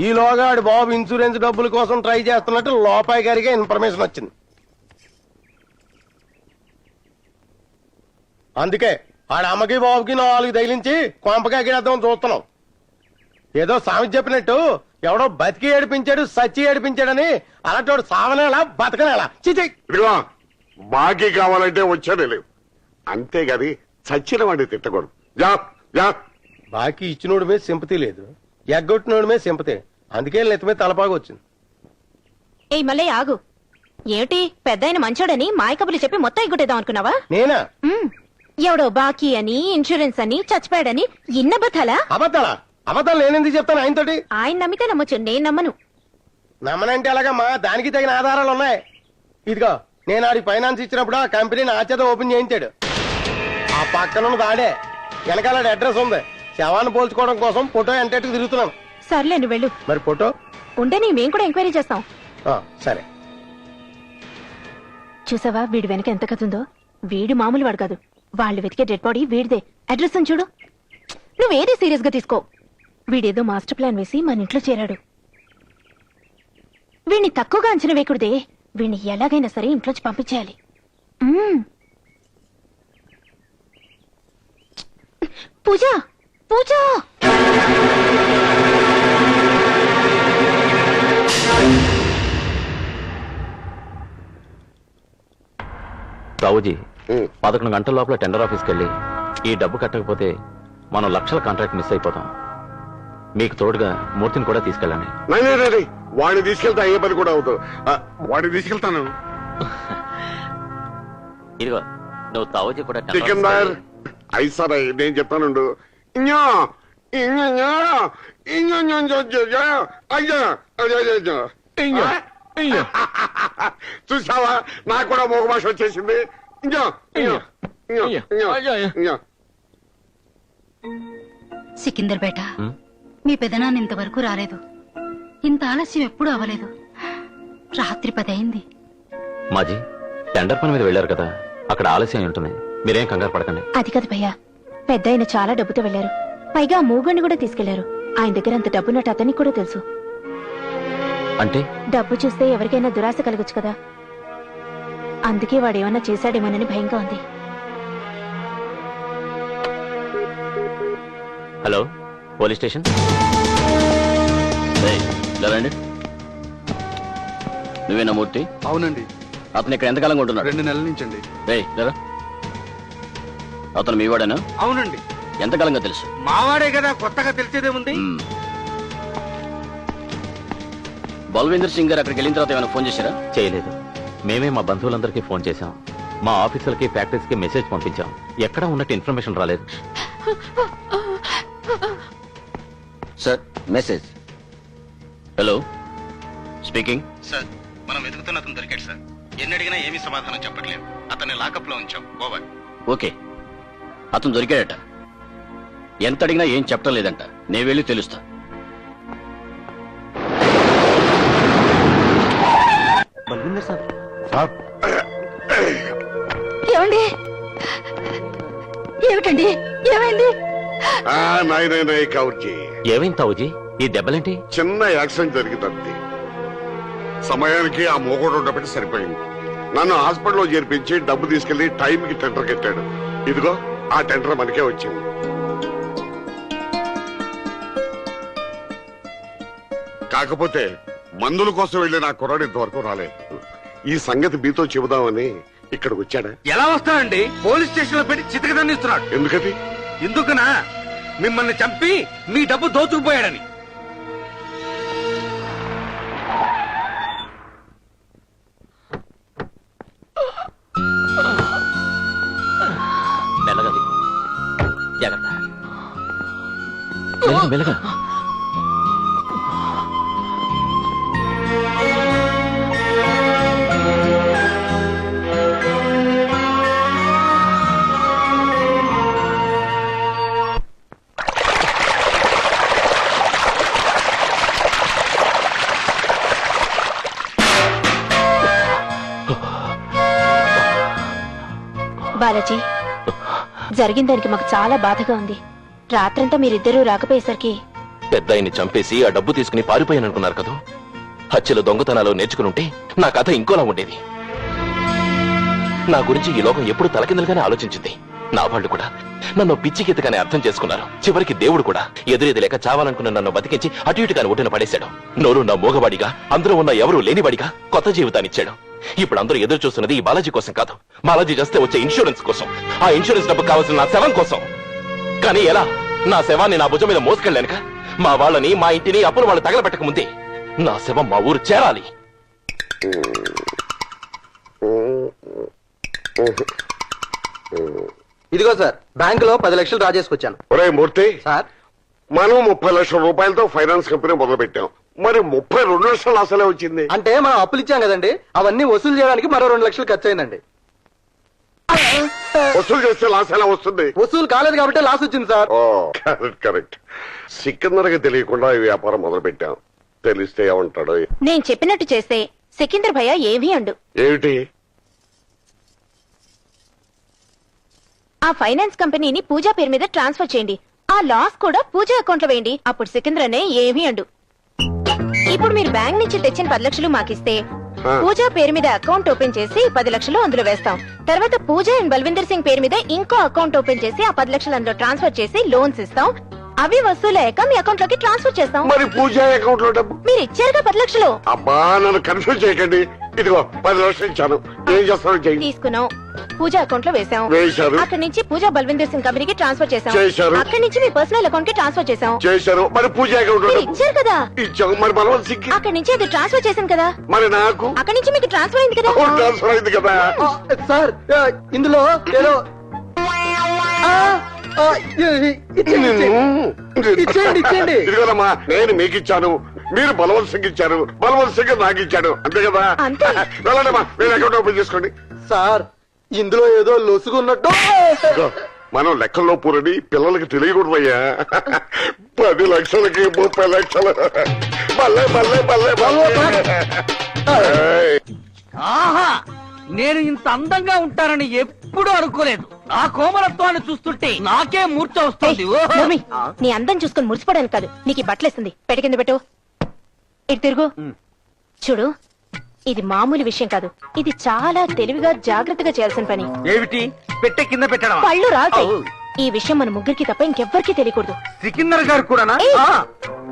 ఈలోగా ఆడి బాబు ఇన్సూరెన్స్ డబ్బుల కోసం ట్రై చేస్తున్నట్టు లోపాయి గారికి ఇన్ఫర్మేషన్ వచ్చింది. అందుకే ఆడ అమ్మకి బాబుకి 4 తగిలించి కొంపకాకిడేద్దాం చూస్తున్నాం. ఏదో సామెత చెప్పినట్టు ఎవడో బతికి ఏడిపించాడు, సచ్చి ఏడిపించాడని అలాంటి వాడు సావనేలా బతకనేలా. చిచి, ఇదిగో బాకీ కావాలంటే వచ్చానే లేవు అంతేగాని చచ్చిన వాడిని తిట్టకూడదు. జా జా. బాకీ ఇచ్చినోడి మీద సింపతి లేదు, ఎగ్గొట్టినోడి మీద సింపతి. అందుకే నెత్తి మీద తలపాగా వచ్చింది. ఏ మళ్ళీ ఆగు. ఏమిటి పెద్దాయన మంచోడని మాయకబులు చెప్పి మొత్తం ఎగ్గొట్టేద్దాం అనుకున్నావా? నేనా? ఎవడో బాకీ అని ఇన్సూరెన్స్ అని చచ్చిపోయాడని ఇన్న బతాలా? అబద్ధాలా? అబద్ధాలు నేనెందుకు చెప్తాను ఆయనతోటి? ఆయన నమ్మితే నమ్మొచ్చు, నేను నమ్మను. నమ్మనంటే ఎలాగమ్మా? దానికి తగిన ఆధారాలు ఉన్నాయి. ఇదిగో నేను ఆడికి ఫైనాన్స్ ఇచ్చినప్పుడు ఆ కంపెనీని ఆచేత ఓపెన్ చేయించాడు. ఆ పక్కన ఉన్నది ఆడే, వెనకాల అడ్రస్ ఉంది. శవాన్ని పోల్చుకోవడం కోసం ఫోటో ఎంటెట్కి తిరుగుతున్నాను. సర్లే నువ్వు వెళ్ళు. మరి ఫోటో ఉంటే మేము కూడా ఎంక్వైరీ చేస్తాం. సరే. చూసావా వీడి వెనక ఎంత కథ ఉందో? వీడు మామూలు వాడు కాదు, వాళ్ళు వెతికే డెడ్ బాడీ వీడిదే. అడ్రస్ అని చూడు. నువ్వేది సీరియస్ గా తీసుకో. వీడేదో మాస్టర్ ప్లాన్ వేసి మన ఇంట్లో చేరాడు. వీడిని తక్కువగా అంచనా వేయకూడదే. వీడిని ఎలాగైనా సరే ఇంట్లోంచి పంపించేయాలి. పూజ పూజ రావుజీ 11 గంటల లోపల టెండర్ ఆఫీస్కి వెళ్ళి ఈ డబ్బు కట్టకపోతే మనం లక్షల కాంట్రాక్ట్ మిస్ అయిపోతాం. మీకు తోడుగా మూర్తిని కూడా తీసుకెళ్ళండి. వాడిని తీసుకెళ్తా అయ్యే పని కూడా అవుతావు. వాడిని తీసుకెళ్తాను. ఇదిగో నువ్వు తావుజీ కూడా సికిందర్ అయిసారా నేను చెప్తానుండు. చూసావా నాకు కూడా మోగ భాష వచ్చేసింది. సికిందర్ బేట, మీ పెదనాన్న ఇంతవరకు రాలేదు. ఇంత ఆలస్యం ఎప్పుడూ అవ్వలేదు. రాత్రి 10 అయింది. మాజీ టెండర్ పని మీద వెళ్ళారు కదా, అక్కడ ఆలస్యం ఉంటుంది. మీరేం కంగారు పడకండి. అది కదా భయ్యా, పెద్ద ఆయన చాలా డబ్బుతో వెళ్లారు. పైగా మూగండి కూడా తీసుకెళ్లారు. ఆయన దగ్గర అంత డబ్బున్నట్టు అతనికి కూడా తెలుసు. అంటే డబ్బు చూస్తే ఎవరికైనా దురాశ కలగచ్చు కదా, అందుకే వాడేమన్నా చేశాడేమోనని భయంగా ఉంది. Hello police station. రండి. నువ్వేనా మూర్తి? అవునండి. అతను ఇక్కడ ఎంతకాలంగా ఉంటున్నాడు? 2 నెలల నుంచి అండి. అతను మీవాడేనా? అవునండి. ఎంతకాలంగా తెలుసు? మావాడే కదా, కొత్తగా తెలిసేదేముంది. బల్వీందర్ సింగ్ గారు అక్కడికి వెళ్ళిన తర్వాత ఏమైనా ఫోన్ చేశారా? చేయలేదు. మేమే మా బంధువులందరికీ ఫోన్ చేశాం. మా ఆఫీసులకి ఫ్యాక్టరీస్ కి మెసేజ్ పంపించాం. ఎక్కడా ఉన్నట్టు ఇన్ఫర్మేషన్ రాలేదు. Sir message. Hello speaking. Sir మనం వెతుకుతున్న అతను దొరికాడు సార్. ఎన్ని అడిగినా ఏమీ సమాధానం చెప్పట్లేదు. అతన్ని లాకప్ లో ఉంచాం. ఓవర్. ఓకే, అతను దొరికాడట. ఎంత అడిగినా ఏం చెప్పడం లేదంట. నేను వెళ్ళి తెలుస్తా. బల్విందర్ సార్. ఏమండి? ఏమిటండి ఏమైంది? కౌర్జీ ఏమైంది తావుజీ? ఈ దెబ్బలేంటి? చిన్న యాక్సిడెంట్ జరిగిందండి. సమయానికి ఆ మోగోడు ఉండబట్టి సరిపోయింది. నన్ను హాస్పిటల్లో చేర్పించి డబ్బు తీసుకెళ్లి టైంకి టెండర్ కట్టాడు. ఇదిగో ఆ టెండర్ మనకే వచ్చింది. కాకపోతే మందుల కోసం వెళ్లి నా కుర్రాడు ఇంతవరకు రాలేదు. ఈ సంగతి మీతో చెబుదామని ఇక్కడికి వచ్చాడా? ఎలా వస్తాడండి? పోలీస్ స్టేషన్ లో పెట్టి చితకదన్నిస్తున్నాడు. ఎందుకది? ఎందుకనా? మిమ్మల్ని చంపి మీ డబ్బు దోచుకుపోయాడని. మెల్లగా జాగ్రత్త. మెల్లగా. బాలాజీ, జరిగిన దానికి మాకు చాలా బాధగా ఉంది. రాత్రంతా మీరిద్దరూ రాకపోయేసరికి పెద్ద ఆయన్ని చంపేసి ఆ డబ్బు తీసుకుని పారిపోయాననుకున్నారు కదా. హత్యలు దొంగతనాలు నేర్చుకునుంటే నా కథ ఇంకోలా ఉండేది. నా గురించి ఈ లోకం ఎప్పుడు తలకిందలుగానే ఆలోచించింది. నా వాళ్ళు కూడా నన్ను పిచ్చికెత్తగానే అర్థం చేసుకున్నారు. చివరికి దేవుడు కూడా ఎదురేది లేక చావాలనుకున్న నన్ను బతికించి అటు ఇటుగాని ఒడ్డున పడేశాడు. నోరు నా మోగవాడిగా, అందరూ ఉన్న ఎవరూ లేనివాడిగా కొత్త జీవితాన్నిచ్చాడు. ఇప్పుడు అందరూ ఎదురు చూస్తున్నది ఈ బాలాజీ కోసం కాదు, బాలాజీ చేస్తే వచ్చే ఇన్సూరెన్స్ కోసం. ఆ ఇన్సూరెన్స్ డబ్బు కావాల్సిన నా శవం కోసం. కానీ ఎలా? నా శవాన్ని నా భుజం మీద మోసుకెళ్ళానుక మా వాళ్ళని, మా ఇంటిని అప్పులు వాళ్ళు తగలబెట్టక ముందే నా శవం మా ఊరు చేరాలి. ఇదిగో సార్, బ్యాంకులో 10 లక్షలు డ్రా చేసుకొచ్చాను. ఒరే మూర్తి, సార్ మనం 30 లక్షల రూపాయలతో ఫైనాన్స్ కంపెనీ మొదలు పెట్టాం. మరి 32 లక్షలు అసలే వచ్చింది. అంటే మనం అప్పులు ఇచ్చాం కదండి, అవన్నీ వసూలు చేయడానికి మరో 2 లక్షలు ఖర్చు అయిందండి. వసూలు చేస్తే లాస్ ఎలా వస్తుంది? వసూలు కాలేదు కాబట్టి లాస్ వచ్చింది సార్. ఓ కరెక్ట్ కరెక్ట్. సికిందర్కి తెలియకుండా ఈ వ్యాపారం మొదలు పెట్టాం. తెలిస్తే ఏమంటాడు? నేను చెప్పినట్టు చేస్తే సికిందర్ భయ్య ఏమీ అండు. ఏమిటి? ఆ ఫైనాన్స్ కంపెనీని పూజా పేరు మీద ట్రాన్స్ఫర్ చేయండి. ఆ లాస్ కూడా పూజా అకౌంట్ లో వేయండి. అప్పుడు సికిందర్ అనే ఏమీ అండు. ఇప్పుడు మీరు బ్యాంక్ నుంచి తెచ్చిన 10 లక్షలు మాకిస్తే పూజా పేరు మీద అకౌంట్ ఓపెన్ చేసి 10 లక్షలు అందులో వేస్తాం. తర్వాత పూజా అండ్ బల్విందర్ సింగ్ పేరు మీద ఇంకో అకౌంట్ ఓపెన్ చేసి ఆ 10 లక్షలు అందులో ట్రాన్స్ఫర్ చేసి లోన్స్ ఇస్తాం. అవి వసూలయ్యాక మీ అకౌంట్ లోకి ట్రాన్స్ఫర్ చేస్తాం. మరి పూజ అకౌంట్ లో డబ్బు మీరు ఇచ్చారుగా 10 లక్షలు. అబ్బా నన్ను కన్ఫ్యూజ్ చేయకండి. ఇదిగో 10 లక్షలు ఇచ్చాను. ఏం చేస్తాను చెయ్యి. తీసుకున్నాం, పూజా అకౌంట్ లో వేసాం. వేశారు. అక్కడి నుంచి పూజా బల్విందర్ సింగ్ కంపెనీకి ట్రాన్స్ఫర్ చేసాం. చేశారు. అక్కడి నుంచి మీ పర్సనల్ అకౌంట్ కి ట్రాన్స్ఫర్ చేసాం. చేశారు. మరి పూజ అకౌంట్ లో మీరు డబ్బు ఇచ్చారు కదా. ఇచ్చాము. మరి బలవంత్ సింగ్ అక్కడి నుంచి అది ట్రాన్స్ఫర్ చేశాను కదా. మరి నాకు అక్కడి నుంచి మీకు ట్రాన్స్ఫర్ అయింది కదా. ట్రాన్స్ఫర్ అయింది కదా. సార్ ఇందులో ఏదో ఇచ్చేయండి. ఇదిగోనమ్మా, నేను మీకు ఇచ్చాను, మీరు బలవంత్ సింగ్ ఇచ్చారు, బలవంత్ సింగ్ నాకు ఇచ్చాడు. అంతే కదా? వెళ్ళండమ్మా, మీరు అకౌంట్ ఓపెన్ చేసుకోండి. సార్ ఇందులో ఏదో లొసుగున్నట్టు. మనం లెక్కల్లో పూరని పిల్లలకి తెలియకూడదయ్యా. 10 లక్షలకి 30 లక్షలు. బల్లే బల్లే బల్లే బల్లే. ఆహా, నేను ఇంత అందంగా ఉంటానని ఎప్పుడూ అనుకోలేదు. నా కోమలత్వాన్ని చూస్తుంటే నాకే మూర్ఛ వస్తుంది. నవ్వి, నీ అందం చూసుకొని మురిసిపోవడానికి కాదు, నీకు ఈ బట్టలేస్తుంది. పెట్ట కింద పెట్టు. ఇటు తిరుగు. చూడు, ఇది మామూలు విషయం కాదు. ఇది చాలా తెలివిగా జాగ్రత్తగా చేయాల్సిన పని. ఏమిటి? పెట్టే కింద పెట్టడం? పళ్ళు రాల్తాయి. ఈ విషయం మన ముగ్గురికి తప్ప ఇంకెవ్వరికి తెలియకూడదు. సికిందర్ గారు కూడానా?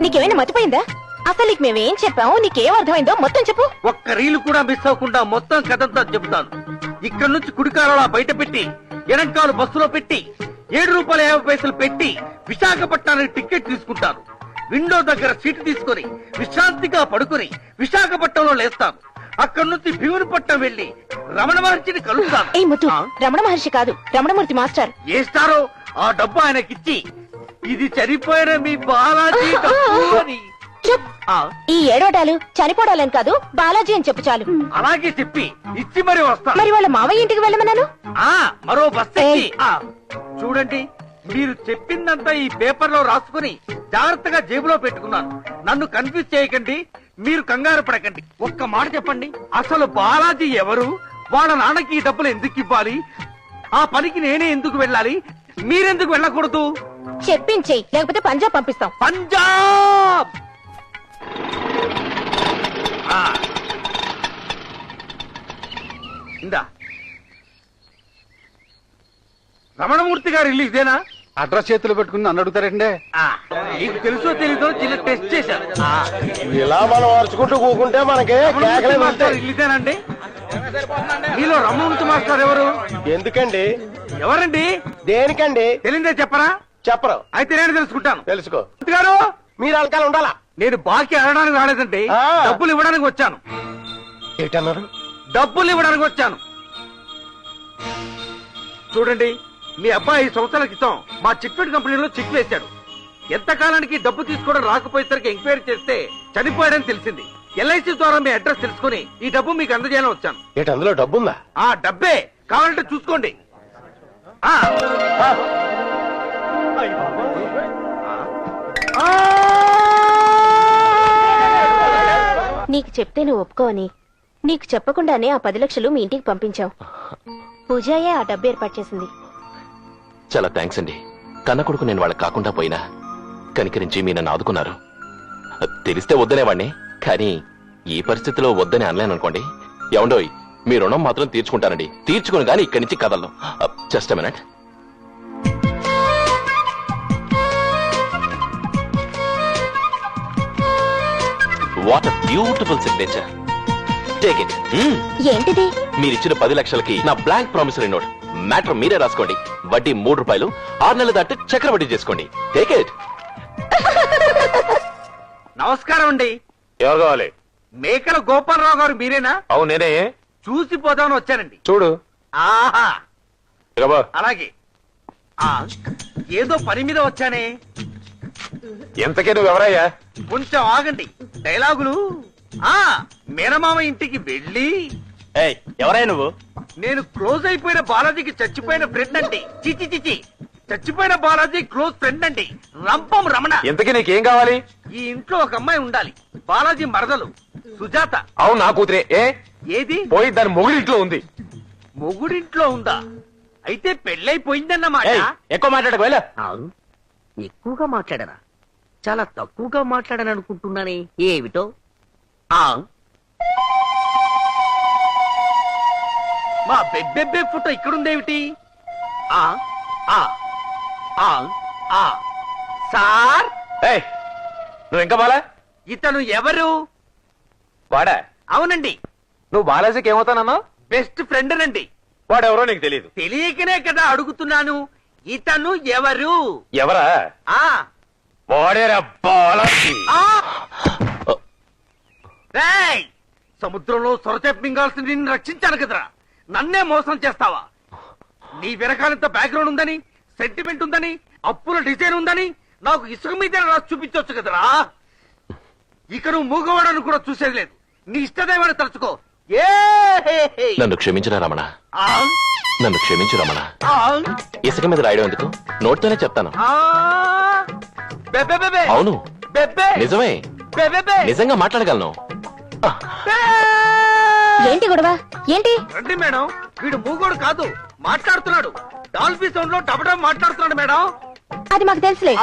నీకేమైనా మతిపోయిందా? అసలు నీకు మేమేం చెప్పాము, నీకేం అర్థమైందో మొత్తం చెప్పు. ఒక్క రీలు కూడా మిస్ అవ్వకుండా మొత్తం కథంతా చెబుతాను. ఇక్కడ నుంచి కుడికాలలో బయట పెట్టి, ఎడంకాలు బస్సులో పెట్టి, ₹7.50 పెట్టి విశాఖపట్నానికి టికెట్ తీసుకుంటాను. విండో దగ్గర సీటు తీసుకుని విశ్రాంతిగా పడుకుని విశాఖపట్నంలో లేస్తాను. అక్కడి నుంచి భీమునిపట్నం వెళ్లి రమణ మహర్షిని కలుస్తాను. ఏ ముత్తు, రమణ మహర్షి కాదు, రమణమూర్తి మాస్టర్. ఏస్తారో ఆ డబ్బు ఆయనకిచ్చి, ఇది చనిపోయిన మీ బాలాజీ డబ్బు అని. చుప్. ఈ ఏడవడాలు చనిపోవడాలని కాదు, బాలాజీ అని చెప్పు చాలు. అలాగే చెప్పి ఇచ్చి మరి వస్తా. మరి వాళ్ళ మావయ్య ఇంటికి వెళ్ళమన్నాను. మరో బస్ ఎక్కి. చూడండి, మీరు చెప్పిందంతా ఈ పేపర్ లో రాసుకుని జాగ్రత్తగా జేబులో పెట్టుకున్నాను. నన్ను కన్ఫ్యూజ్ చేయకండి, మీరు కంగారు పడకండి. ఒక్క మాట చెప్పండి, అసలు బాలాజీ ఎవరు? వాళ్ళ నాన్నకి ఈ డబ్బులు ఎందుకు ఇవ్వాలి? ఆ పనికి నేనే ఎందుకు వెళ్ళాలి? మీరెందుకు వెళ్ళకూడదు? చెప్పించేయి, లేకపోతే పంజాబ్ పంపిస్తాం. పంజాబ్! ఇందా, రమణమూర్తి గారు ఇల్లు ఇదేనా? అడ్రస్ చేతిలో పెట్టుకుని నన్ను అడుగుతారండి. నీకు తెలుసో తెలీదో చిన్న టెస్ట్ చేశాను. ఇలా మనం అరుచుకుంటూ కూకుంటే మనకి ఇల్లు ఇదేనండి? మీలో రమణమూర్తి మాస్టర్ ఎవరు? ఎందుకండి? ఎవరండి? దేనికండి? తెలియదే చెప్పరా? చెప్పరు. అయితే నేను తెలుసుకుంటాను. తెలుసుకో గారు, మీరు అలకాలు ఉండాలా? నేను బాకీ అడగడానికి రాలేదండి, డబ్బులు ఇవ్వడానికి వచ్చాను. ఏంటన్నారు? డబ్బులు ఇవ్వడానికి వచ్చాను. చూడండి, మీ అబ్బాయి 5 సంవత్సరాల క్రితం మా చిట్ ఫండ్ కంపెనీలో చెక్ వేశాడు. ఎంతకాలానికి డబ్బు తీసుకోవడం రాకపోయేసరికి ఎంక్వైరీ చేస్తే చనిపోయాడని తెలిసింది. LIC ద్వారా మీ అడ్రస్ తెలుసుకుని ఈ డబ్బు మీకు అందజేయాలని వచ్చాను. ఏంటి అందులో డబ్బుందా? ఆ డబ్బే కావాలంటే చూసుకోండి. నీకు చెప్తే నువ్వు ఒప్పుకోని నీకు చెప్పకుండానే ఆ 10 లక్షలు మీ ఇంటికి పంపించాం. పూజాయే ఆ డబ్బు ఏర్పాటు చేసింది. చాలా థ్యాంక్స్ అండి. కన్న కొడుకు నేను వాళ్ళకి కాకుండా పోయినా కనికరించి మీ నన్ను ఆదుకున్నారు. తెలిస్తే వద్దనేవాడిని, కానీ ఈ పరిస్థితిలో వద్దని అనలేను అనుకోండి. ఏమండోయ్, మీ రుణం మాత్రం తీర్చుకుంటానండి. తీర్చుకుని కానీ ఇక్కడి నుంచి కదలను. Just minute. What a beautiful signature. Take it. ఏంటిది? మీరిచ్చిన 10 లక్షలకి నా బ్లాంక్ ప్రామిసరీ నోట్. మ్యాటర్ మీరే రాసుకోండి. వడ్డీ 3 రూపాయలు. 6 నెలలు దాటి చక్రవడ్డీ చేసుకోండి. Take it. నమస్కారం అండి. ఎవరు కావాలి? మేకల గోపాలరావు గారు మీరేనా? అవును నేనే. చూసి పోదామని వచ్చానండి. చూడు. ఆహా ఇదిగో. అలాగే. ఏదో పని మీద వచ్చానే. ఎంతకే నువ్వు ఎవరయ్యా? కొంచెం ఆగండి. డైలాగులు. మేనమామ ఇంటికి వెళ్ళి. ఎవరయ్యా నువ్వు? నేను క్లోజ్ అయిపోయిన బాలాజీకి చచ్చిపోయిన ఫ్రెండ్ అండి. చిచి చిచి చచ్చిపోయిన బాలాజీ క్లోజ్ ఫ్రెండ్ అండి. రంపం రమణ. ఎంతకీ నీకేం కావాలి? ఈ ఇంట్లో ఒక అమ్మాయి ఉండాలి. బాలాజీ మరదలు సుజాత. అవును నా కూతురే. ఏది? పోయి దాని మొగుడింట్లో ఉంది. మొగుడింట్లో ఉందా? అయితే పెళ్ళైపోయిందన్నమాట. ఎక్కువ మాట్లాడకు వెళ్ళ. ఎక్కువగా మాట్లాడరా? చాలా తక్కువగా మాట్లాడని అనుకుంటున్నానే. ఏమిటో. మా బెబ్బెబ్బే ఫోటో ఇక్కడుందేమిటి? సార్ నువ్వు ఇంకా బాలా? ఇతను ఎవరు? వాడా? అవునండి. నువ్వు బాలాజీకి ఏమవుతానన్నా? బెస్ట్ ఫ్రెండ్ నండి. వాడెవరో నీకు తెలియదు. తెలియకనే కదా అడుగుతున్నాను. ఇతను ఎవరు? ఎవరా? వాడేరా బాలాజీ. రేయ్, సముద్రంలో సొరచేప మింగాల్సిన నిన్ను రక్షించాను కదరా. నన్నే మోసం చేస్తావా? నీ వెనకాలంత బ్యాక్గ్రౌండ్ ఉందని, సెంటిమెంట్ ఉందని, అప్పుల డిజైన్ ఉందని నాకు ఇసుక మీద రాసి చూపించవచ్చు కదరా. ఇక నువ్వు మూగవాడని కూడా చూసేది లేదు. నీ ఇష్టదేవాన్ని తలుచుకో. నన్ను క్షమించరా రమణ. నన్ను క్షమించు రమణ. ఇసుక మీద రాయడం ఎందుకు? నోట్తోనే చెప్తాను. అవును నిజమే. నిజంగా మాట్లాడగలను. ఏంటి గొడవ? ఏంటి? రండి మేడం. వీడు మూగోడు కాదు, మాట్లాడుతున్నాడు. డాల్ఫీ సౌండ్ లో డబడం మాట్లాడుతున్నాడు మేడం. అది మాకు తెలుసులే.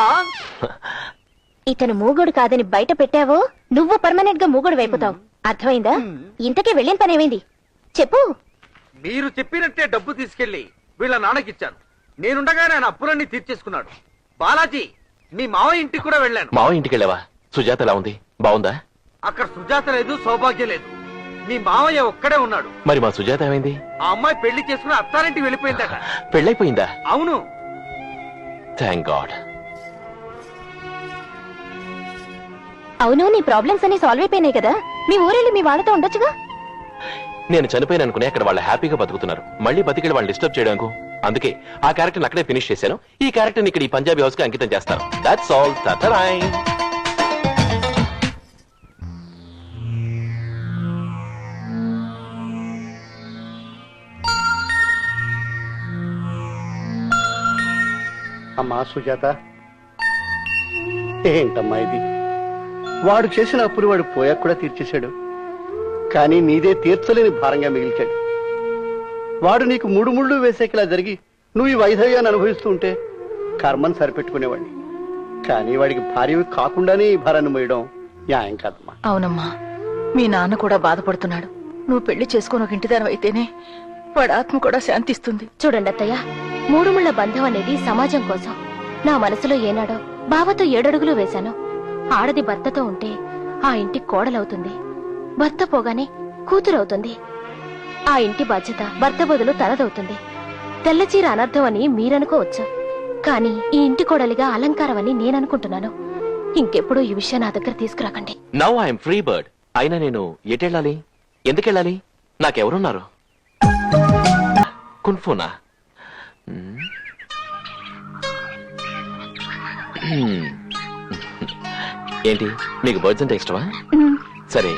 ఇతను మూగోడు కాదని బయట పెట్టావో నువ్వు పర్మనెంట్ గా మూగోడు వైపుతావు. అర్థమైందా? ఇంతకీ వెళ్ళిన పని ఏమైంది చెప్పు. మీరు చెప్పినట్టే డబ్బు తీసుకెళ్లి వీళ్ళ నాన్నకిచ్చాను. నేనుండగానే ఆయన అప్పులన్నీ తీర్చేసుకున్నాడు. బాలాజీ, మీ మావ ఇంటికి కూడా వెళ్ళాను. మావ ఇంటికి వెళ్ళావా? సుజాత ఎలా ఉంది? బాగుందా? అక్కడ సుజాత లేదు, సౌభాగ్యం లేదు. మీ మావయ్య ఒక్కడే ఉన్నాడు. మరి మా సుజాత ఏమైంది? ఆ అమ్మాయి పెళ్లి చేసుకుని అత్తారింటికి వెళ్ళిపోయిందట. పెళ్ళైపోయిందా? అవును. Thank God. అవును, నీ ప్రాబ్లమ్స్ అన్ని సాల్వ్ అయిపోయినాయి కదా. మీ ఊరెళ్ళి మీ వాళ్ళతో ఉండొచ్చుగా. నేను చనిపోయిన అనుకునే అక్కడ వాళ్ళు హ్యాపీగా బతుకుతున్నారు. మళ్ళీ బతికి వాళ్ళు డిస్టర్బ్ చేయడానికి. అందుకే ఆ క్యారెక్టర్ అక్కడే ఫినిష్ చేశాను. ఈ క్యారెక్టర్ ఇక్కడ ఈ పంజాబీ హౌస్ కి అంకితం చేస్తాను. That's all. తతరాయ్. అమ్మా సుజాత, ఏంటమ్మా ఇది? వాడు చేసిన అప్పులు వాడు పోయాక కూడా తీర్చేశాడు. కానీ నీదే తీర్చలేని భారంగా మిగిల్చాడు. వాడు నీకు 3 ముళ్ళు వేసేకిలా జరిగి నువ్వు ఈ వైధవ్యాన్ని అనుభవిస్తూ ఉంటే కర్మను సరిపెట్టుకునేవాడిని. కానీ వాడికి భార్య కాకుండానే ఈ భారాన్ని మోయడం న్యాయం కాదమ్మా. అవునమ్మా, మీ నాన్న కూడా బాధపడుతున్నాడు. నువ్వు పెళ్లి చేసుకుని ఒక ఇంటిదానం అయితేనే వాడి ఆత్మ కూడా శాంతిస్తుంది. చూడండి అత్తయ్య, 3 ముళ్ళ బంధం అనేది సమాజం కోసం. నా మనసులో ఏనాడో బావతో 7 అడుగులు వేశాను. ఆడది భర్తతో ఉంటే ఆ ఇంటి కోడలవుతుంది, భర్త పోగానే కూతురవుతుంది. ఆ ఇంటి బాధ్యత భర్త బదులు తనదవుతుంది. తెల్లచీర అనర్థం అని మీరనుకోవచ్చు, కానీ ఈ ఇంటి కోడలిగా అలంకారం అని నేననుకుంటున్నాను. ఇంకెప్పుడు ఈ విషయం నా దగ్గర తీసుకురాకండి. Now I'm free bird. అయినా నేను ఎటెళ్ళాలి? ఎందుకెళ్ళాలి? నాకెవరున్నారు? కున్ఫునా? ఏంటి, మీకు బర్డ్స్ అంటే ఇష్టమా? సరే,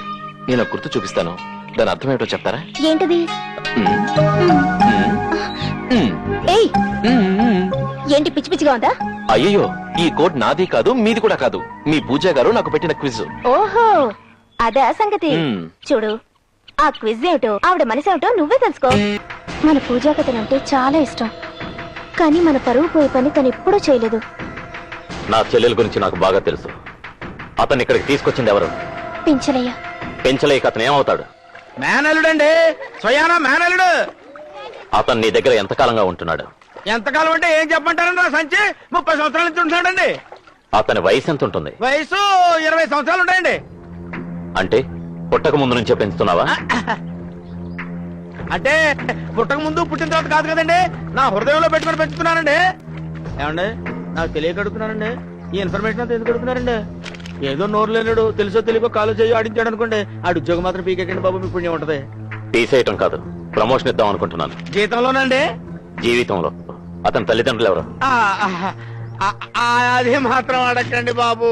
నేను గుర్తు చూపిస్తాను. దాని అర్థం ఏమిటో చెప్తారా? ఏంటది? ఏంటి పిచ్చి పిచ్చిగా ఉందా? అయ్యో, ఈ కోడ్ నాది కాదు, మీది కూడా కాదు. మీ పూజా గారు నాకు పెట్టిన క్విజ్. ఓహో, అదే సంగతి. చూడు, ఆ క్విజ్ ఏమిటో, ఆవిడ మనసు ఏమిటో నువ్వే తెలుసుకో. మన పూజా కథనంటే చాలా ఇష్టం, కానీ మన పరువు పోయే పని తను ఎప్పుడూ చేయలేదు. నా చెల్లెల గురించి నాకు బాగా తెలుసు. అతన్ని ఇక్కడికి తీసుకొచ్చింది ఎవరు? పెంచలయ్య. పెంచలేక అతను ఏమవుతాడు? మేనల్లుడండి, స్వయానా మేనల్లుడు. అతను నీ దగ్గర ఎంతకాలంగా ఉంటున్నాడు? ఎంతకాలం అంటే ఏం చెప్పంటారండి? సంచి 30 సంవత్సరాల నుంచి ఉంటున్నాడండి. అతని వయసు ఎంత ఉంటుంది? వయసు 20 సంవత్సరాలు ఉంటాయండి. అంటే పుట్టక ముందు నుంచే పెంచుతున్నావా? అంటే పుట్టక ముందు పుట్టిన తర్వాత కాదు కదండి, నా హృదయంలో పెట్టుకొని పెంచుతున్నానండి. ఏమండి, నాకు తెలియక అడుగుతున్నానండి, ఈ ఇన్ఫర్మేషన్ అంతా ఎందుకు అడుగుతున్నారండి? ఏదో నోరు లేనాడు, తెలుసో తెలియకో కాలు చేయి ఆడించాడు అనుకోండి, ఆడి ఉద్యోగం మాత్రం పీకెక్కండి బాబు, మీ పుణ్యం ఉంటది. తీసేయటం కాదు, ప్రమోషన్ ఇద్దాం అనుకుంటున్నాను. జీతంలోనండి? జీవితంలో. అతని తల్లిదండ్రులు ఎవరు? అదే మాత్రం అడగండి బాబు,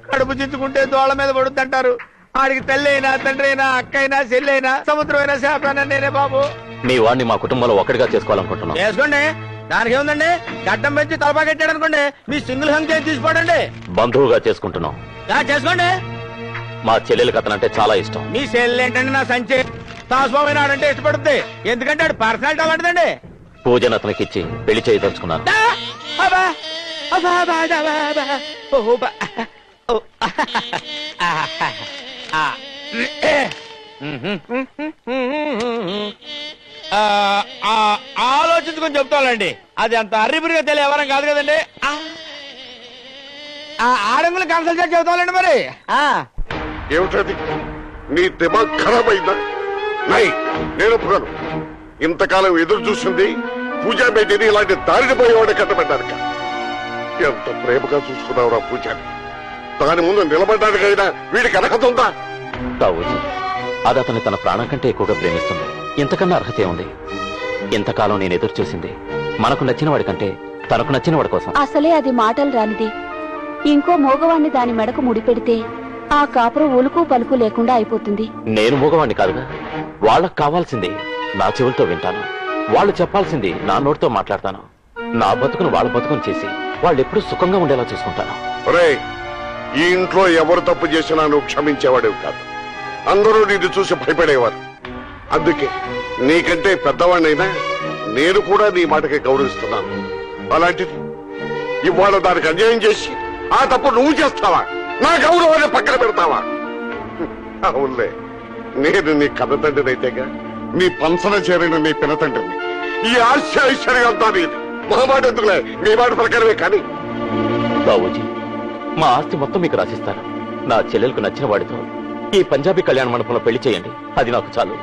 కడుపు చించుకుంటే దోళ మీద పడుద్దంటారు. ఆడికి తల్లి అయినా, తండ్రి అయినా, అక్క అయినా, చెల్లి అయినా, సముద్రం అయినా, శాపైనా నేనే బాబు. మీ వాడిని మా కుటుంబంలో ఒక్కడిగా చేసుకోవాలనుకుంటున్నాను. చేసుకోండి, దానికి ఏముందండి? గడ్డం పెంచి తలపాకెట్టాడు అనుకోండి, మీ సింగిల్ హంగ్ చేసి తీసుకోండి. బంధువుగా చేసుకుంటున్నాం. చేసుకోండి. మా చెల్లెలకి అతనంటే చాలా ఇష్టం. మీ చెల్లి ఏంటండి? నా సంచి తాస్వామి ఆడంటే ఇష్టపడుతుంది, ఎందుకంటే ఆడు పర్సనాలిటీ అలాంటిదండి. పూజను అతనికి ఇచ్చి పెళ్లి చేయదలుచుకున్నాను. ఆలోచించుకొని చెప్తానండి, అది అంత అర్రిపురిగా తెలియ ఎవరం కాదు కదండి. ఆడంగులు కన్సల్ట్ చేసి చెబుతానండి. మరి ఏమిటది? నీ దిమాగ్ ఖరాబ్ అయిందా? నై, నేను ఒప్పుకోను. ఇంతకాలం ఎదురు చూసింది పూజా బేటీని ఇలాంటి దారిని పోయేవాడే కట్టబెట్టారు. ఎంత ప్రేమగా చూసుకున్నావురా పూజాని. దాని ముందు నిలబడ్డానికైనా వీడికి అర్హత ఉందా? తావూజీ, అది అతన్ని తన ప్రాణం కంటే ఎక్కువగా ప్రేమిస్తుంది. ఇంతకన్నా అర్హత ఉంది? ఇంతకాలం నేను ఎదురు చూసింది మనకు నచ్చిన వాడి కంటే తనకు నచ్చిన వాడి కోసం. అసలే అది మాటలు రానిది. ఇంకో మోగవాణ్ణి దాని మెడకు ముడిపెడితే ఆ కాపురం ఉలుకు పలుకు లేకుండా అయిపోతుంది. నేను మూగవాణ్ణి కాదుగా. వాళ్ళకు కావాల్సింది నా చెవులతో వింటాను, వాళ్ళు చెప్పాల్సింది నా నోటితో మాట్లాడతాను. నా బతుకును వాళ్ళ బతుకును చేసి వాళ్ళు ఎప్పుడూ సుఖంగా ఉండేలా చూసుకుంటాను. ఈ ఇంట్లో ఎవరు తప్పు చేసినా నువ్వు క్షమించేవాడేవి కాదు. అందరూ నిన్ను చూసి భయపడేవారు. అందుకే నీకంటే పెద్దవాడినైనా నేను కూడా నీ మాటకి గౌరవిస్తున్నాను. అలాంటిది ఇవాళ దానికి అన్యాయం చేసి ఆ తప్పు నువ్వు చేస్తావా? నా గౌరవాన్ని పక్కన పెడతావా? అవునులే, నేను నీ కన్న తండ్రినైతేగా, నీ పంచన చేరిన నీ పినతండ్రిని. ఈ ఆశ్చర్యం అంతా నీది. మా మాట ఎందుకులే, మీ మాట ప్రకారమే. కానీ బాబూజీ, మా ఆస్తి మొత్తం మీకు రాసిస్తాను. నా చెల్లెలకు నచ్చిన వాడితో ఈ పంజాబీ కళ్యాణ మండపంలో పెళ్లి చేయండి, అది నాకు చాలు.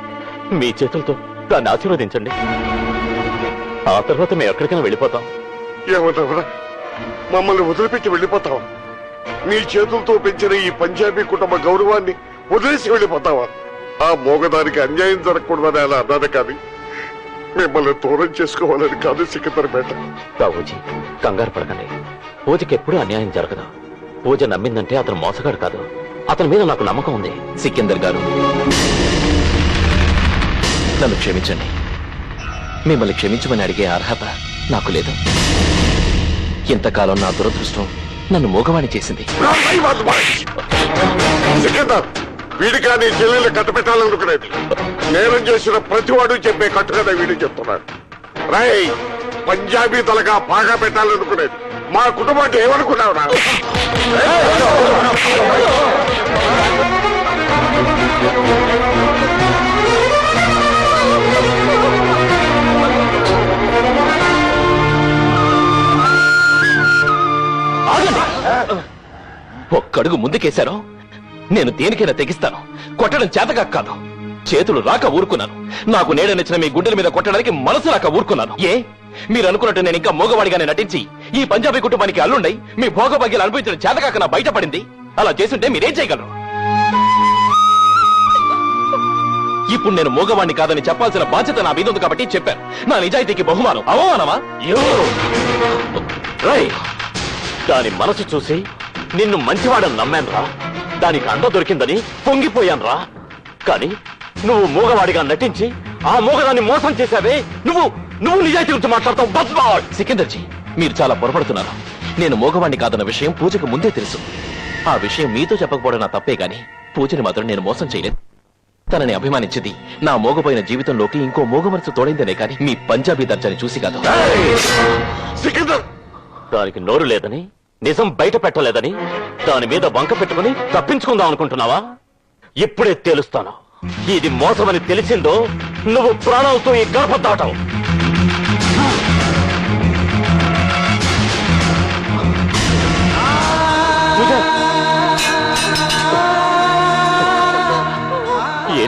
మీ చేతులతో దాన్ని ఆశీర్వదించండి. ఆ తర్వాత మేము ఎక్కడికైనా వెళ్ళిపోతాం. ఏమంటావరా? మమ్మల్ని వదిలిపెట్టి వెళ్ళిపోతావా? నీ చేతులతో పెంచిన ఈ పంజాబీ కుటుంబ గౌరవాన్ని వదిలేసి వెళ్ళిపోతావా? ఆ మోగదానికి అన్యాయం జరగకూడదని అలా అన్నది, కానీ మిమ్మల్ని దూరం చేసుకోవాలని కాదు. సికిందర్పేట బాబూజీ, కంగారు పడకండి. పూజకి ఎప్పుడూ అన్యాయం జరగదు. పూజ నమ్మిందంటే అతను మోసగాడు కాదు. అతని మీద నాకు నమ్మకం ఉంది. సికిందర్ గారు, నన్ను క్షమించండి. మిమ్మల్ని క్షమించమని అడిగే అర్హత నాకు లేదు. ఇంతకాలం నా దురదృష్టం నన్ను మూగవాణి చేసింది. సికిందర్, వీడిగా నీ చెల్లెలు కట్టపెట్టాలనుకునేది. నేరం చేసిన ప్రతివాడు చెప్పే కట్టుకదా వీడు చెప్తున్నాడు. రై, పంజాబీ తలగా బాగా పెట్టాలనుకునేది మా కుటుంబాన్ని ఏమనుకున్నావురా? ఒక్కడుగు ముందుకేశారో నేను దేనికైనా తెగిస్తాను. కొట్టడం చేతగా కాదు, చేతులు రాక ఊరుకున్నాను. నాకు నేడనిచ్చిన మీ గుండెల మీద కొట్టడానికి మనసు రాక ఊరుకున్నాను. ఏ మీరు అనుకున్నట్టు నేను ఇంకా మోగవాడిగానే నటించి ఈ పంజాబీ కుటుంబానికి అల్లుండై మీ భోగభాగ్యాలు అనుభవించడం చేతకాక నా బయటపడింది. అలా చేస్తుంటే మీరేం చేయగలరు? ఇప్పుడు నేను మోగవాణ్ణి కాదని చెప్పాల్సిన బాధ్యత నా మీద ఉంది కాబట్టి చెప్పాను. నా నిజాయితీకి బహుమానం అవమానమా? దాని మనసు చూసి నిన్ను మంచివాడని నమ్మానురా. దానికి అండ దొరికిందని పొంగిపోయానురా. కానీ నువ్వు మూగవాడిగా నటించి ఆ మూగదాన్ని మోసం చేశావే. నువ్వు నిజాయితీ గురించి మాట్లాడతావు. సికిందర్జీ, మీరు చాలా పొరపడుతున్నారు. నేను మోగవాణ్ణి కాదన్న విషయం పూజకు ముందే తెలుసు. ఆ విషయం మీతో చెప్పకపోవడం నా తప్పే గాని పూజని మాత్రం నేను మోసం చేయలేదు. తనని అభిమానించింది నా మోగపోయిన జీవితంలోకి ఇంకో మోగమనసు తోడైందనే కానీ మీ పంజాబీ దర్జాని చూసి కాదు. దానికి నోరు లేదని, నిజం బయట పెట్టలేదని దాని మీద వంక పెట్టుకుని తప్పించుకుందాం అనుకుంటున్నావా? ఇప్పుడే తేలుస్తాను. ఇది మోసమని తెలిసిందో నువ్వు ప్రాణాలతో ఈ గర్భ దాటవు.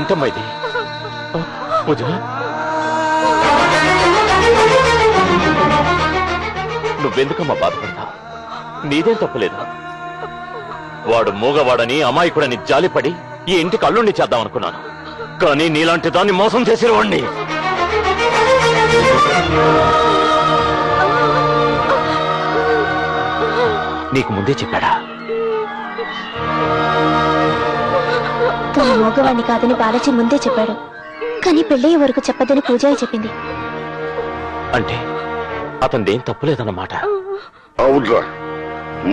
ఏంటమ్మా ఇది? పూజ, నువ్వెందుకమ్మా బాధపడతావు? నీదేం తప్పలేదు. వాడు మూగవాడని అమాయకుడని జాలిపడి ఈ ఇంటికి అల్లుణ్ణి చేద్దామనుకున్నాను. కానీ నీలాంటి దాన్ని మోసం చేసిన వాణ్ణి. నీకు ముందే చెప్పాడా? తన మోగవాణ్ణి కాదని బాలాజీ ముందే చెప్పాడు. కానీ పెళ్ళయ్యే వరకు చెప్పదని పూజారి చెప్పింది. అంటే అతనిదేం తప్పులేదన్నమాట. అవునరా,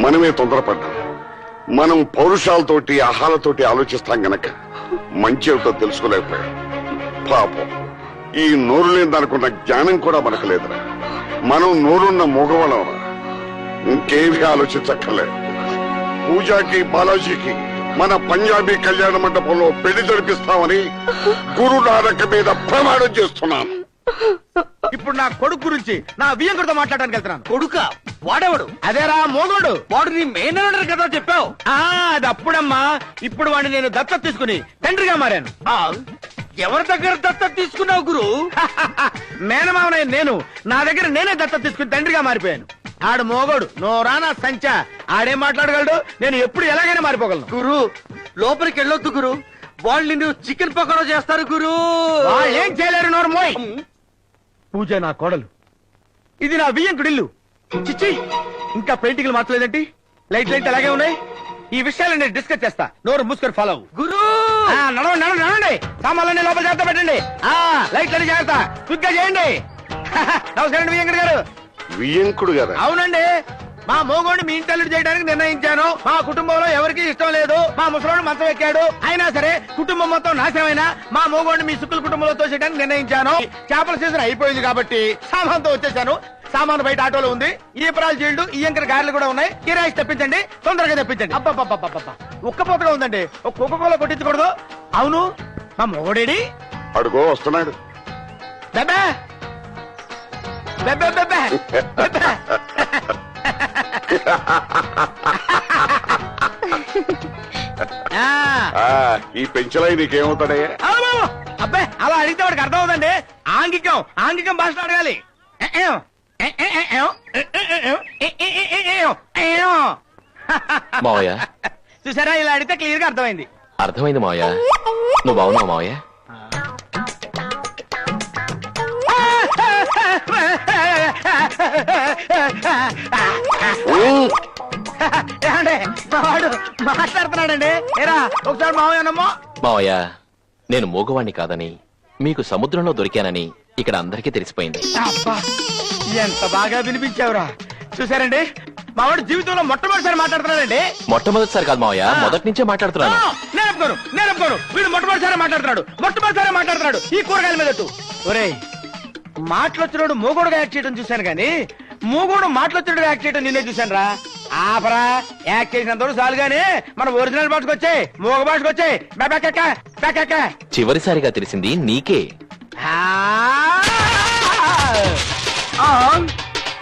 మనమే తొందరపడ్డాం. మనం పౌరుషాలతోటి ఆహాలతోటి ఆలోచిస్తాం గనక మంచి ఏమిటో తెలుసుకోలేకపోయాం. పాపం, ఈ నోరు లేదనుకున్న జ్ఞానం కూడా మనకు లేదురా. మనం నోరున్న మూగవడం, ఇంకేమీ ఆలోచించక్కర్లేదు. పూజాకి బాలాజీకి మన పంజాబీ కళ్యాణ మండపంలో పెళ్లి జరిపిస్తామని గురు నానక్ మీద ప్రమాణం చేస్తున్నాను. ఇప్పుడు నా కొడుకు గురించి నా వియ్యంకుడితో మాట్లాడడానికి వెళ్తున్నాను. కొడుక వాడేవాడు? అదేరా మోగోడు. వాడు నీ మేనల్లుడు కదా చెప్పావు. అది అప్పుడమ్మా. ఇప్పుడు వాడిని నేను దత్తత తీసుకుని తండ్రిగా మారాను. ఎవరి దగ్గర దత్తత తీసుకున్నావు గురు? మేనమావనయ్య నేను నా దగ్గర నేనే దత్తత తీసుకుని తండ్రిగా మారిపోయాను. ఆడు మోగోడు, నోరానా సంచా. ఆడేం మాట్లాడగలడు? నేను ఎప్పుడు ఎలాగైనా మారిపోగలను. గురు లోపలికి వెళ్ళొద్దు గురు, వాళ్ళు నిన్ను చికెన్ పకోడా చేస్తారు గురు. ఏం చేయలేరు, నోరు మోయ్. పూజ నా కోడలు, ఇది నా వియ్యంకుడిల్లు. చిచ్చి, ఇంకా పెయింటింగ్లు మార్చలేదంటే లైట్ అలాగే ఉన్నాయి. ఈ విషయాలు నేను డిస్కస్ చేస్తా. నోరు మూసుకొని ఫాలో గురు. నడవండి, సామాన్లన్నీ లోపల జాగ్రత్త పెట్టండి. లైట్లన్నీ జాగ్రత్త, క్విక్ గా చేయండి. నమస్కారం వియ్యంకుడు గారు. వియ్యంకుడు గారు? అవునండి. మా మోగోడిని మీ ఇంటి అల్లుడు చేయడానికి నిర్ణయించాను. మా కుటుంబంలో ఎవరికి ఇష్టం లేదు. మా ముసలోడు మంచం ఎక్కాడు. అయినా సరే కుటుంబం మొత్తం నాశనమైనా మా మోగోడిని మీ సుక్కుల కుటుంబంలో తోసేయడానికి నిర్ణయించాను. చేపల సీజన్ అయిపోయింది కాబట్టి సామాన్తో వచ్చేసాను. సామాను బయట ఆటోలో ఉంది. ఈపరాలు జీల్డు, ఈయంకర గారెలు కూడా ఉన్నాయి. కిరాయిస్ తెప్పించండి, తొందరగా తెప్పించండి. అబ్బా ఉక్కపోతగా ఉందండి. ఒక కుక్కకోలో కొట్టించకూడదు. అవును, మా మోగోడేడి? అడుగో వస్తున్నాడు. ఈ పెంచలై నీకేమవుతాడయ్యా? అబ్బాయి అలా అడిగితే వాడికి అర్థం అవుతుందండి. ఆంగికం భాష అడగాలి. మావయ్య, చూసారా, ఇలా అడిగితే క్లియర్ గా అర్థమైంది. అర్థమైంది మావయ్య. నువ్వు బాగున్నావు మావయ్య? వాడు మాట్లాడుతున్నాడండి. ఏరా ఒకసారి మావయ్యనమ్మో. మావయ్య, నేను మూగవాణ్ణి కాదని, మీకు సముద్రంలో దొరికానని ఇక్కడ అందరికీ తెలిసిపోయింది. అబ్బా, ఎంత బాగా వినిపించావురా. చూసారండి, మావాడు జీవితంలో మొట్టమొదటిసారి మాట్లాడుతున్నాడండి. మొట్టమొదటిసారి కాదు మావయ్య, మొదటి నుంచే మాట్లాడుతున్నాను. నేను ఒప్పుకోను. వీడు మొట్టమొదటిసారి మాట్లాడుతున్నాడు. ఈ కూరగాయల మీద ఒరేయ్, మాటలొచ్చినోడు మూగోడుగా యాక్ట్ చేయడం చూశాను గానీ మూగోడు మాటలొచ్చినోడు యాక్ట్ చేయడం నిన్నే చూశాను రా. ఆపరా, యాక్ట్ చేసినంత చాలు గానీ మన ఒరిజినల్ భాషకు వచ్చే మూగ భాషకు వచ్చే. చివరిసారిగా తెలిసింది నీకే.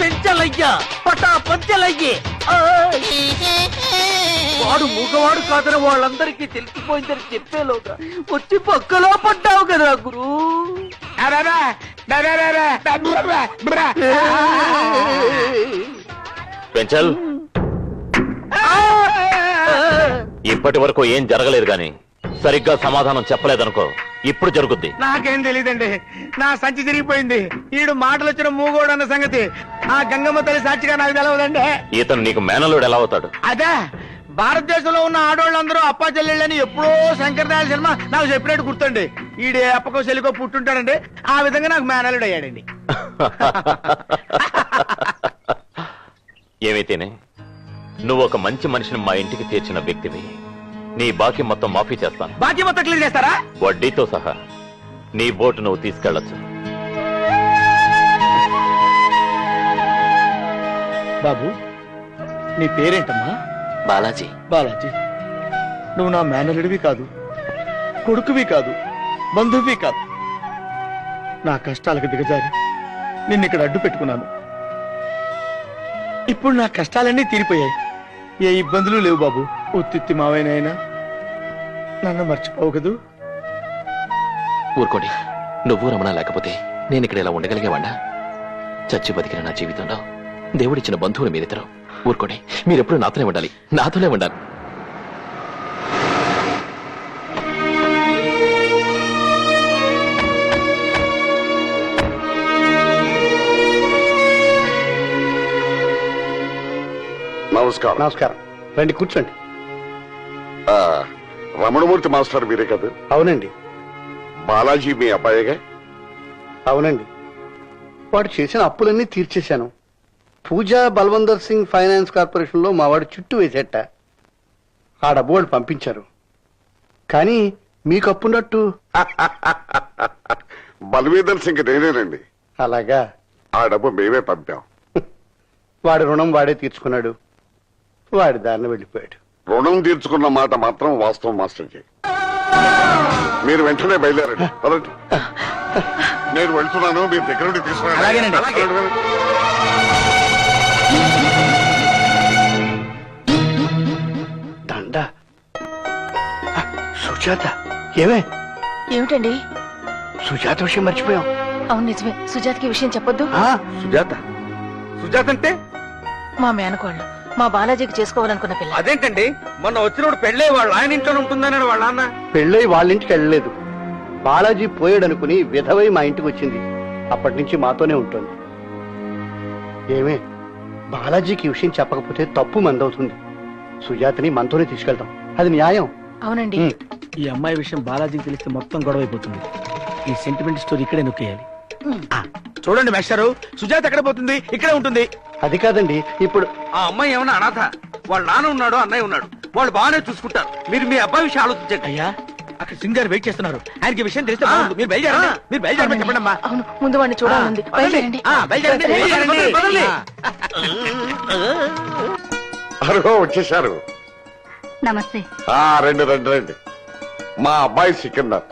పెంచలయ్యా, పటా పంచలయ్యే. వాడు మూగవాడు కాదని వాళ్ళందరికీ తెలిసిపోయిందని చెప్పేలోగా వచ్చి పక్కలో పడ్డావు కదా గురు. పెంచల్, ఇప్పటి వరకు ఏం జరగలేదు గాని సరిగ్గా సమాధానం చెప్పలేదనుకో, ఇప్పుడు జరుగుద్ది. నాకేం తెలియదండి, నా సంచి తిరిగిపోయింది. ఈడు మాటలు వచ్చిన మూగోడు అన్న సంగతి ఆ గంగమ్మ తల్లి సాక్షిగా నాకు తెలవదండి. ఇతను నీకు మేనల్లుడు ఎలా అవుతాడు? అదే, భారతదేశంలో ఉన్న ఆడవాళ్ళందరూ అప్పా చెల్లెళ్ళని ఎప్పుడో శంకరదయాళ సినిమా నాకు చెప్పినట్టు గుర్తుండి. ఈడే అప్పకో చెల్లికో పుట్టుంటాడండి. ఆ విధంగా నాకు మేనల్లుడు అయ్యాడండి. ఏమైతేనే నువ్వు ఒక మంచి మనిషిని మా ఇంటికి తీర్చిన వ్యక్తివి. నీ బాకీ మొత్తం మాఫీ చేస్తాను. బాకీ మొత్తం క్లియర్ చేస్తారా? వడ్డీతో సహా. నీ బోటు నువ్వు తీసుకెళ్లొచ్చు. బాబు, నీ పేరేంటమ్మా? బాలాజీ. బాలాజీ, నువ్వు నా మేనల్లుడివి కాదు, కొడుకువి కాదు, బంధువువి కాదు. నా కష్టాలకు దిగజారి నిన్నిక్కడ అడ్డు పెట్టుకున్నాను. ఇప్పుడు నా కష్టాలన్నీ తీరిపోయాయి. ఏ ఇబ్బందులు లేవు బాబు. ఉత్తిత్తి మావైనైనా నన్ను మర్చిపోవు కదూ. ఊరుకోండి. నువ్వు రమణ లేకపోతే నేను ఇక్కడ ఇలా ఉండగలిగేవాడా? చచ్చి బతికిన నా జీవితంలో దేవుడిచ్చిన బంధువులు మీరిద్దరు. ఊరుకోండి. మీరెప్పుడు నాతోనే ఉండాలి, నాతోనే ఉండాలి. నమస్కారం. నమస్కారం. రండి కూర్చోండి. రమణమూర్తి మాస్టర్ మీరే కదా? అవునండి. బాలాజీ మీ అబ్బాయిగా? అవునండి. వాడు చేసిన అప్పులన్నీ తీర్చేశాను. పూజా బల్వందర్ సింగ్ ఫైనాన్స్ కార్పొరేషన్ లో మా వాడు చుట్టూ వేసేట. ఆ డబ్బు వాళ్ళు పంపించారు. కానీ మీకు అప్పున్నట్టు బల్వీందర్ సింగ్ నేనేనండి. అలాగా? ఆ డబ్బు మేమే పంపాం. వాడి రుణం వాడే తీర్చుకున్నాడు. వాడి దారిని వెళ్ళిపోయాడు. రుణం తీర్చుకున్న మాట మాత్రం వాస్తవం మాస్టర్జీ. మీరు వెంటనే బయలుదేరండి. పదండి. నేను వెళ్తున్నాను, మీరు దగ్గర నుండి తీసుకున్నాను. దండ సుజాత. ఏమే? ఏమిటండి? సుజాత విషయం మర్చిపోయాం. అవును నిజమే. సుజాతకి ఈ విషయం చెప్పొద్దు. సుజాత? సుజాత అంటే మా మేనకోళ్ళు, మా బాలాజీకి చేసుకోవాలనుకున్న పిల్ల. అదేంటండి, మొన్న వచ్చినప్పుడు పెళ్ళే వాళ్ళ ఆయన ఇంట్లోనే ఉంటుందన్నాడు వాళ్ళ నాన్న. పెళ్ళై వాళ్ళ ఇంటికి వెళ్ళలేదు. బాలాజీ పోయాడనుకుని విధవై మా ఇంటికి వచ్చింది. అప్పటి నుంచి మాతోనే ఉంటుంది. ఏమే, బాలాజీకి ఈ విషయం చెప్పకపోతే తప్పు మందవుతుంది. సుజాతని మనతోనే తీసుకెళ్తాం. అది న్యాయం. అవునండి. ఈ అమ్మాయి విషయం బాలాజీకి తెలిస్తే మొత్తం గొడవ అయిపోతుంది. ఈ సెంటిమెంట్ స్టోరీ ఇక్కడే నొక్కేయాలి. చూడండి మేస్టారు, సుజాత ఎక్కడ పోతుంది? ఇక్కడే ఉంటుంది. అది కాదండి, ఇప్పుడు ఆ అమ్మాయి ఏమన్నా అనాథ? వాళ్ళ నాన్న ఉన్నాడు, అన్నయ్య ఉన్నాడు, వాళ్ళు బాగానే చూసుకుంటారు. మీరు మీ అబ్బాయి విషయం ఆలోచించండి. అయ్యా, అక్కడ సింగ్ గారు వెయిట్ చేస్తున్నారు. ఆయనకి విషయం తెలిస్తే బాగుంది. మీరు బయలుదేరండి. మీరు బయలుదేరమని చెప్పండి అమ్మా. అవును, ముందు వాడిని చూడాలండి. బయలుదేరండి. బయలుదేరండి. అరుగో వచ్చేశారు. నమస్తే. రండి రండి రండి. మా అబ్బాయి సికిందర్.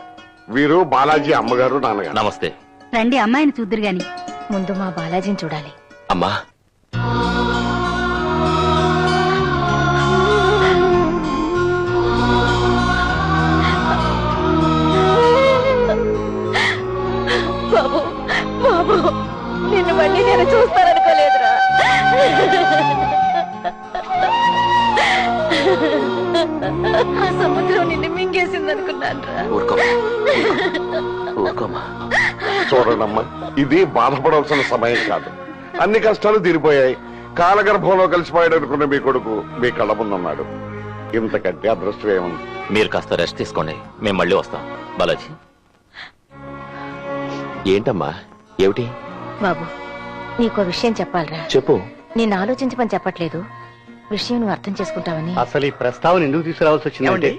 వీరు బాలాజీ అమ్మగారు, నాన్నగారు. నమస్తే. రండి, అమ్మాయిని చూద్దురు గాని. ముందు మా బాలాజీని చూడాలి. అమ్మా, బాబు, బాబు, నిన్ను మళ్ళీ నేను చూస్తాననుకోలేదురా. ఆ సముద్రం నిన్ను మింగేసింది అనుకున్నాను. చూడండమ్మా, ఇది బాధపడవలసిన సమయం కాదు. అన్ని కష్టాలు తీరిపోయాయి. కాలగర్భంలో కలిసిపోయాడు అనుకున్న మీ కొడుకు మీ కళ్ళ ముందున్నాడు. ఇంతకంటే అదృష్టం ఏముంది? మీరు కాస్త రెస్ట్ తీసుకోండి, మేము మళ్ళీ వస్తాం. బాలాజీ. ఏంటమ్మా? ఏమిటి? బాబు, నీకో విషయం చెప్పాలరా. చెప్పు. నేను ఆలోచించమని చెప్పట్లేదు, విషయం నువ్వు అర్థం చేసుకుంటావని. అసలు ఈ ప్రస్తావన ఎందుకు తీసుకురావాల్సి వచ్చిందంటే,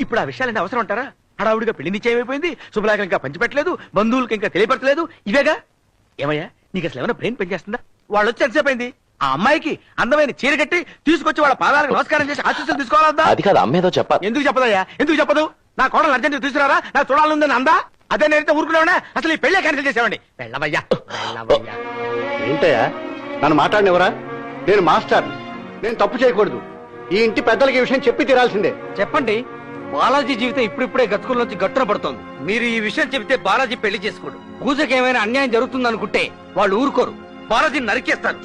ఇప్పుడు ఆ విషయాలంటే అవసరం అంటారా? హడావుడిగా పెళ్లి నిశ్చయమైపోయింది, శుభలేఖ ఇంకా పంచిపెట్టలేదు, బంధువులకి ఇంకా తెలియపరచలేదు. ఇవేగా. ఏమయ్యా, నీకు అసలు ఏమైనా బ్రెయిన్ పనిచేస్తుందా? వాళ్ళు వచ్చి ఎంతసేపు అయింది? ఆ అమ్మాయికి అందమైన చీర కట్టి తీసుకొచ్చి వాళ్ళ పాదాలకు నమస్కారం చేసి ఆశీస్సులు తీసుకోవాలదా? అది కాదు, అమ్మేదో చెప్పాలి. ఎందుకు చెప్పదయ్యా? ఎందుకు చెప్పదు? నా కోడలు అర్జెంట్ తీసుకురారా, నాకు చూడాలని అందా? అదే నేనైతే ఊరుకునేవాడా? అసలు ఈ పెళ్లి క్యాన్సిల్ చేసేవాడి. వెళ్ళవయ్యా. ఏంటయ్యా నన్ను మాట్లాడినవరా? నేను మాస్టర్, నేను తప్పు చేయకూడదు. ఈ ఇంటి పెద్దలకి ఈ విషయం చెప్పి తీరాల్సిందే. చెప్పండి. బాలాజీ జీవితం ఇప్పుడిప్పుడే గతుకుల నుంచి గట్టున పడుతోంది. మీరు ఈ విషయం చెబితే బాలాజీ పెళ్లి చేసుకోడు. పూజకి ఏమైనా అన్యాయం జరుగుతుందనుకుంటే వాళ్ళు ఊరుకోరు, బాలాజీని నరికేస్తారు.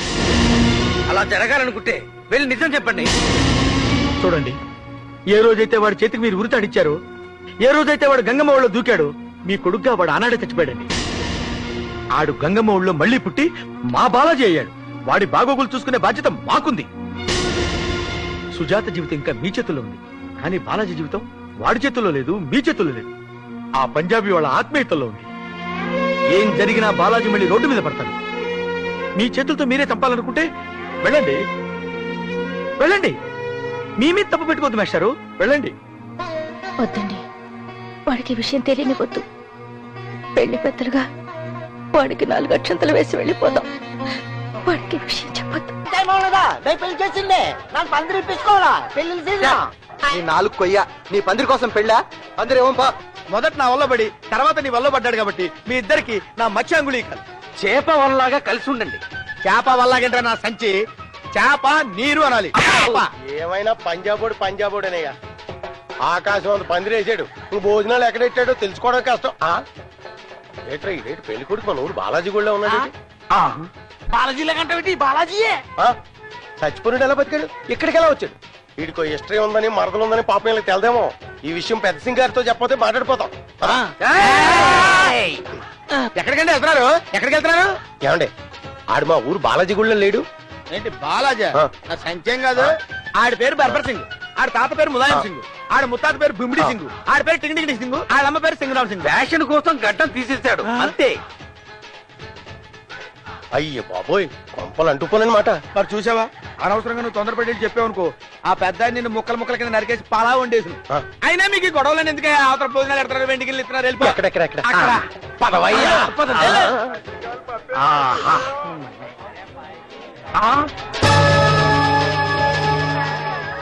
అలా జరగాలనుకుంటే వెళ్ళి నిజం చెప్పండి. చూడండి, ఏ రోజైతే వాడి చేతికి మీరు ఉరితాడిచ్చారో, ఏ రోజైతే వాడు గంగమ్మ ఊళ్ళో దూకాడు, మీ కొడుగ్గా వాడు ఆనాడే చచ్చిపోయాడండి. ఆడు గంగమ్మ ఊళ్ళో మళ్లీ పుట్టి మా బాలాజీ అయ్యాడు. వాడి బాగోగులు చూసుకునే బాధ్యత మాకుంది. సుజాత జీవితం ఇంకా మీ చేతుల్లో ఉంది, కానీ బాలాజీ జీవితం వాడి చేతుల్లో లేదు, మీ చేతుల్లో లేదు. ఆ పంజాబీ వాళ్ళ ఆత్మీయతల్లో ఉంది. ఏం జరిగినా బాలాజీ మళ్ళీ రోడ్డు మీద పడతాడు. మీ చేతులతో మీరే చంపాలనుకుంటే వెళ్ళండి, వెళ్ళండి. మీ మీద తప్పు పెట్టుకోవద్దు మేస్టారు, వెళ్ళండి. వద్దండి, వాడికి ఈ విషయం తెలియనివద్దు. పెళ్లి పెద్దలుగా వాడికి 4 అక్షంతలు వేసి వెళ్ళిపోదాం. వాడికి ఈ విషయం చెప్పొద్దు. పెళ్లి చేసిందే నాకు పందిరి ఇప్పించుకోవాలా? పెళ్లి నీ 4 కొయ్య, నీ పందిరి కోసం పెళ్ళా? పందిరేమో మొదట నా వల్ల పడి తర్వాత నీ వల్ల పడ్డాడు కాబట్టి మీ ఇద్దరికి నా మత్స్యాంగుళీ కాదు. చేప వల్లలాగా కలిసి ఉండండి. చేప వల్లగంటే నా సంచి, చేప నీరు అనాలి. ఏమైనా పంజాబోడు పంజాబోడేనయ్యా. ఆకాశం అంత పందిరేసాడు. నువ్వు భోజనాలు ఎక్కడెట్టాడో తెలుసుకోవడం కష్టం. ఏట్రా ఇదేంటి పెళ్లి కొడుకు మన ఊరు బాలాజీ గుడిలో ఉన్నాడు. బాలాజీలో కంటే బాలాజీయే. చచ్చిపోయినాడు ఎలా బతికాడు? ఇక్కడికి ఎలా వచ్చాడు? వీడికో హిస్టరీ ఉందని మరదలు ఉందని పాపం వీళ్ళకి తెలదేమో. ఈ విషయం పెద్ద సింగ్ గారితో చెప్పకపోతే మాట్లాడిపోతాం. ఎక్కడికంటే వెళ్తున్నారు? ఎక్కడికి వెళ్తున్నారు? ఏమండి ఆడు మా ఊరు బాలాజీ గుడిలో లేడు. ఏంటి బాలాజీ? నా సంఖ్యం కాదు. ఆడి పేరు బర్బర్ సింగ్, ఆడి తాత పేరు ములాయం సింగ్, ఆడి ముత్తాత పేరు బింబిడి సింగ్, ఆడి పేరు టింగిడి సింగ్, ఆడి అమ్మ పేరు సింగరామ్ సింగ్. ఫ్యాషన్ కోసం గడ్డం తీసేశాడు అంతే. అయ్య బాబోయ్ కొంపలు అంటుకోనమాట. మరి చూసావా, అనవసరంగా నువ్వు తొందరపడి చెప్పావనుకో ఆ పెద్ద నిన్ను ముక్కల కింద నరికేసి పలా వండేసి. అయినా మీకు ఈ గొడవలను ఎందుకే? అవతల భోజనాలు ఎడతారు, వెండికి ఇస్తున్నారు. ఎక్కడ పదవయ్యా.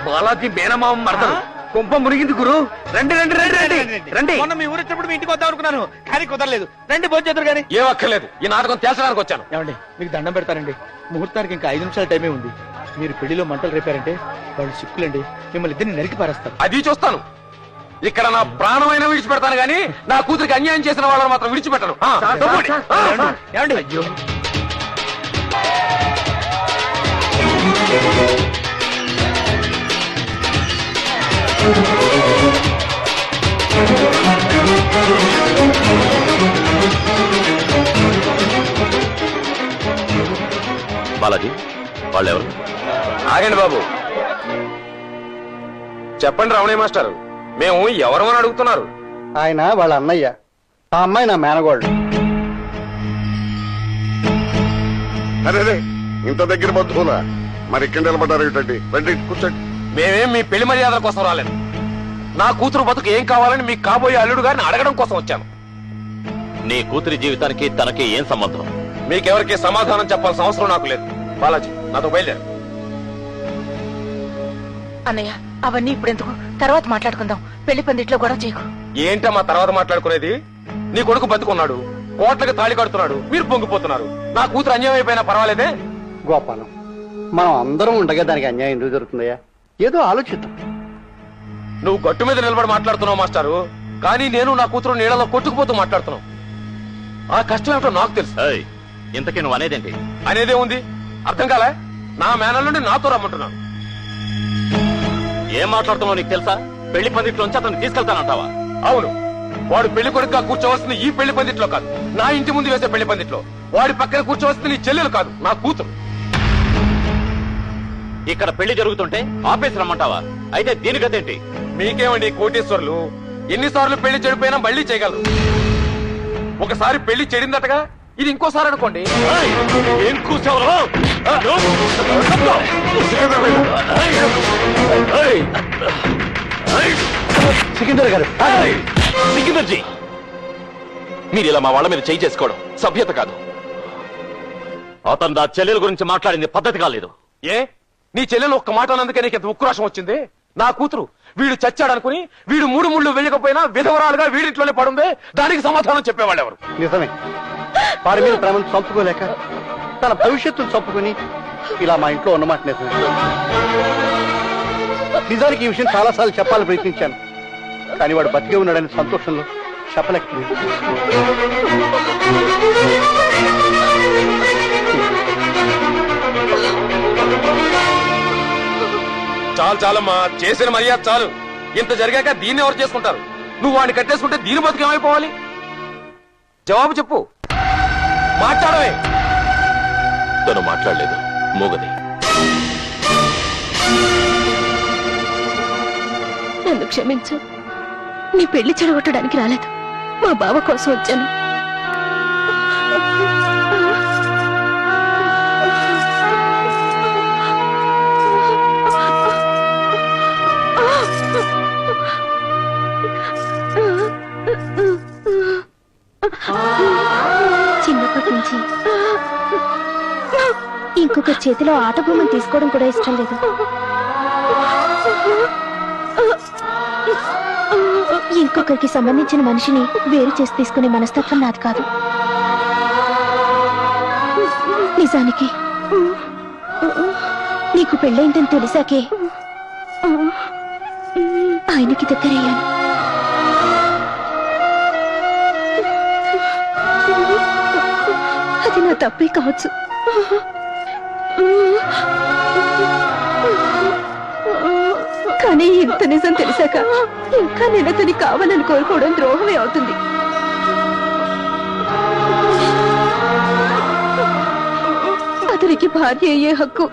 బాలాజీ మేనమామ మరదలు కొంప మునిగింది గురు. రండి రండి రండి రండి రండి. మొన్న మీ ఊరు వచ్చినప్పుడు మీ ఇంటికి వద్దాం అనుకున్నాను, కానీ కుదరలేదు. రండి భోజనం చేద్దరు కానీ. ఏం అక్కర్లేదు, ఈ నాటకం తేల్చడానికి వచ్చాను. ఏమండి మీకు దండం పెడతానండి, ముహూర్తానికి ఇంకా 5 నిమిషాల టైమే ఉంది. మీరు పెళ్లిలో మంటలు రేపారంటే వాళ్ళు సిక్కులండి, మిమ్మల్ని ఇద్దరిని నరికి పారేస్తారు. అది చూస్తాను. ఇక్కడ నా ప్రాణమైన విడిచిపెడతాను గానీ నా కూతురికి అన్యాయం చేసిన వాళ్ళని మాత్రం విడిచిపెట్టను. ఏమండి అయ్యో బాలాజీ వాళ్ళెవరు? ఆగండి బాబు, చెప్పండి రమణయ్య మాస్టర్, మేము ఎవరమని అడుగుతున్నారు? ఆయన వాళ్ళ అన్నయ్య, ఆ అమ్మాయి నా మేనగోళ్ళు. అరే ఇంత దగ్గర బంధువులా? మరి ఇక్కడ నిలబడ్డారు ఏంటండి? రండి కూర్చోండి. మేమేం మీ పెళ్లి మర్యాదల కోసం రాలేదు. నా కూతురు బతుకు ఏం కావాలని మీకు కాబోయే అల్లుడు గారిని అడగడం కోసం వచ్చాను. నీ కూతురి జీవితానికి తనకి ఏం సంబంధం? మీకెవరికి సమాధానం చెప్పాల్సిన అవసరం నాకు లేదు. బాలాజీ నాతో బయలుదేరు. అన్నయ్య అవన్నీ ఇప్పుడు ఎందుకు, తర్వాత మాట్లాడుకుందాం. పెళ్లి పందిట్లో గొడవ చేయకు. ఏంటమ్మా తర్వాత మాట్లాడుకునేది? నీ కొడుకు బతుకున్నాడు, కోట్లకి తాళి కడుతున్నాడు, మీరు పొంగిపోతున్నారు. నా కూతురు అన్యాయం అయిపోయినా పర్వాలేదే? గోపాలం, మనం అందరం ఉండగా దానికి అన్యాయం ఎందుకు జరుగుతుందయ్యా? ఏదో ఆలోచిద్దాం. నువ్వు గట్టు మీద నిలబడి మాట్లాడుతున్నావు మాస్టారు, కానీ నేను నా కూతురు నీళ్ళలో కొట్టుకుపోతూ మాట్లాడుతున్నావు. ఆ కష్టం ఏమిటో నాకు తెలుసు. ఇంతకీ నువ్వు అనేదేంటి? అనేదే ఉంది, అర్థం కాలే? నా మేనల్ నుండి నాతో రమ్మంటున్నాను. ఏం మాట్లాడుతున్నావు నీకు తెలుసా? పెళ్లి పందిట్లోంచి అతను తీసుకెళ్తానంటావా? అవును, వాడు పెళ్లి కొడుకుగా కూర్చోవలసింది ఈ పెళ్లి పందిట్లో కాదు, నా ఇంటి ముందు వేసే పెళ్లి పందిట్లో. వాడి పక్కన కూర్చోవలసింది నీ చెల్లెలు కాదు, నా కూతురు. ఇక్కడ పెళ్లి జరుగుతుంటే ఆపేసి రమ్మంటావా? అయితే దీని గతేంటి? మీకేమండి కోటీశ్వర్లు, ఎన్నిసార్లు పెళ్లి చెడిపోయినా మళ్ళీ చేయగలరు. ఒకసారి పెళ్లి చెడిందటగా ఇది ఇంకోసారి అనుకోండి. ఏం కూర్చోవరా? సికిందర్ గారు, సికిందర్జీ, మీరు ఇలా మా వాళ్ళ మీద చేయి చేసుకోవడం సభ్యత కాదు. అతను నా చెల్లెల గురించి మాట్లాడింది పద్ధతి కాలేదు. ఏ నీ చెల్లెలు ఒక్క మాట అన్నందుకే నీకు ఎంత ఉక్రోషం వచ్చింది? నా కూతురు వీడు చచ్చాడనుకుని వీడు 3 ముళ్ళు వేయకపోయినా విధవరాలుగా వీడింట్లోనే పడుందే, దానికి సమాధానం చెప్పేవాళ్ళు ఎవరు? నిజమే, వారి మీద ప్రేమను చంపుకోలేక తన భవిష్యత్తును చంపుకుని ఇలా మా ఇంట్లో ఉన్నమాట నిజమే. నిజానికి ఈ విషయం చాలాసార్లు చెప్పాలని ప్రయత్నించాను, కానీ వాడు బతికే ఉన్నాడని సంతోషంలో చెప్పలేకపోయింది. చాలు చాలమ్మా, చేసిన మర్యాద చాలు. ఇంత జరిగాక దీన్ని ఎవరు చేసుకుంటారు? నువ్వు వాడిని కట్టేసుకుంటే దీని బతుకు ఏమైపోవాలి? జవాబు చెప్పు, మాట్లాడవే. తను మాట్లాడలేదు, మూగది. నన్ను క్షమించు, నీ పెళ్లి చెడగొట్టడానికి రాలేదు, మా బావ కోసం వచ్చాను. చిన్నప్పటి నుంచి ఇంకొక చేతిలో ఆట బొమ్మను తీసుకోవడం కూడా ఇష్టం లేదు. ఇంకొకరికి సంబంధించిన మనిషిని వేరు చేసి తీసుకునే మనస్తత్వం నాది కాదు. నిజానికి నీకు పెళ్ళైందని తెలిసాకే ఆయనకి దగ్గరయ్యాను. అది నా తప్పే కావచ్చు. కానీ ఇంత నిజం తెలిసాక ఇంకా నేను అతని కావాలని కోరుకోవడం ద్రోహమే అవుతుంది. అతనికి భార్య అయ్యే హక్కు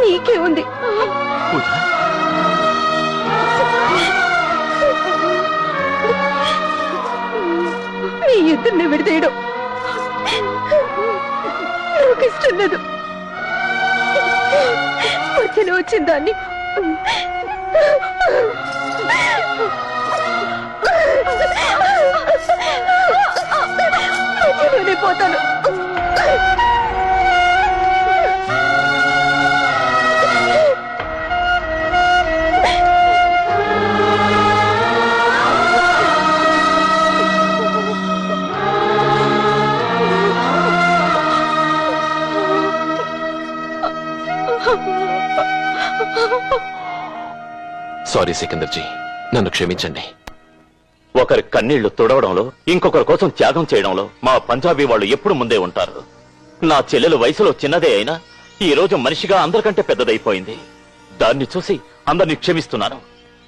నీకే ఉంది. మీ ఇద్దరిని విడదీయడం నాకు ఇష్టం లేదు. మధ్యన వచ్చిన దాన్ని మధ్యలోనే పోతాను. సారీ సికందర్జీ, నన్ను క్షమించండి. ఒకరి కన్నీళ్లు తుడవడంలో, ఇంకొకరి కోసం త్యాగం చేయడంలో మా పంజాబీ వాళ్ళు ఎప్పుడు ముందే ఉంటారు. నా చెల్లెలు వయసులో చిన్నదే అయినా ఈ రోజు మనిషిగా అందరికంటే పెద్దదైపోయింది. దాన్ని చూసి అందరినీ క్షమిస్తున్నాను.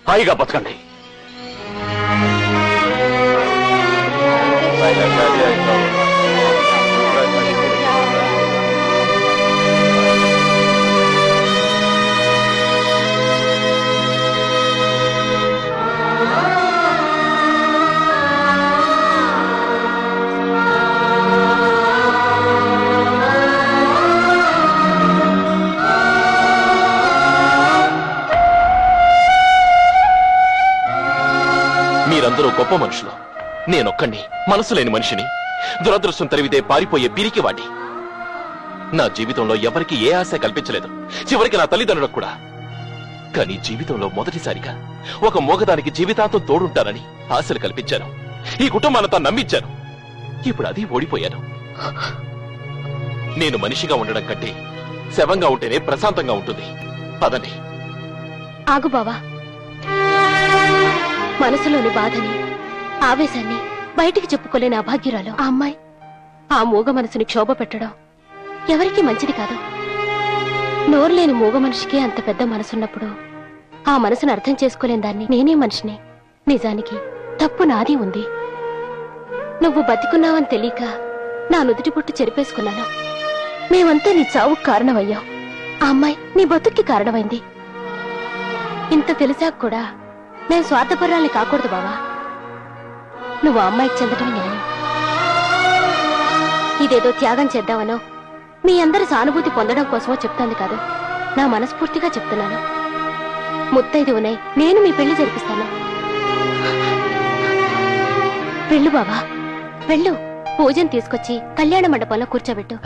హాయిగా బతకండి. మీరందరూ గొప్ప మనుషులు. నేనొక్కడిని మనసు లేని మనిషిని, దురదృష్టం తరివితే పారిపోయే పిరికివాడిని. నా జీవితంలో ఎవరికి ఏ ఆశ కల్పించలేదు, చివరికి నా తల్లిదండ్రులకు కూడా. కానీ జీవితంలో మొదటిసారిగా ఒక మోగదానికి జీవితాంతం తోడుంటానని ఆశలు కల్పించాను. ఈ కుటుంబానంతా నమ్మించాను. ఇప్పుడు అది ఓడిపోయాను. నేను మనిషిగా ఉండడం కంటే శవంగా ఉంటేనే ప్రశాంతంగా ఉంటుంది. పదండి. ఆగు బావా. మనసులోని బాధని, ఆవేశాన్ని బయటికి చెప్పుకోలేని అభాగ్యురాలు ఆ అమ్మాయి. ఆ మూగ మనసుని క్షోభ పెట్టడం ఎవరికీ మంచిది కాదు. నోరులేని మూగ మనిషికి అంత పెద్ద మనసున్నప్పుడు ఆ మనసును అర్థం చేసుకోలేని దాన్ని నేనే మనిషిని. నిజానికి తప్పు నాది ఉంది. నువ్వు బతికున్నావని తెలియక నా నుదుటి పుట్టు చెరిపేసుకున్నాను. మేమంతా నీ చావుకు కారణమయ్యాం. ఆ అమ్మాయి నీ బతుక్కి కారణమైంది. ఇంత తెలిసాక కూడా నేను స్వార్థపరాల్ని కాకూడదు బావా. నువ్వు ఆ అమ్మాయికి చెందటమే న్యాయం. ఇదేదో త్యాగం చేద్దామనో మీ అందరి సానుభూతి పొందడం కోసమో చెప్తాను కాదు. నా మనస్ఫూర్తిగా చెప్తున్నాను. ముత్తైదువునై నేను మీ పెళ్లి జరిపిస్తాను. వెళ్ళు బావా, వెళ్ళు. పూజను తీసుకొచ్చి కళ్యాణ మండపంలో కూర్చోబెట్టు.